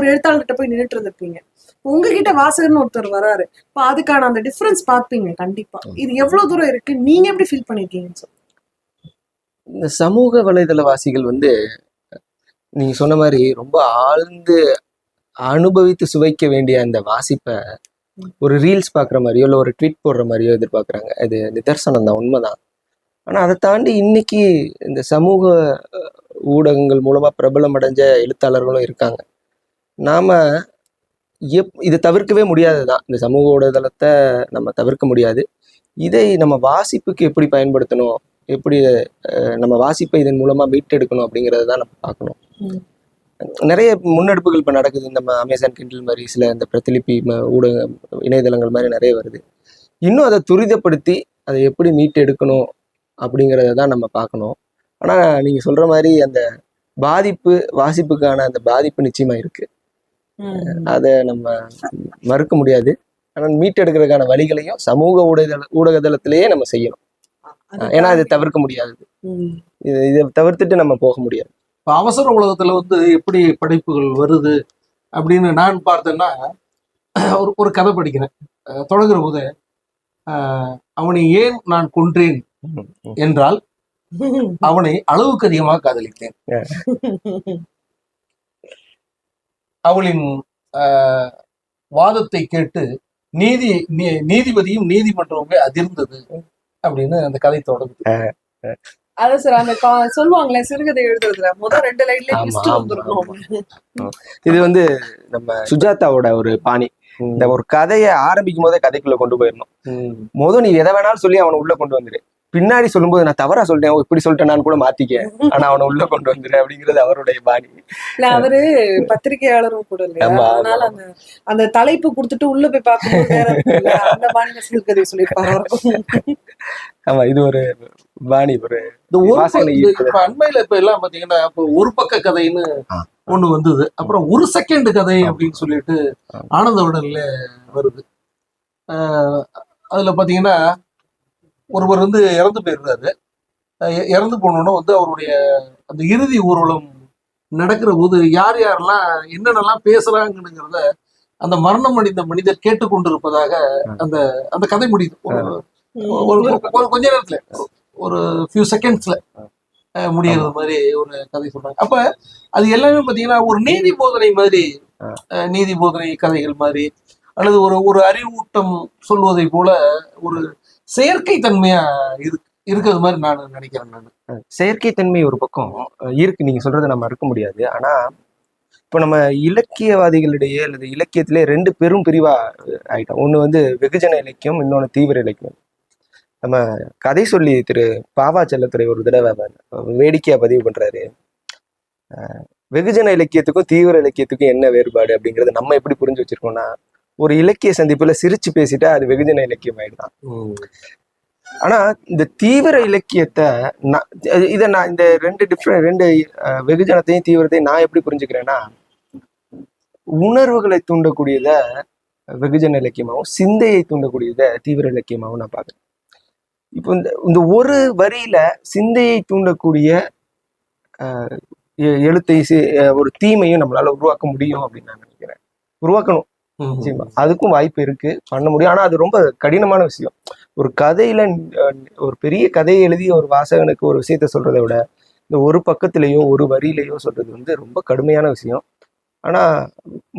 ஒரு எழுத்தாளர்கிட்ட போய் நின்றுட்டு இருந்திருப்பீங்க. உங்ககிட்ட வாசகர்னு ஒருத்தர் வராரு. இப்போ அதுக்கான அந்த டிஃபரன்ஸ் பார்ப்பீங்க கண்டிப்பா. இது எவ்வளவு தூரம் இருக்கு, நீங்க எப்படி ஃபீல் பண்ணிருக்கீங்கன்னு சொல்லி. இந்த சமூக வலைதளவாசிகள் வந்து நீங்க சொன்ன மாதிரி ரொம்ப ஆழ்ந்து அனுபவித்து சுவைக்க வேண்டிய அந்த வாசிப்பை ஒரு ரீல்ஸ் பார்க்குற மாதிரியோ இல்லை ஒரு ட்வீட் போடுற மாதிரியோ எதிர்பார்க்குறாங்க. அது நிதர்சனம் தான், உண்மைதான். ஆனால் அதை தாண்டி இன்னைக்கு இந்த சமூக ஊடகங்கள் மூலமாக பிரபலம் அடைஞ்ச எழுத்தாளர்களும் இருக்காங்க. நாம் இதை தவிர்க்கவே முடியாது தான். இந்த சமூக ஊடகத்தை நம்ம தவிர்க்க முடியாது. இதை நம்ம வாசிப்புக்கு எப்படி பயன்படுத்தணும், எப்படி நம்ம வாசிப்பை இதன் மூலமா மீட்டெடுக்கணும் அப்படிங்கறத தான் நம்ம பார்க்கணும். நிறைய முன்னெடுப்புகள் இப்போ நடக்குது. நம்ம அமேசான் கிண்டில் மாதிரி சில இந்த பிரதிலிப்பி ஊடக இணையதளங்கள் மாதிரி நிறைய வருது. இன்னும் அதை துரிதப்படுத்தி அதை எப்படி மீட்டெடுக்கணும் அப்படிங்கிறத தான் நம்ம பார்க்கணும். ஆனால் நீங்க சொல்ற மாதிரி அந்த பாதிப்பு, வாசிப்புக்கான அந்த பாதிப்பு நிச்சயமா இருக்கு. அதை நம்ம மறுக்க முடியாது. ஆனால் மீட்டெடுக்கிறதுக்கான வழிகளையும் சமூக ஊடகதளத்திலேயே நம்ம செய்யணும். ஏன்னா இதை தவிர்க்க முடியாது. இதை தவிர்த்துட்டு நம்ம போக முடியாது. இப்போ அவசர உலகத்துல வந்து எப்படி படைப்புகள் வருது அப்படின்னு நான் பார்த்தேன்னா, ஒரு கதை படிக்கிறேன். தொடங்குற போது அவனை ஏன் நான் கொன்றேன் என்றால் அவனை அளவுக்கு அதிகமாக காதலித்தேன். அவளின் வாதத்தை கேட்டு நீதிபதியும் நீதிமன்றமுமே அதிர்ந்தது அப்படின்னு அந்த கதை தொடங்குது. அதான் சார் அந்த சொல்லுவாங்களே சிறுகதை எழுதுறதுல முதல் 2 லைன்ல இது வந்து நம்ம சுஜாதாவோட ஒரு பாணி. இந்த ஒரு கதையை ஆரம்பிக்கும் போதே கதைக்குள்ள கொண்டு போயிடணும். நீ எதை வேணாலும் சொல்லி அவனை உள்ள கொண்டு வந்துரு. பின்னாடி சொல்லும்போது நான் தவறா சொல்லிட்டேன், இப்படி சொல்லிட்டேன் நான் கூட மாத்திக்க, ஆனா அவனை உள்ள கொண்டு வந்துரு அப்படிங்கிறது அவருடைய பாணி. இல்ல அவரு பத்திரிகையாளரும் கூட இல்லையா, அதனால அந்த தலைப்பு கொடுத்துட்டு உள்ள போய் பார்க்கும்போது அந்த பாணியில சிறுகதை சொல்லியிருப்பாங்க. ஆமா, இது ஒரு பாணி. ஒரு அண்மையில இப்ப எல்லாம் பாத்தீங்கன்னா இப்ப ஒரு பக்க கதைன்னு ஒண்ணு வந்தது. அப்புறம் ஒரு செகண்ட் கதை அப்படின்னு சொல்லிட்டு ஆனந்த விடல்ல வருது. அதுல பாத்தீங்கன்னா ஒருவர் வந்து இறந்து போயிருந்தாரு. இறந்து போனோன்னா வந்து அவருடைய அந்த இறுதி ஊர்வலம் நடக்கிற போது யார் யாரெல்லாம் என்னென்னலாம் பேசுறாங்கிறத அந்த மரணம் அடைந்த மனிதர் கேட்டுக்கொண்டிருப்பதாக அந்த அந்த கதை முடியுது. ஒரு கொஞ்ச நேரத்துல, ஒரு ஃபியூ செகண்ட்ஸ்ல முடியறது மாதிரி ஒரு கதை சொல்றாங்க. அப்ப அது எல்லாமே பாத்தீங்கன்னா ஒரு நீதி போதனை மாதிரி, நீதி போதனை கதைகள் மாதிரி, அல்லது ஒரு ஒரு அறிவூட்டம் சொல்வதை போல ஒரு செயற்கை தன்மையா இருக்கிறது மாதிரி நான் நினைக்கிறேன். நான் செயற்கை தன்மை ஒரு பக்கம் இருக்கு, நீங்க சொல்றதை நம்ம மறுக்க முடியாது. ஆனா இப்போ நம்ம இலக்கியவாதிகளிடையே அல்லது இலக்கியத்திலே 2 பெரும் பிரிவா ஆயிட்டோம். ஒண்ணு வந்து வெகுஜன இலக்கியம், இன்னொன்னு தீவிர இலக்கியம். நம்ம கதை சொல்லி திரு பாவா செல்லத்துறை ஒரு தடவை வேடிக்கையா பதிவு பண்றாரு, வெகுஜன இலக்கியத்துக்கும் தீவிர இலக்கியத்துக்கும் என்ன வேறுபாடு அப்படிங்கறத நம்ம எப்படி புரிஞ்சு வச்சிருக்கோம்னா, ஒரு இலக்கிய சந்திப்புல சிரிச்சு பேசிட்டா அது வெகுஜன இலக்கியம் ஆயிடுதான். ஆனா இந்த தீவிர இலக்கியத்தை இதை நான் இந்த 2 வெகுஜனத்தையும் தீவிரத்தையும் நான் எப்படி புரிஞ்சுக்கிறேன்னா, உணர்வுகளை தூண்டக்கூடியத வெகுஜன இலக்கியமாகவும் சிந்தையை தூண்டக்கூடியத தீவிர இலக்கியமாகவும் நான் பார்க்குறேன். இப்போ இந்த ஒரு வரியில சிந்தையை தூண்டக்கூடிய எழுத்தை ஒரு தீமையும் நம்மளால உருவாக்க முடியும் அப்படின்னு நான் நினைக்கிறேன். உருவாக்கணும், அதுக்கும் வாய்ப்பு இருக்கு, பண்ண முடியும். ஆனா அது ரொம்ப கடினமான விஷயம். ஒரு கதையில ஒரு பெரிய கதையை எழுதி ஒரு வாசகனுக்கு ஒரு விஷயத்த சொல்றதை விட இந்த ஒரு பக்கத்திலேயோ ஒரு வரியிலேயோ சொல்றது வந்து ரொம்ப கடுமையான விஷயம். ஆனா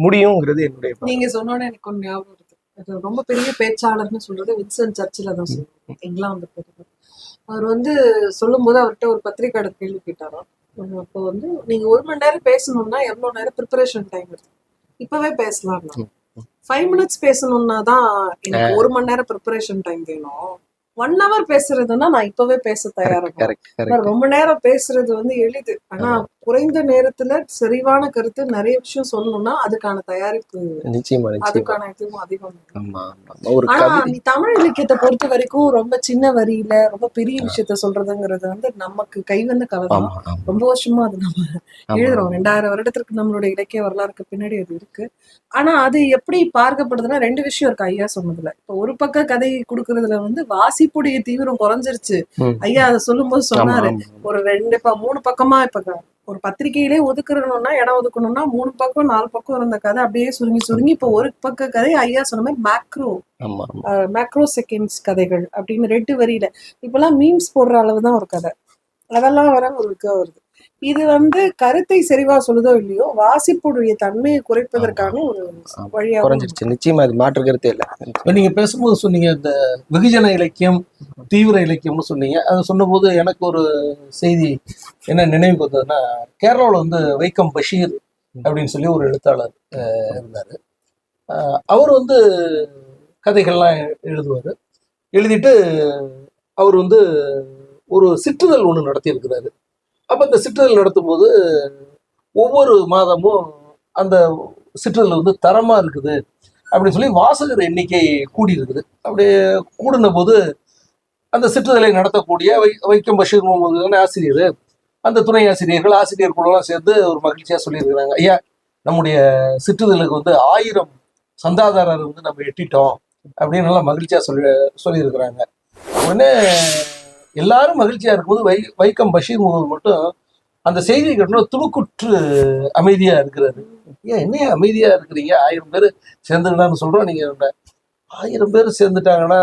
முடியுங்கிறது என்னுடைய. நீங்க சொன்னோன்னே எனக்கு ஒன்று ஞாபகம் இருக்கு. அது ரொம்ப பெரிய பேச்சாளர்னு சொல்றது வின்சென்ட் சர்ச்சில் தான் சொல்லுவாங்க, இங்கிலாந்து பெரிய. அவர் வந்து சொல்லும் போது அவர்கிட்ட ஒரு பத்திரிக்கையாளர் கேள்வி கேட்டாராம். அப்போ வந்து நீங்க 1 மணி நேரம் பேசணும்னா எவ்வளவு நேரம் ப்ரிப்பரேஷன் டைம் இருக்கு? இப்பவே பேசலாம். 5 மினிட்ஸ் பேசணும்னா தான் எனக்கு 1 மணி நேரம் ப்ரிப்பரேஷன் டைம் வேணும். 1 hour பேசுறதுன்னா நான் இப்பவே பேச தயாராக. ரொம்ப நேரம் பேசுறது வந்து எளிது, ஆனா குறைந்த நேரத்துல செறிவான கருத்து நிறைய விஷயம் சொல்லணும்னா அதுக்கான தயாரிப்பு அதுக்கான இதுவும் அதிகம். ஆனா நீ தமிழ் இலக்கியத்தை பொறுத்த வரைக்கும் ரொம்ப சின்ன வரியில ரொம்ப பெரிய விஷயத்த சொல்றதுங்கிறது வந்து நமக்கு கைவந்த கலை தான். ரொம்ப வருஷமா அது நம்ம எழுதுறோம். 2000 வருடத்திற்கு நம்மளுடைய இலக்கிய வரலாறுக்கு பின்னாடி அது இருக்கு. ஆனா அது எப்படி பார்க்கப்படுதுன்னா 2 விஷயம் இருக்கு ஐயா சொன்னதுல. இப்போ ஒரு பக்க கதை கொடுக்கறதுல வந்து வாசிப்புடைய தீவிரம் குறைஞ்சிருச்சு. ஐயா அதை சொல்லும் போது சொன்னாரு, ஒரு 3 பக்கமா இப்ப ஒரு பத்திரிகையிலே ஒதுக்கணும்னா இடம் ஒதுக்கணும்னா 3 பக்கம் 4 பக்கம் இருந்த கதை அப்படியே சுருங்கி இப்ப ஒரு பக்க கதை ஐயா சொன்ன மாதிரி மேக்ரோ செகண்ட்ஸ் கதைகள் அப்படின்னு 2 வரியில இப்பெல்லாம் மீம்ஸ் போடுற அளவுதான் ஒரு கதை, அதெல்லாம் வர ஒரு வருது. இது வந்து கருத்தை செறிவா சொல்லுதோ இல்லையோ வாசிப்புடைய தன்மையை குறைப்பதற்கான ஒரு வழியா குறைஞ்சிருச்சு. நிச்சயமா அது மாற்று கருத்தே இல்லை. நீங்க பேசும்போது சொன்னீங்க இந்த வெகுஜன இலக்கியம் தீவிர இலக்கியம்னு சொன்னீங்க. அதை சொன்னபோது எனக்கு ஒரு செய்தி என்ன நினைவுக்கு வந்ததுன்னா, கேரளாவில் வந்து வைக்கம் பஷீர் அப்படின்னு சொல்லி ஒரு எழுத்தாளர் இருந்தாரு. அவர் வந்து கதைகள்லாம் எழுதுவார். எழுதிட்டு அவர் வந்து ஒரு சிற்றுதல் ஒன்று நடத்தி இருக்கிறாரு. அப்போ இந்த சிற்றுதல் நடத்தும் போது ஒவ்வொரு மாதமும் அந்த சிற்றுதல் வந்து தரமா இருக்குது அப்படின்னு சொல்லி வாசகர் எண்ணிக்கை கூடி இருக்குது. அப்படி கூடின போது அந்த சிற்றுதலை நடத்தக்கூடிய வைக்கம் பஷீர் முகமது ஆசிரியர், அந்த துணை ஆசிரியர்கள், ஆசிரியர் குழுலாம் சேர்ந்து ஒரு மகிழ்ச்சியா சொல்லியிருக்கிறாங்க, ஐயா நம்முடைய சிற்றுதலுக்கு வந்து 1000 சந்தாதாரர் வந்து நம்ம எட்டிட்டோம் அப்படின்னு நல்லா மகிழ்ச்சியா சொல்லியிருக்கிறாங்க. உடனே எல்லாரும் மகிழ்ச்சியா இருக்கும்போது வைக்கம் பஷீர் முகமது மட்டும் அந்த செய்தியை கேட்டோம்னா துணுக்குற்று அமைதியா இருக்கிறாரு. ஏன் என்ன அமைதியா இருக்கிறீங்க? 1000 பேர் சேர்ந்துட்டான்னு சொல்றோம், நீங்க 1000 பேர் சேர்ந்துட்டாங்கன்னா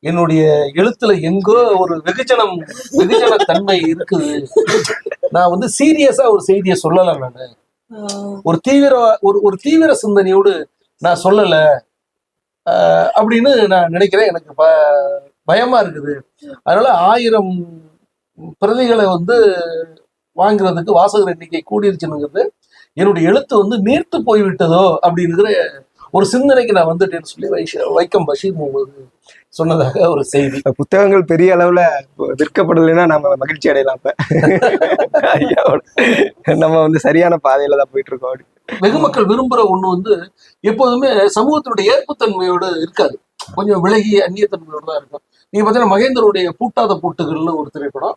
என்னுடைய எழுத்துல எங்கோ ஒரு வெகுஜன தன்மை இருக்குது. நான் வந்து சீரியஸா ஒரு செய்தியை சொல்லல, நானு ஒரு தீவிர சிந்தனையோடு நான் சொல்லல அப்படின்னு நான் நினைக்கிறேன். எனக்கு பயமா இருக்குது. அதனால 1000 பிரதிகளை வந்து வாங்குறதுக்கு வாசகர் எண்ணிக்கை கூடிருச்சுங்கிறது என்னுடைய எழுத்து வந்து நீர்த்து போய்விட்டதோ அப்படிங்கிற ஒரு சிந்தனைக்கு நான் வந்துட்டேன்னு சொல்லி வைக்கம் பஷீர் முகமது சொன்னதாக ஒரு செய்தி. புத்தகங்கள் பெரிய அளவுல விற்கப்படலைன்னா நம்ம மகிழ்ச்சி அடையலாம். நம்ம வந்து சரியான பாதையில தான் போயிட்டு இருக்கோம். வெகு மக்கள் விரும்புற ஒண்ணு வந்து எப்போதுமே சமூகத்தினுடைய ஏற்புத்தன்மையோடு இருக்காது, கொஞ்சம் விலகி அந்நியத்தன்மையோடு தான் இருக்கும். நீங்க பார்த்தீங்கன்னா மகேந்திரனுடைய பூட்டாத பூட்டுகள்னு ஒரு திரைப்படம்,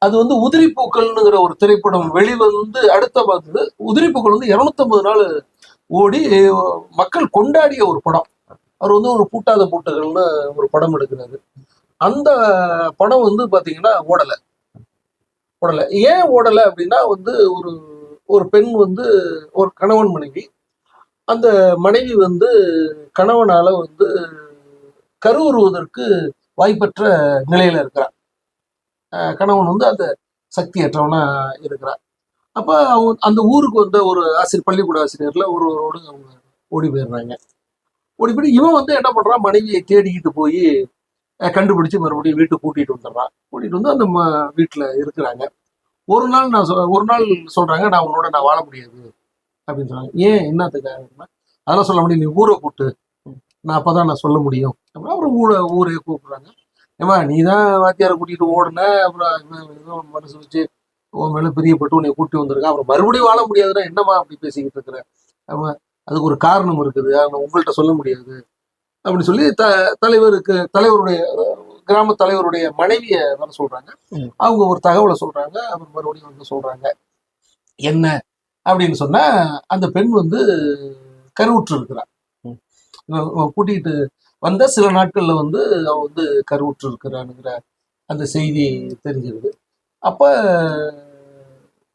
அது வந்து உதிரிப்பூக்கள்ங்கிற ஒரு திரைப்படம் வெளிவந்து அடுத்த பார்த்து உதிரிப்பூக்கள் வந்து 250 நாள் ஓடி மக்கள் கொண்டாடிய ஒரு படம். அவர் வந்து ஒரு பூட்டாத பூட்டுகள்னு ஒரு படம் எடுக்கிறாரு. அந்த படம் வந்து பாத்தீங்கன்னா ஓடலை. ஏன் ஓடலை அப்படின்னா வந்து ஒரு ஒரு பெண் வந்து ஒரு கணவன் மனைவி, அந்த மனைவி வந்து கணவனால வந்து கருவுறுவதற்கு வாய்ப்பற்ற நிலையில இருக்கிறார். கணவன் வந்து அந்த சக்தியற்றவனா இருக்கிறார். அப்ப அவங்க அந்த ஊருக்கு வந்த ஒரு பள்ளிக்கூட ஆசிரியர்ல ஒருவரோடு அவங்க ஓடி போயிடுறாங்க. ஓடி போய் இவன் வந்து என்ன பண்றான், மனைவியை தேடிக்கிட்டு போய் கண்டுபிடிச்சு மறுபடியும் வீட்டுக்கு கூட்டிட்டு வந்துடுறான். கூட்டிட்டு வந்து அந்த வீட்டுல இருக்கிறாங்க. ஒரு நாள் சொல்றாங்க, நான் உன்னோட நான் வாழ முடியாது அப்படின்னு சொல்றாங்க. ஏன், என்னத்துக்காக? அதெல்லாம் சொல்ல முடியும், நீ ஊரை கூட்டு, நான் அப்பதான் நான் சொல்ல முடியும். அப்புறம் அப்புறம் ஊரே கூப்பிடுறாங்க. ஏமா, நீ தான் வாத்தியாரை கூட்டிட்டு ஓடுன, அப்புறம் மனசு வச்சு உன் மேல பிரியப்பட்டு உன்னை கூட்டி வந்திருக்கான், அப்புறம் மறுபடியும் வாழ முடியாதுன்னா என்னமா அப்படி பேசிக்கிட்டு இருக்கிற? அவன் அதுக்கு ஒரு காரணம் இருக்குது, அவன் உங்கள்கிட்ட சொல்ல முடியாது அப்படின்னு சொல்லி தலைவருடைய கிராம தலைவருடைய மனைவிய வர சொல்றாங்க. அவங்க ஒரு தகவலை சொல்றாங்க. அப்புறம் மறுபடியும் வந்து சொல்றாங்க என்ன அப்படின்னு சொன்னா, அந்த பெண் வந்து கருவுற்று இருக்கிறான். கூட்டிகிட்டு வந்த சில நாட்கள்ல வந்து அவ வந்து கருவுற்று இருக்கிறானுங்கிற அந்த செய்தி தெரிஞ்சிருது. அப்ப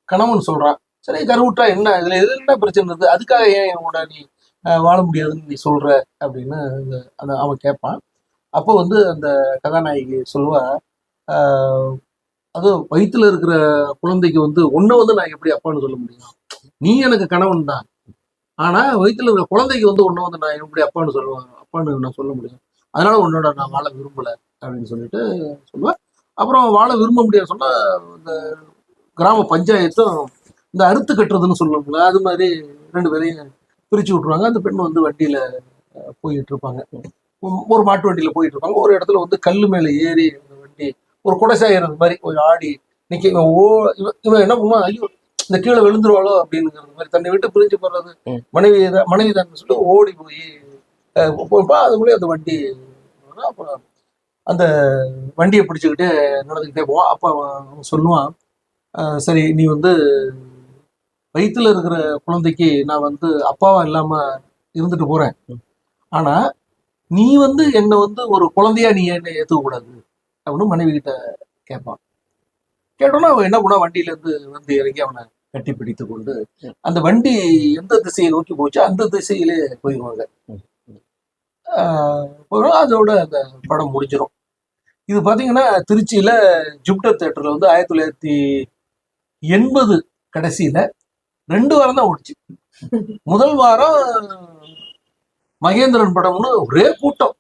கணவன் சொல்றான், சரி கருவுற்றா என்ன, இதுல எது என்ன பிரச்சனை இருக்குது, அதுக்காக ஏன் என்னோட நீ வாழ முடியாதுன்னு நீ சொல்ற அப்படின்னு அவன் கேட்பான். அப்போ வந்து அந்த கதாநாயகி சொல்லுவா, அது வயிற்றுல இருக்கிற குழந்தைக்கு வந்து ஒன்ன வந்து நான் எப்படி அப்பான்னு சொல்ல முடியும், நீ எனக்கு கணவன் தான், ஆனா வயிற்றுல இருக்கிற குழந்தைக்கு வந்து ஒன்ன வந்து நான் எப்படி அப்பான்னு நான் சொல்ல முடியும், அதனால உன்னோட நான் வாழ விரும்பல அப்படின்னு சொல்லிட்டு சொல்லுவேன். அப்புறம் வாழ விரும்ப முடியாது சொன்னா, இந்த கிராம பஞ்சாயத்தும் இந்த அறுத்து கட்டுறதுன்னு சொல்லுவாங்களா, அது மாதிரி 2 பேரையும் பிரிச்சு விட்டுருவாங்க. அந்த பெண் வந்து வண்டியில போயிட்டு இருப்பாங்க, ஒரு மாட்டு வண்டியில போயிட்டு இருப்பாங்க. ஒரு இடத்துல வந்து கல்லு மேல ஏறி அந்த வண்டி ஒரு குடைசாயிறது மாதிரி ஒரு ஆடி நிக்க, இவன் என்ன பண்ணுவான், ஐயோ இந்த கீழே விழுந்துருவாளோ அப்படிங்கிறது மாதிரி தன்னை விட்டு பிரிஞ்சு போடுறது மனைவிதான் சொல்லிட்டு ஓடி போய் அது மூலியம் அந்த வண்டி, அப்புறம் அந்த வண்டியை பிடிச்சுக்கிட்டு நடந்துக்கிட்டே போவான். அப்போ அவன் சொல்லுவான், சரி நீ வந்து வயிற்றுல இருக்கிற குழந்தைக்கு நான் வந்து அப்பாவா இல்லாம இருந்துட்டு போறேன், ஆனா நீ வந்து என்னை வந்து ஒரு குழந்தையா நீ என்னை ஏத்துக்க கூடாது அப்படின்னு மனைவி கிட்ட கேட்பான். கேட்டோன்னா அவன் என்ன பண்ணா, வண்டியில இருந்து வந்து இறங்கி அவனை கட்டி பிடித்து கொண்டு அந்த வண்டி எந்த திசையை நோக்கி போச்சோ அந்த திசையிலே போயிடுவாங்க. அதோட அந்த படம் முடிஞ்சிடும். இது பாத்தீங்கன்னா திருச்சியில ஜூபிட்டர் தியேட்டர்ல வந்து 1980 கடைசியில 2 வாரம் தான் ஓடிச்சு. முதல் வாரம் மகேந்திரன் படம்னு ஒரே கூட்டம்.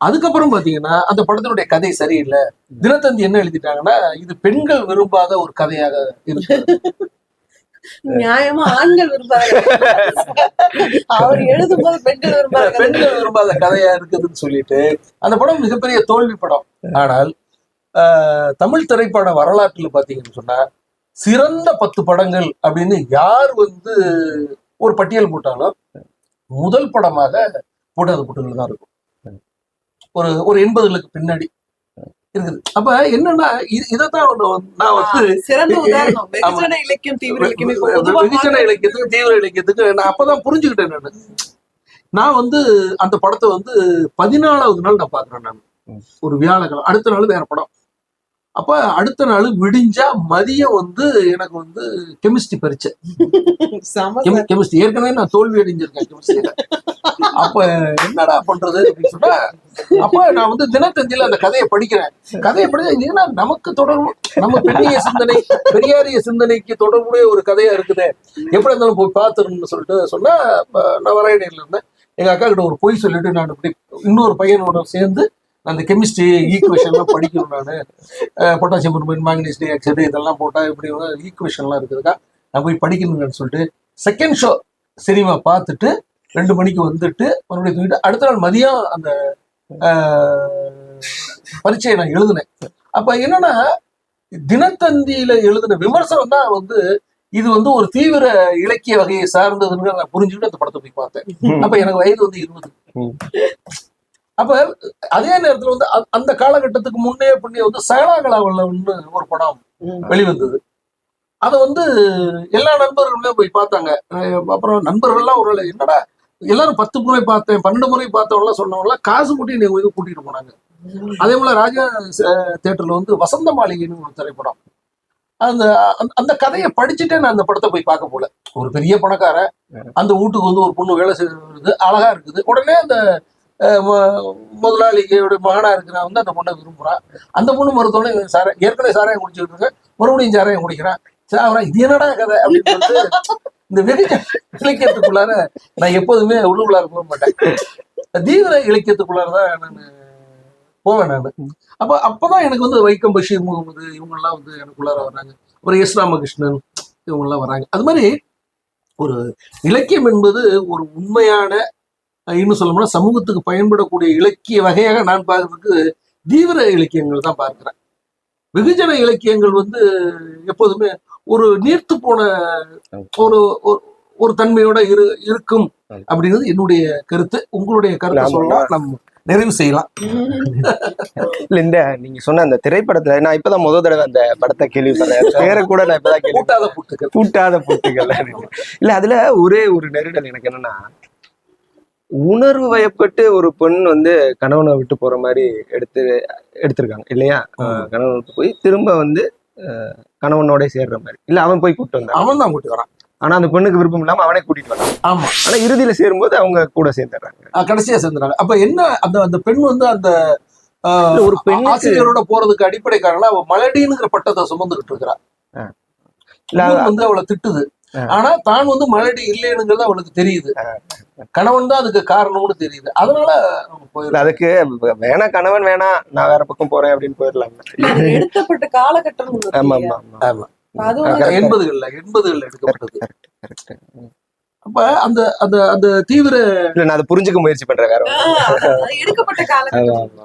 அதுக்கப்புறம் பாத்தீங்கன்னா அந்த படத்தினுடைய கதை சரியில்லை. தினத்தந்தி என்ன எழுதிட்டாங்கன்னா, இது பெண்கள் விரும்பாத ஒரு கதையாக இருக்கு. நியாயமா ஆண்கள் விரும்பாத, அவர் எழுதும்போது பெண்கள் விரும்பாத கதையா இருக்குதுன்னு சொல்லிட்டு அந்த படம் மிகப்பெரிய தோல்வி படம். ஆனால் தமிழ் திரைப்பட வரலாற்றுல பாத்தீங்கன்னு சொன்னா, சிறந்த 10 படங்கள் அப்படின்னு யார் வந்து ஒரு பட்டியல் போட்டாலும் முதல் படமாக போடாத புட்டுகள் தான் இருக்கும். ஒரு 80களுக்கு பின்னாடி இருக்குது. அப்ப என்னன்னா, இதைத்தான் நான் வந்து சிறந்த உதாரணம். வெகுஜன இலக்கியம் தீவிர இலக்கியத்துக்கு நான் அப்பதான் புரிஞ்சுக்கிட்டேன். நான் வந்து அந்த படத்தை வந்து 14வது நாள் நான் பாக்குறேன். நான் ஒரு வியாழக்கிழமை, அடுத்த நாள் வேற படம். அப்ப அடுத்த நாள் விடிஞ்சா மதியம் வந்து எனக்கு வந்து கெமிஸ்ட்ரி பரீட்சை. கெமிஸ்ட்ரி ஏற்கனவே நான் தோல்வி அடைஞ்சிருக்கேன் கெமிஸ்ட்ரியில. அப்ப என்னடா பண்றது அப்படின்னு சொன்னா, அப்ப நான் வந்து தினத்தந்தியில அந்த கதையை படிக்கிறேன். ஏன்னா நமக்கு தொடர்பு, நம்ம பெரியாரிய சிந்தனைக்கு தொடர்புடைய ஒரு கதையா இருக்குது, எப்படி இருந்தாலும் போய் பார்த்துருன்னு சொல்லிட்டு சொன்னா, நான் வரையணையில இருந்தேன். எங்க அக்கா கிட்ட ஒரு பொய் சொல்லிட்டு நான் இப்படி இன்னொரு பையனோட சேர்ந்து அந்த கெமிஸ்ட்ரி ஈக்குவேஷன்லாம் படிக்கணும். நான் potassium permanganate, manganese di oxide இதெல்லாம் போட்டா இப்படி ஈக்குவேஷன்லாம் இருக்குதுக்கா, நான் போய் படிக்கணுங்கன்னு சொல்லிட்டு செகண்ட் ஷோ சினிமா பார்த்துட்டு 2 மணிக்கு வந்துட்டு மறுபடியும் தூக்கிட்டு அடுத்த நாள் மதியம் அந்த பரீட்சையை நான் எழுதினேன். அப்ப என்னன்னா, தினத்தந்தியில எழுதின விமர்சனம் தான் வந்து இது வந்து ஒரு தீவிர இலக்கிய வகையை சார்ந்ததுன்னு நான் புரிஞ்சுக்கிட்டு அந்த படத்தை போய் பார்த்தேன். அப்ப எனக்கு வயது வந்து 20. அப்ப அதே நேரத்துல வந்து அந்த காலகட்டத்துக்கு முன்னே பின்னே வந்து சகலாகலாவல்லன்னு ஒரு படம் வெளிவந்தது. அதை வந்து எல்லா நண்பர்களுமே போய் பார்த்தாங்க. அப்புறம் நண்பர்கள்லாம் ஒரு என்னடா எல்லாரும் 10 முறை பார்த்தேன் 12 முறை பார்த்தவங்களாம் சொன்னவங்களாம் காசு கூட்டி நீங்க வந்து கூட்டிட்டு போனாங்க. அதே போல ராஜா தியேட்டர்ல வந்து வசந்த மாளிகைன்னு ஒரு திரைப்படம். அந்த அந்த கதையை படிச்சுட்டே நான் அந்த படத்தை போய் பார்க்க போல. ஒரு பெரிய பணக்காரன், அந்த வீட்டுக்கு வந்து ஒரு பொண்ணு வேலை செய்யுது, அழகா இருக்குது. உடனே அந்த முதலாளியோட மகனா இருக்கிற வந்து அந்த பொண்ணை விரும்புறான். அந்த பொண்ணு மறுத்தோடனே ஏற்கனவே சாராயம் குடிச்சுட்டு இருக்க, மறுபடியும் சாராயம் குடிக்கிறான். இது என்னடா கதை அப்படின்னு சொல்லிட்டு இந்த வெகுஜன இலக்கியத்துக்குள்ளார நான் எப்போதுமே உள்ளுக்குள்ளார போக மாட்டேன். தீவிர இலக்கியத்துக்குள்ளாரதான் நான் போவேன் நான். அப்பதான் எனக்கு வந்து வைக்கம் பஷீர் முகமது இவங்கெல்லாம் வந்து எனக்குள்ளார வர்றாங்க. அப்புறம் எஸ் ராமகிருஷ்ணன் இவங்கெல்லாம் வராங்க. அது மாதிரி ஒரு இலக்கியம் என்பது ஒரு உண்மையான, இன்னும் சொல்லணும்னா சமூகத்துக்கு பயன்படக்கூடிய இலக்கிய வகையாக நான் பார்க்கறதுக்கு தீவிர இலக்கியங்கள் தான் பார்க்கிறேன். வெகுஜன இலக்கியங்கள் வந்து எப்போதுமே ஒரு நீர்த்து போன ஒரு ஒரு தன்மையோட இருக்கும் அப்படிங்கிறது என்னுடைய கருத்து. உங்களுடைய கருத்தை சொல்லலாம், நம்ம நிறைவு செய்யலாம். இல்ல இந்த நீங்க சொன்ன அந்த திரைப்படத்துல நான் இப்பதான் முதல் தடவை அந்த படத்தை கேள்விப்படுறேன். பேரை கூட நான் இப்பதான் பூட்டாத பூட்டுகள். இல்ல அதுல ஒரே ஒரு நெருடல் எனக்கு என்னன்னா, உணர்வு வயப்பட்டு ஒரு பெண் வந்து கணவனை விட்டு போற மாதிரி எடுத்திருக்காங்க இல்லையா? கணவனை விட்டு போய் திரும்ப வந்து கணவனோட சேர்ற மாதிரி. இல்ல அவன் போய் கூப்பிட்டு வந்தான், அவன் தான் கூட்டி வரான். ஆனா அந்த பெண்ணுக்கு விருப்பம் இல்லாம அவனே கூட்டிட்டு வரான். ஆமா. ஆனா இறுதியில சேரும்போது அவங்க கூட சேர்ந்துடுறாங்க, கடைசியா சேர்ந்துறாங்க. அப்ப என்ன அந்த பெண் வந்து அந்த ஒரு பெண் ஆசிரியரோட போறதுக்கு அடிப்படை காரணம் அவ மலடிங்கிற பட்டத்தை சுமந்துகிட்டு இருக்கிறான். வந்து அவளை திட்டுது. ஆனா தான் வந்து மலடி இல்லைன்னுங்கிறது அவளுக்கு தெரியுது. கணவன் தான் அதுக்கு காரணம்னு தெரியுது. அதனால அதுக்கு வேணா கணவன் வேணா நான் வேற பக்கம் போறேன் அப்படின்னு போயிடலாம். எடுக்கப்பட்ட காலகட்டம். ஆமா ஆமா ஆமா. 80கள் எடுக்கப்பட்டது. அப்ப அந்த அந்த அந்த தீவிர நான் அதை புரிஞ்சுக்க முயற்சி பண்றேன். வேற எடுக்கப்பட்ட காலகட்டம்.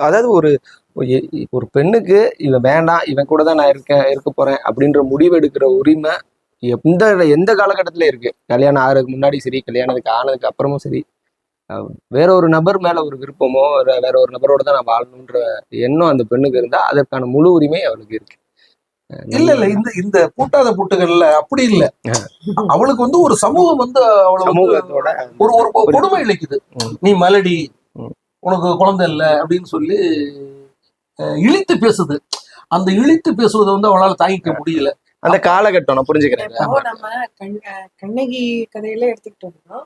அதாவது ஒரு பெண்ணுக்கு இவன் வேண்டாம், இவன் கூட தான் நான் இருக்க போறேன் அப்படின்ற முடிவு எடுக்கிற உரிமை எந்த காலகட்டத்துல இருக்கு. கல்யாணம் ஆகிறதுக்கு முன்னாடி சரி, கல்யாணத்துக்கு ஆனதுக்கு அப்புறமும் சரி, வேற ஒரு நபர் மேல ஒரு விருப்பமோ வேற ஒரு நபரோட தான் நான் வாழணுன்ற எண்ணம் அந்த பெண்ணுக்கு இருந்தா அதற்கான முழு உரிமை அவளுக்கு இருக்கு. இல்ல இந்த பூட்டாத பூட்டுகள்ல அப்படி இல்ல. அவளுக்கு வந்து ஒரு சமூகம் வந்து சமூகத்தோட ஒரு கொடுமை இழைக்குது. நீ மலடி, உனக்கு குழந்தை இல்லை அப்படின்னு சொல்லி இழித்து பேசுது. அந்த இழித்து பேசுவதை வந்து அவளால தாங்கிக்க முடியல. அந்த காலகட்டம் நான் புரிஞ்சுக்கிறேன். நம்ம கண்ணகி கதையில எடுத்துக்கிட்டோம்னா,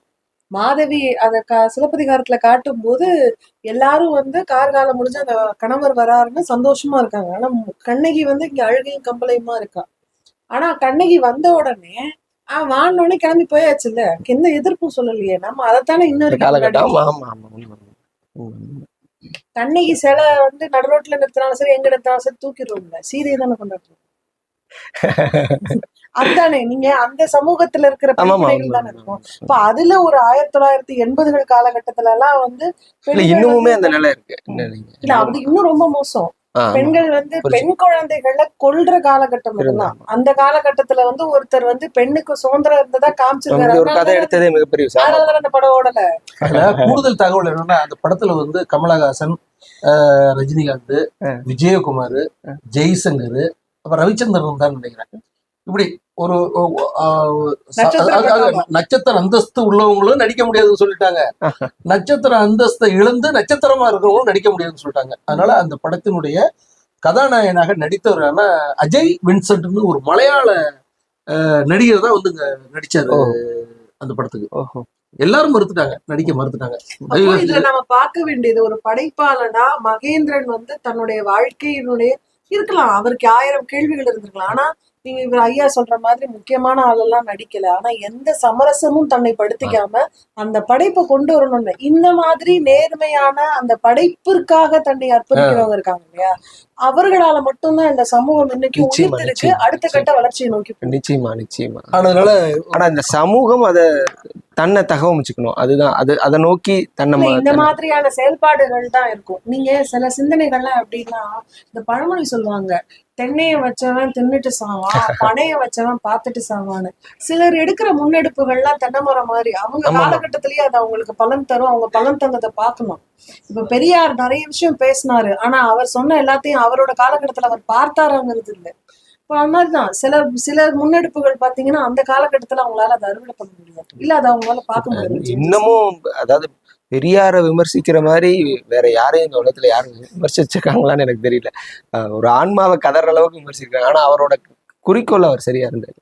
மாதவி அத சிலப்பதிகாரத்துல காட்டும் போது எல்லாரும் வந்து கார்காலம் முடிஞ்சு அந்த கணவர் வராருன்னு சந்தோஷமா இருக்காங்க. ஆனா கண்ணகி வந்து இங்க அழுகையும் கம்பளையுமா இருக்கா. ஆனா கண்ணகி வந்த உடனே வாங்கினோடனே கிளம்பி போயாச்சு. இல்ல எந்த எதிர்ப்பும் சொல்லலையே. நம்ம அதைத்தானே இன்னொரு காலகட்டம். கண்ணகி சிலை வந்து நடுரோட்ல நிறுத்தினாலும் சரி, எங்க நிறுத்தினாலும் சரி தூக்கிடுவோம்ல. சீதையை தானே கொண்டாடுறோம். அதுதானே நீங்க அந்த சமூகத்துல இருக்கிற பெண்கள் தானே இருக்கும். இப்ப அதுல ஒரு 1980கள் காலகட்டத்துல எல்லாம் வந்து இன்னுமே அந்த நிலை இருக்கு. இல்ல அது இன்னும் ரொம்ப மோசம். பெண்கள் வந்து பெண் குழந்தைகளை கொல்ற காலகட்டம் இதெல்லாம். அந்த காலகட்டத்துல வந்து ஒருத்தர் வந்து பெண்ணுக்கு சுதந்திரம் இருந்ததா காமிச்சிருக்காரு. அந்த படம் ஓடல. கூடுதல் தகவல் என்னன்னா, அந்த படத்துல வந்து கமலஹாசன், ரஜினிகாந்த், விஜயகுமார், ஜெய்சங்கர், அப்புறம் ரவிச்சந்திரன் தான் நினைக்கிறேன். இப்படி ஒரு நட்சத்திர அந்தஸ்து உள்ளவங்களும் நடிக்க முடியாதுன்னு சொல்லிட்டாங்க. நட்சத்திர அந்தஸ்தை இழந்து நட்சத்திரமா இருக்கிறவங்களும் நடிக்க முடியாதுன்னு சொல்லிட்டாங்க. அதனால அந்த படத்தினுடைய கதாநாயகனாக நடித்தவரான அஜய் வின்சென்ட்னு ஒரு மலையாள நடிகர் தான் வந்து நடிச்சாரு அந்த படத்துக்கு. எல்லாரும் நடிக்க மறுத்துட்டாங்க. இதுல நம்ம பார்க்க வேண்டியது, ஒரு படைப்பாளனா மகேந்திரன் வந்து தன்னுடைய வாழ்க்கையினுடைய இருக்கலாம், அவருக்கு 1000 கேள்விகள் இருந்திருக்கலாம். ஆனா நீங்க இவர் ஐயா சொல்ற மாதிரி முக்கியமான ஆளெல்லாம் நடிக்கல. ஆனா எந்த சமரசமும் தன்னை படுத்திக்காம அந்த படைப்பை கொண்டு வரணும்னு இந்த மாதிரி நேர்மையான அந்த படைப்பிற்காக தன்னை அர்ப்பணிக்கிறவங்க இருக்காங்க இல்லையா, அவர்களால மட்டும்தான் இந்த சமூகம் இன்னைக்கு உயிர்த்திருக்கு, அடுத்த கட்ட வளர்ச்சியை நோக்கி. நிச்சயமா. ஆனா இந்த சமூகம் அதை தன்னை தகவமைச்சுக்கணும். அதுதான் அதை நோக்கி தன்னை இந்த மாதிரியான செயல்பாடுகள் தான் இருக்கும். நீங்க சில சிந்தனைகள்லாம் எப்படின்னா, இந்த பழமொழி சொல்லுவாங்க, தென்னைய வச்சவன் தின்னுட்டு சாவான், பனைய வச்சவன் பார்த்துட்டு சாவான்னு. சிலர் எடுக்கிற முன்னெடுப்புகள்லாம் தென்னை மரம் மாதிரி அவங்க ஆமா. காலகட்டத்திலேயே அது அவங்களுக்கு பலன் தரும். அவங்க பலன் தந்ததை பார்க்கணும். இப்ப பெரியார் நிறைய விஷயம் பேசினாரு, ஆனா அவர் சொன்ன எல்லாத்தையும் அவரோட காலகட்டத்துல அவர் பார்த்தாராங்கிறது இல்லை. இப்போ அது மாதிரிதான் சில சில முன்னெடுப்புகள் பாத்தீங்கன்னா அந்த காலகட்டத்துல அவங்களால அதை அறுவடை பண்ண முடியாது, இல்ல அதை அவங்களால பார்க்க முடியாது. இன்னமும் அதாவது பெரியாரை விமர்சிக்கிற மாதிரி வேற யாரையும் இந்த உலகத்துல யாரும் விமர்சிச்சிருக்காங்களான்னு எனக்கு தெரியல. ஒரு ஆன்மாவை கதற அளவுக்கு விமர்சிக்கிறாங்க. ஆனா அவரோட குறிக்கோள் அவர் சரியா இருந்தாரு.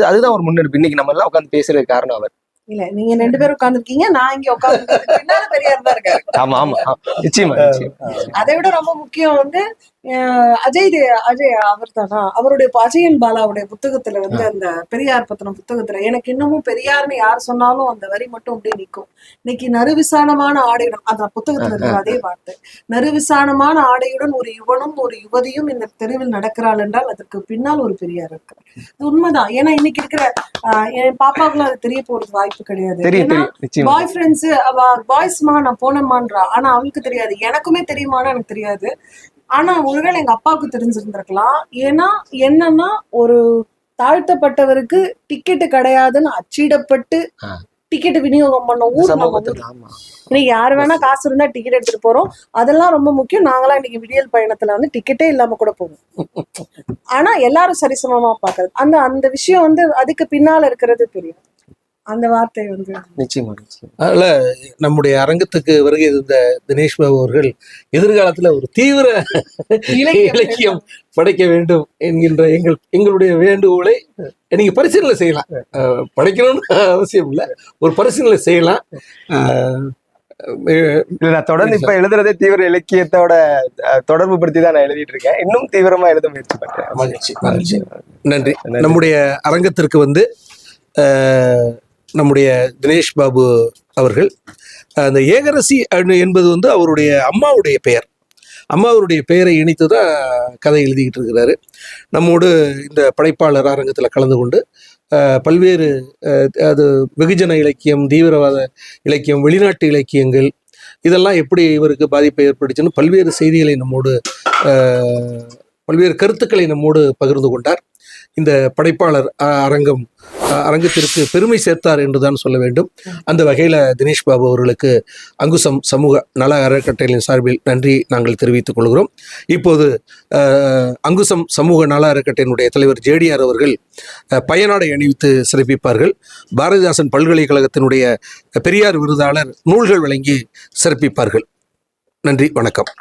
அதுதான் ஒரு முன்னெடுப்பு. இன்னைக்கு நம்ம எல்லாம் உட்காந்து பேசுறதுக்கு காரணம் அவர். இல்ல, நீங்க 2 பேரும் உட்கார்ந்துருக்கீங்க, நான் இங்க உட்கார்ந்து பெரியார் தான் இருக்காரு. ஆமா ஆமா நிச்சயமா நிச்சயமா. அதை விட ரொம்ப முக்கியம் வந்து அஜய் அவர் தானா, அவருடைய அஜயன் பாலாவுடைய புத்தகத்துல வந்து அந்த பெரியார் பத்தின புத்தகத்துல எனக்கு இன்னமும் பெரியார்னு யார் சொன்னாலும் அந்த வரி மட்டும் அப்படியே நிற்கும். இன்னைக்கு நறுவிசானமான ஆடையுடன், அந்த புத்தகத்துல இருக்கிற அதே வார்த்தை, நறுவிசானமான ஆடையுடன் ஒரு யுவனும் ஒரு யுவதியும் இந்த தெருவில் நடக்கிறாள் என்றால் அதற்கு பின்னால் ஒரு பெரியார் இருக்கிறார். இது உண்மைதான். ஏன்னா இன்னைக்கு இருக்கிற என் பாப்பாவுக்குலாம் அது தெரிய போறது வாய்ப்பு கிடையாது. ஏன்னா பாய் ஃப்ரெண்ட்ஸ் பாய்ஸ்மா நான் போனேம்மான்றா, ஆனா அவளுக்கு தெரியாது. எனக்குமே தெரியுமான்னு எனக்கு தெரியாது. ஆனா ஒருவேளை எங்க அப்பாவுக்கு தெரிஞ்சிருந்திருக்கலாம். ஏன்னா என்னன்னா, ஒரு தாழ்த்தப்பட்டவருக்கு டிக்கெட்டு கிடையாதுன்னு அச்சிடப்பட்டு டிக்கெட் விநியோகம் பண்ண ஊர் நம்ம ஊர். இன்னைக்கு யாரு வேணா காசு இருந்தா டிக்கெட் எடுத்துட்டு போறோம். அதெல்லாம் ரொம்ப முக்கியம். நாங்களாம் இன்னைக்கு விடியல் பயணத்துல வந்து டிக்கெட்டே இல்லாம கூட போவோம். ஆனா எல்லாரும் சரிசமமா பாக்குறது அந்த அந்த விஷயம் வந்து அதுக்கு பின்னால இருக்கிறது பெரியார். அந்த வார்த்தை வந்து நிச்சயமா. அதனால நம்முடைய அரங்கத்துக்கு வருகை இருந்த தினேஷ் பாபு அவர்கள் எதிர்காலத்துல ஒரு தீவிர இலக்கியம் படைக்க வேண்டும் என்கின்ற எங்களுடைய வேண்டுகோளை நீங்க பரிசீலனை செய்யலாம். படைக்கணும்னு அவசியம் இல்லை, ஒரு பரிசீலனை செய்யலாம். நான் தொடர்ந்து இப்ப எழுதுறதே தீவிர இலக்கியத்தோட தொடர்பு படுத்தி தான் நான் எழுதிட்டு இருக்கேன். இன்னும் தீவிரமா எழுத முயற்சி பண்றேன். மகிழ்ச்சி. நன்றி. நம்முடைய அரங்கத்திற்கு வந்து நம்முடைய தினேஷ் பாபு அவர்கள் அந்த ஏகரசி என்பது வந்து அவருடைய அம்மாவுடைய பெயர். அம்மாவுடைய பெயரை இணைத்து தான் கதை எழுதிக்கிட்டு இருக்கிறாரு. நம்மோடு இந்த படைப்பாளர் அரங்கத்தில் கலந்து கொண்டு பல்வேறு அது வெகுஜன இலக்கியம், தீவிரவாத இலக்கியம், வெளிநாட்டு இலக்கியங்கள் இதெல்லாம் எப்படி இவருக்கு பாதிப்பை ஏற்படுச்சுன்னு பல்வேறு செய்திகளை நம்மோடு பல்வேறு கருத்துக்களை நம்மோடு பகிர்ந்து கொண்டார். இந்த படைப்பாளர் அரங்கத்திற்கு பெருமை சேர்த்தார் என்றுதான் சொல்ல வேண்டும். அந்த வகையில் தினேஷ் பாபு அவர்களுக்கு அங்குசம் சமூக நல அறக்கட்டளையின் சார்பில் நன்றி நாங்கள் தெரிவித்துக் கொள்கிறோம். இப்போது அங்குசம் சமூக நல அறக்கட்டளையினுடைய தலைவர் ஜேடிஆர் அவர்கள் பயனாடை அணிவித்து சிறப்பிப்பார்கள். பாரதிதாசன் பல்கலைக்கழகத்தினுடைய பெரியார் விருதாளர் நூல்கள் வழங்கி சிறப்பிப்பார்கள். நன்றி, வணக்கம்.